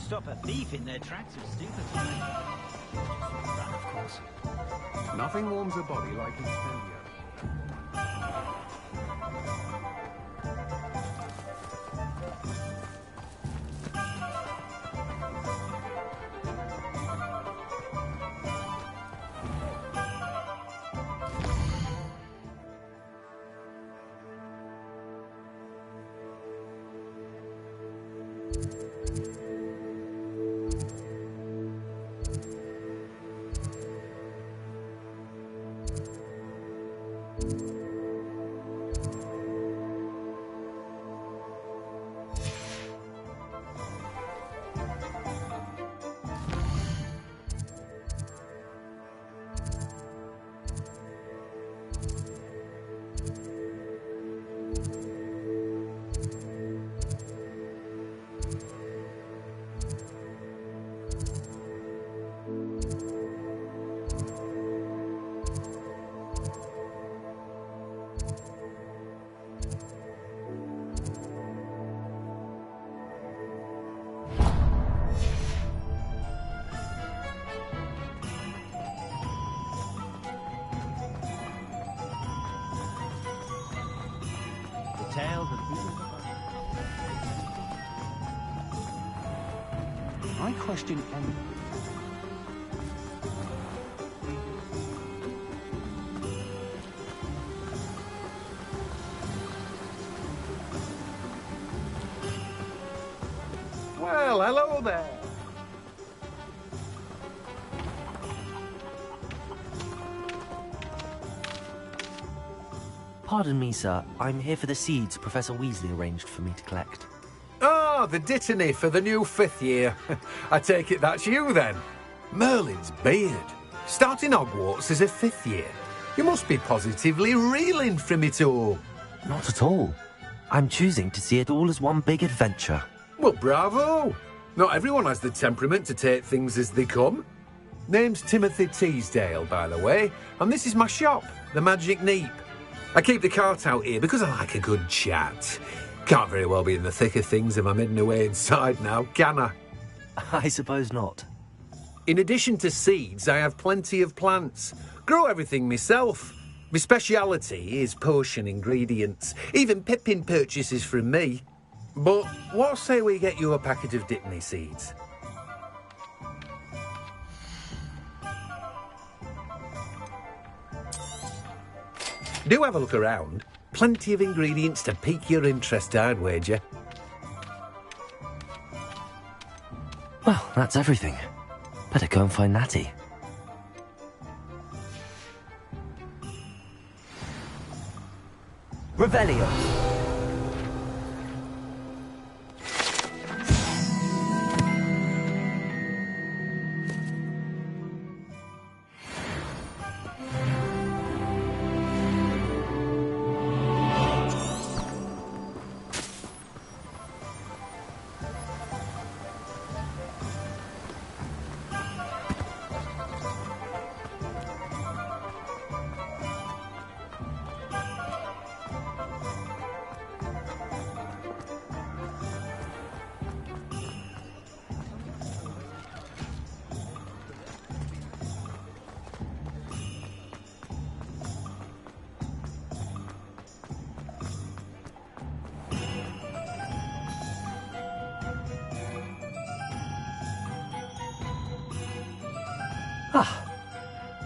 Stop a thief in their tracks of stupid. That, of course. Nothing warms a body like incendio. I question anything. Well, hello there. Pardon me, sir. I'm here for the seeds Professor Weasley arranged for me to collect. Ah, the dittany for the new 5th year. I take it that's you, then. Merlin's beard. Starting Hogwarts as a 5th year. You must be positively reeling from it all. Not at all. I'm choosing to see it all as one big adventure. Well, bravo. Not everyone has the temperament to take things as they come. Name's Timothy Teasdale, by the way, and this is my shop, the Magic Neep. I keep the cart out here because I like a good chat. Can't very well be in the thick of things if I'm hidden away inside now, can I? I suppose not. In addition to seeds, I have plenty of plants. Grow everything myself. My speciality is potion ingredients. Even Pippin purchases from me. But what say we get you a packet of Dittany seeds? Do have a look around. Plenty of ingredients to pique your interest, I'd wager. Well, that's everything. Better go and find Natty. Revelio.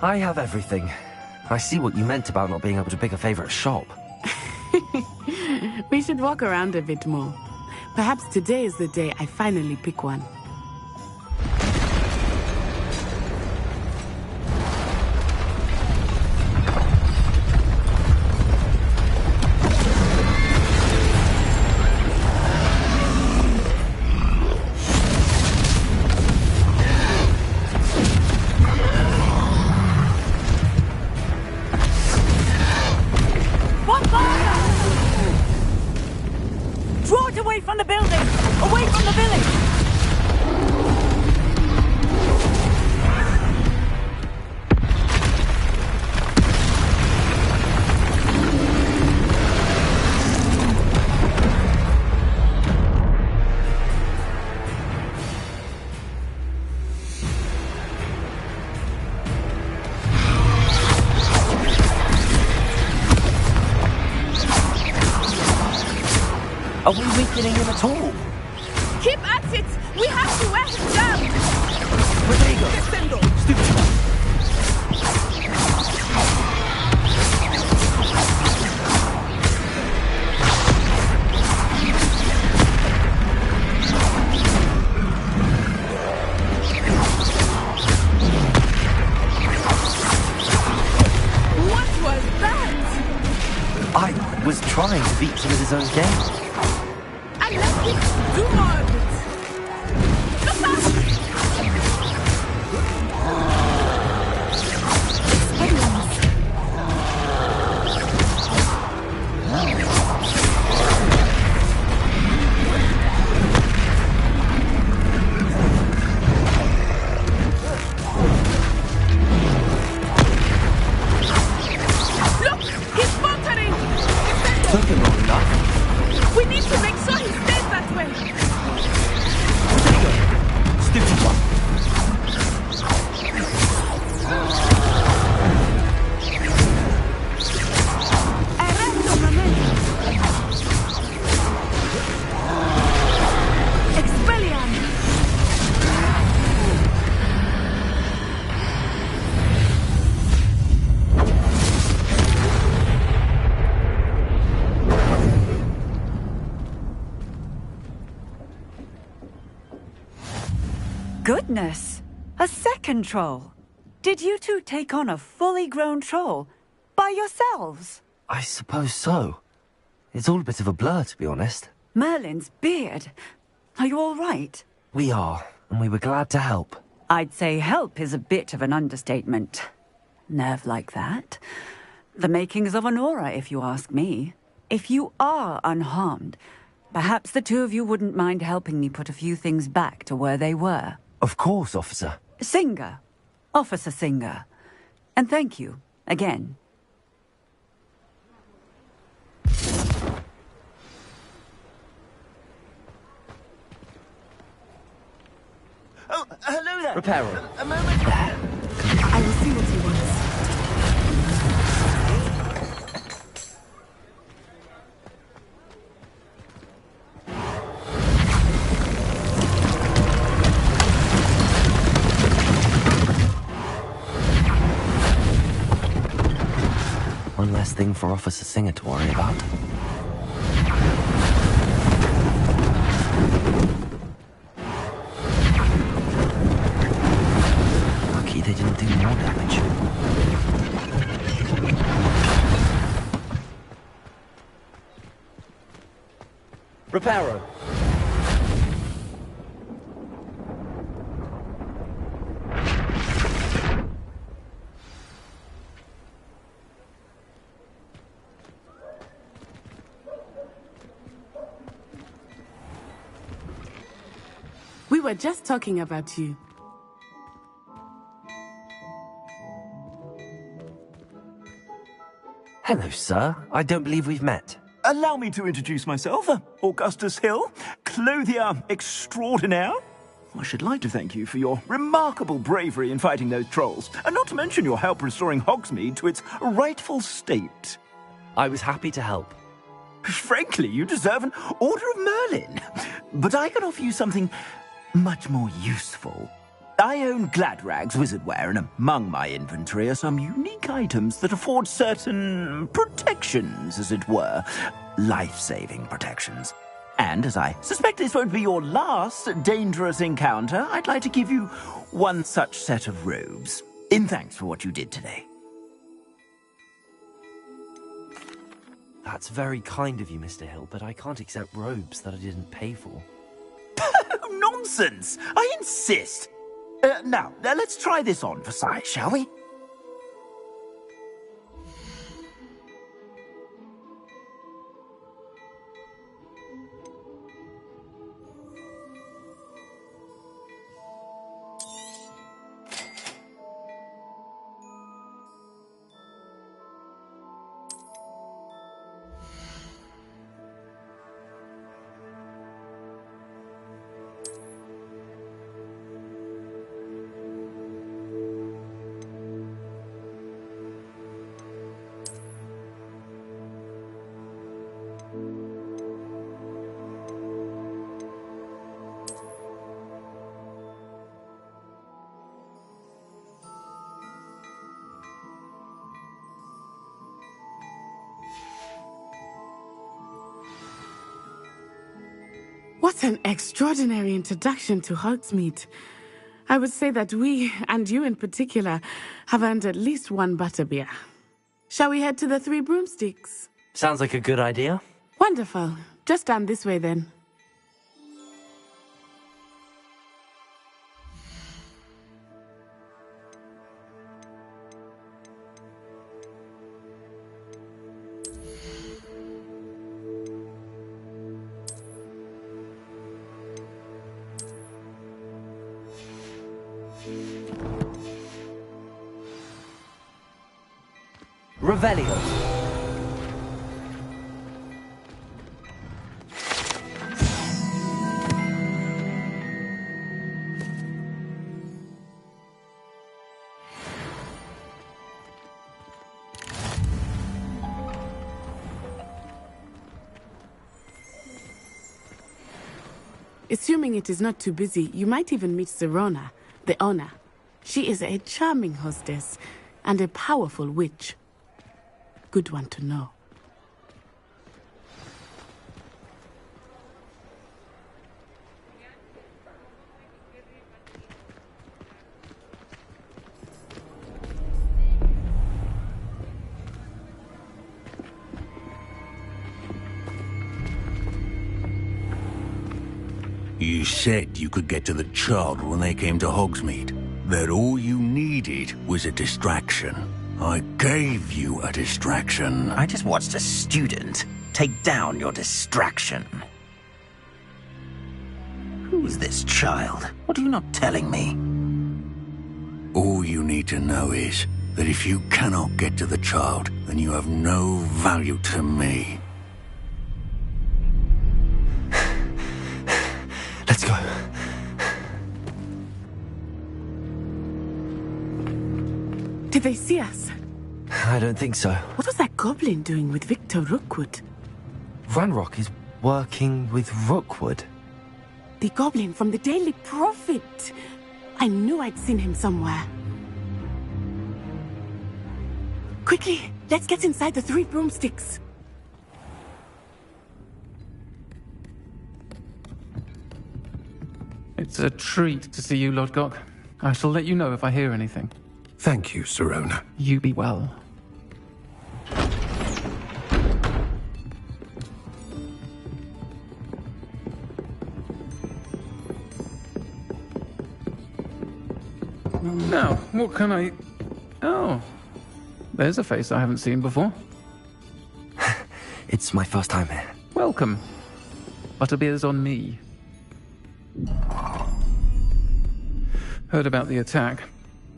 I have everything. I see what you meant about not being able to pick a favorite shop. We should walk around a bit more. Perhaps today is the day I finally pick one. Are we weakening him at all? Keep at it! We have to wear him down! Rodrigo! Stupid one! What was that? I was trying to beat him at his own game. Do more of it! Look out! Look! He's faltering! Took him long enough. We need to make sure he stays that way! Stupid one. Arresto momento! Expelliarm! Goodness! A second troll! Did you two take on a fully grown troll? By yourselves? I suppose so. It's all a bit of a blur, to be honest. Merlin's beard. Are you all right? We are, and we were glad to help. I'd say help is a bit of an understatement. Nerve like that. The makings of an aura, if you ask me. If you are unharmed, perhaps the two of you wouldn't mind helping me put a few things back to where they were. Of course, officer. Singer. Officer Singer. And thank you, again. Oh, hello there. Reparo. A moment. I will see what he wants. One less thing for Officer Singer to worry about. damage. Reparo. We were just talking about you. Hello, sir. I don't believe we've met. Allow me to introduce myself. Augustus Hill, clothier extraordinaire. I should like to thank you for your remarkable bravery in fighting those trolls, and not to mention your help restoring Hogsmeade to its rightful state. I was happy to help. Frankly, you deserve an Order of Merlin. But I can offer you something much more useful. I own Gladrag's wizardware, and among my inventory are some unique items that afford certain protections, as it were. Life-saving protections. And as I suspect this won't be your last dangerous encounter, I'd like to give you one such set of robes, in thanks for what you did today. That's very kind of you, Mr. Hill, but I can't accept robes that I didn't pay for. Nonsense! I insist! Now, let's try this on for size, shall we? What an extraordinary introduction to Hogsmeade. I would say that we, and you in particular, have earned at least one butterbeer. Shall we head to the Three Broomsticks? Sounds like a good idea. Wonderful. Just down this way then. Revelio. Assuming it is not too busy, you might even meet Serona, the owner. She is a charming hostess and a powerful witch. Good one to know. You said you could get to the child when they came to Hogsmeade. That all you needed was a distraction. I gave you a distraction. I just watched a student take down your distraction. Who's this child? What are you not telling me? All you need to know is that if you cannot get to the child, then you have no value to me. Let's go. Did they see us? I don't think so. What was that goblin doing with Victor Rookwood? Ranrock is working with Rookwood. The goblin from the Daily Prophet. I knew I'd seen him somewhere. Quickly, let's get inside the Three Broomsticks. It's a treat to see you, Lodgok. I shall let you know if I hear anything. Thank you, Serona. You be well. Now, what can I... Oh, there's a face I haven't seen before. It's my first time here. Welcome. Butterbeer's on me. Heard about the attack.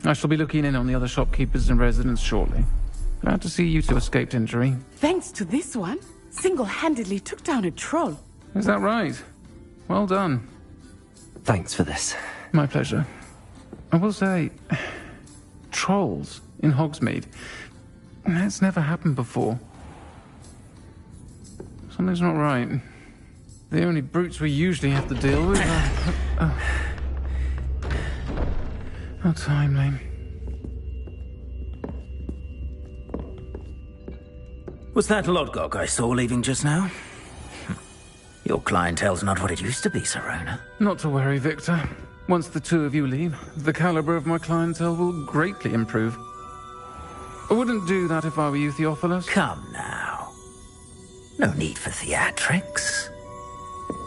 I shall be looking in on the other shopkeepers and residents shortly. Glad to see you two escaped injury. Thanks to this one, single-handedly took down a troll. Is that right? Well done. Thanks for this. My pleasure. I will say, trolls in Hogsmeade. That's never happened before. Something's not right. The only brutes we usually have to deal with are... How timely. Was that Lodgok I saw leaving just now? Your clientele's not what it used to be, Serona. Not to worry, Victor. Once the two of you leave, the caliber of my clientele will greatly improve. I wouldn't do that if I were you, Theophilus. Come now. No need for theatrics.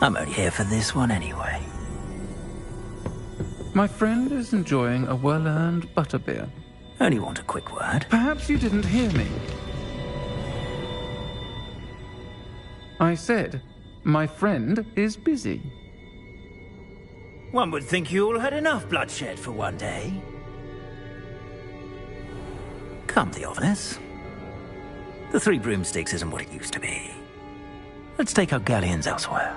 I'm only here for this one anyway. My friend is enjoying a well-earned butterbeer. Only want a quick word. Perhaps you didn't hear me. I said, my friend is busy. One would think you all had enough bloodshed for one day. Come, Theophilus. The Three Broomsticks isn't what it used to be. Let's take our galleons elsewhere.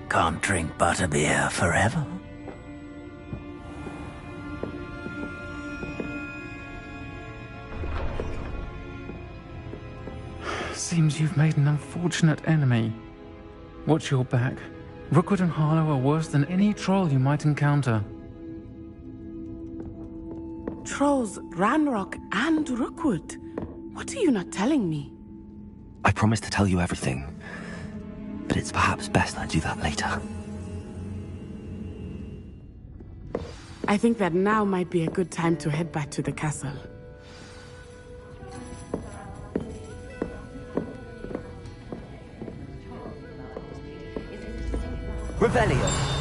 Can't drink butterbeer forever. Seems you've made an unfortunate enemy. Watch your back. Rookwood and Harlow are worse than any troll you might encounter. Trolls, Ranrock, and Rookwood. What are you not telling me? I promise to tell you everything, but it's perhaps best I do that later. I think that now might be a good time to head back to the castle. Revelio.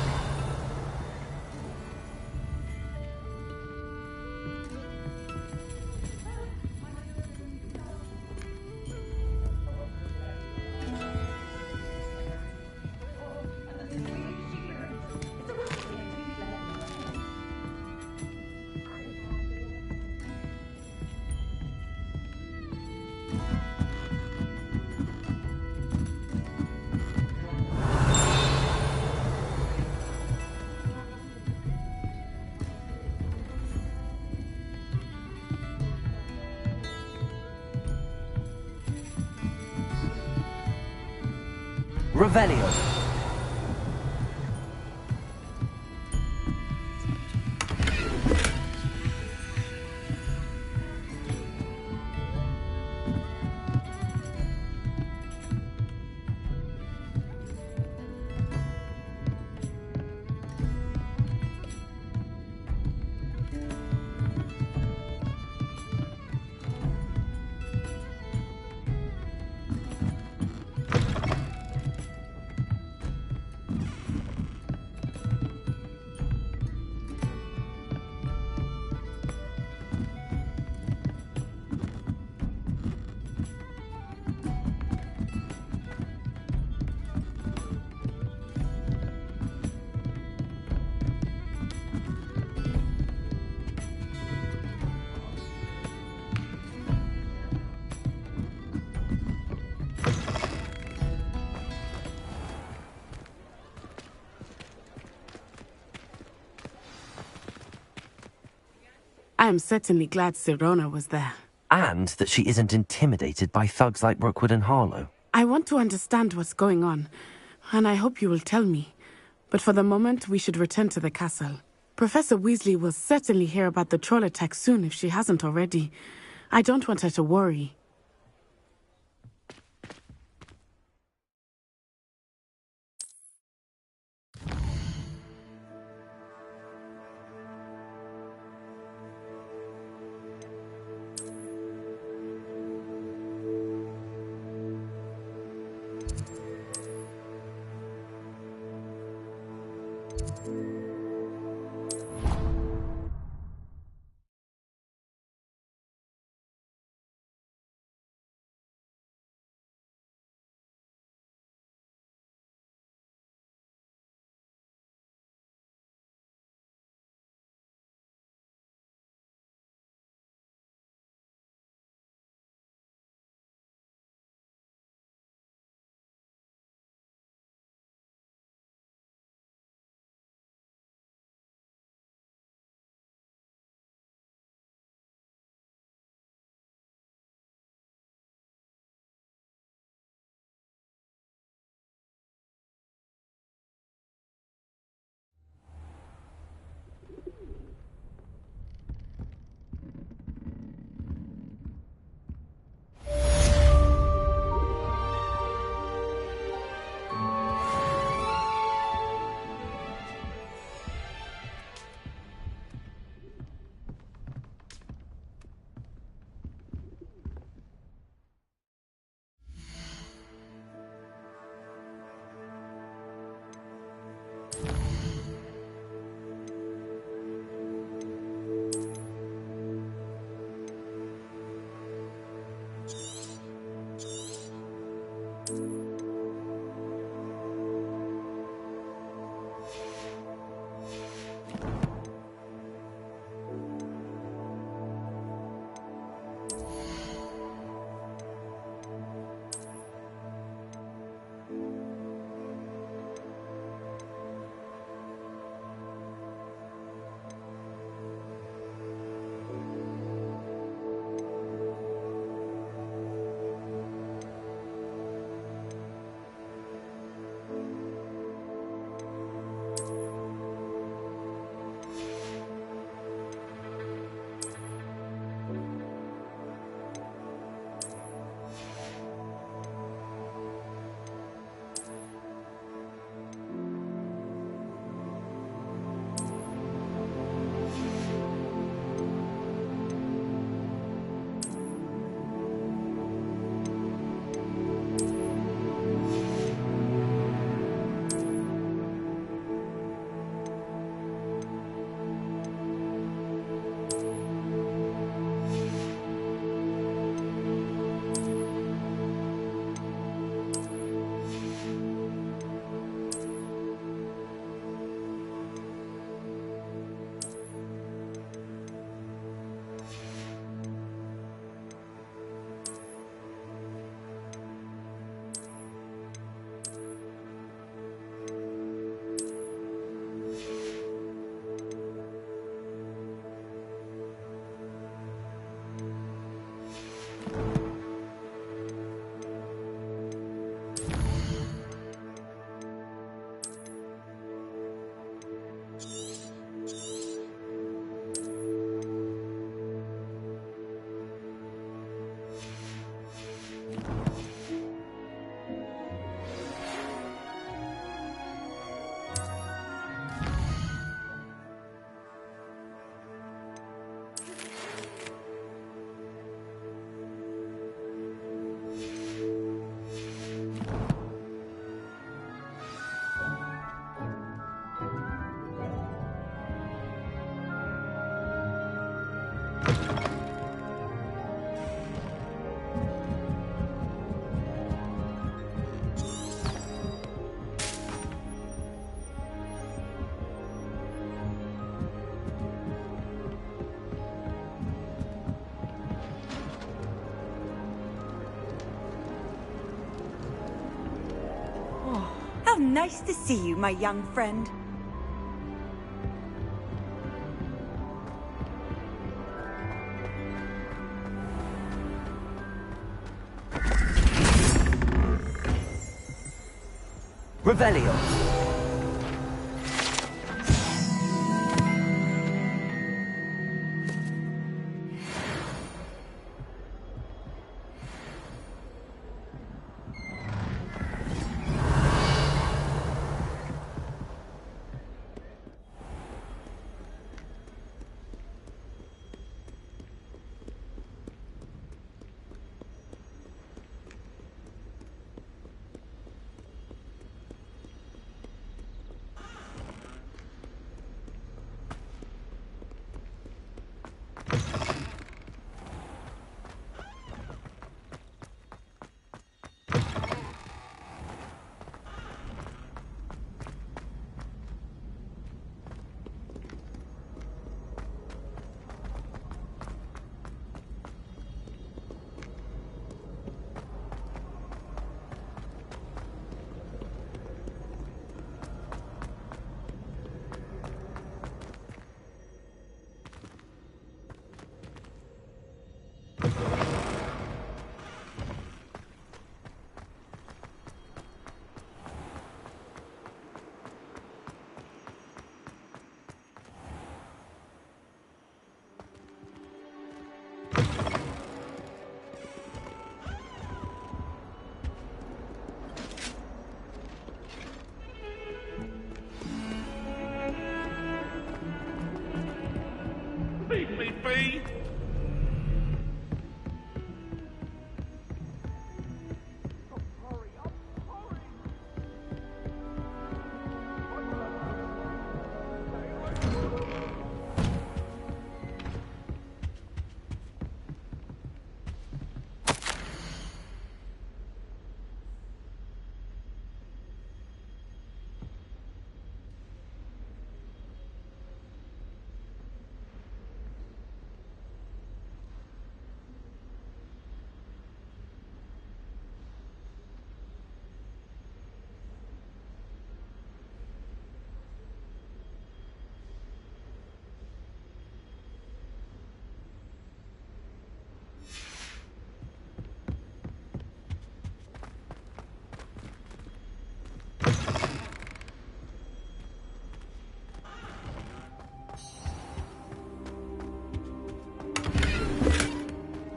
Revelio. I am certainly glad Serona was there. And that she isn't intimidated by thugs like Rookwood and Harlow. I want to understand what's going on, and I hope you will tell me. But for the moment, we should return to the castle. Professor Weasley will certainly hear about the troll attack soon if she hasn't already. I don't want her to worry. nice to see you, my young friend. Revelio.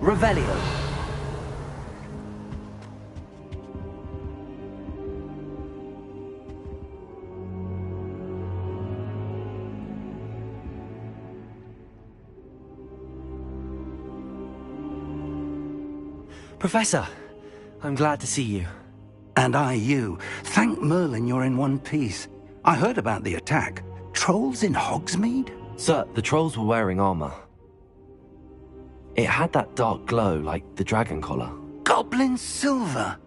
Revelio. Professor, I'm glad to see you. And I you. Thank Merlin you're in one piece. I heard about the attack. Trolls in Hogsmeade? Sir, the trolls were wearing armor. It had that dark glow like the dragon collar. Goblin silver!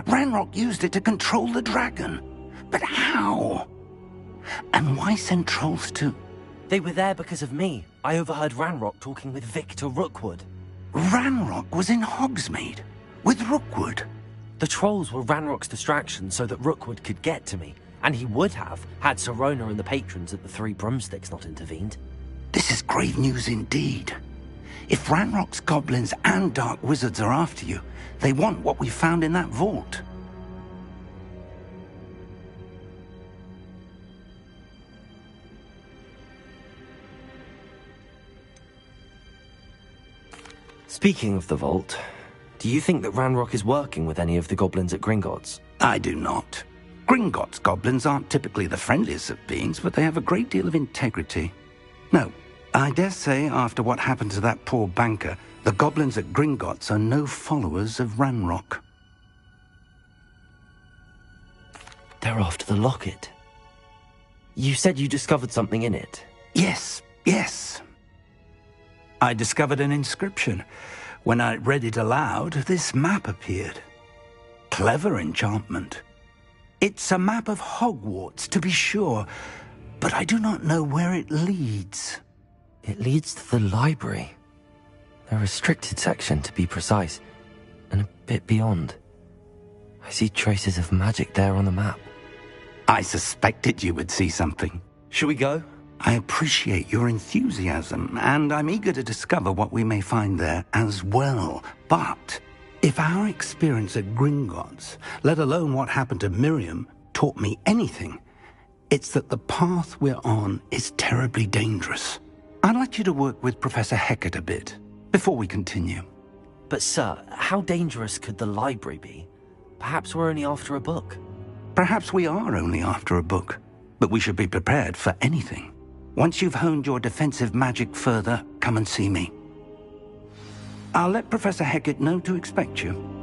Ranrock used it to control the dragon. But how? And why send trolls to... They were there because of me. I overheard Ranrock talking with Victor Rookwood. Ranrock was in Hogsmeade? With Rookwood? The trolls were Ranrock's distraction so that Rookwood could get to me. And he would have, had Sirona and the patrons at the Three Broomsticks not intervened. This is grave news indeed. If Ranrock's goblins and dark wizards are after you, they want what we found in that vault. Speaking of the vault, do you think that Ranrock is working with any of the goblins at Gringotts? I do not. Gringotts goblins aren't typically the friendliest of beings, but they have a great deal of integrity. No, I dare say after what happened to that poor banker, the goblins at Gringotts are no followers of Ranrock. They're after the locket. You said you discovered something in it. Yes. I discovered an inscription. When I read it aloud, this map appeared. Clever enchantment. It's a map of Hogwarts, to be sure, but I do not know where it leads. It leads to the library. The restricted section, to be precise, and a bit beyond. I see traces of magic there on the map. I suspected you would see something. Shall we go? I appreciate your enthusiasm, and I'm eager to discover what we may find there as well. But if our experience at Gringotts, let alone what happened to Miriam, taught me anything, it's that the path we're on is terribly dangerous. I'd like you to work with Professor Hecat a bit before we continue. But sir, how dangerous could the library be? Perhaps we're only after a book. Perhaps we are only after a book, but we should be prepared for anything. Once you've honed your defensive magic further, come and see me. I'll let Professor Hecat know to expect you.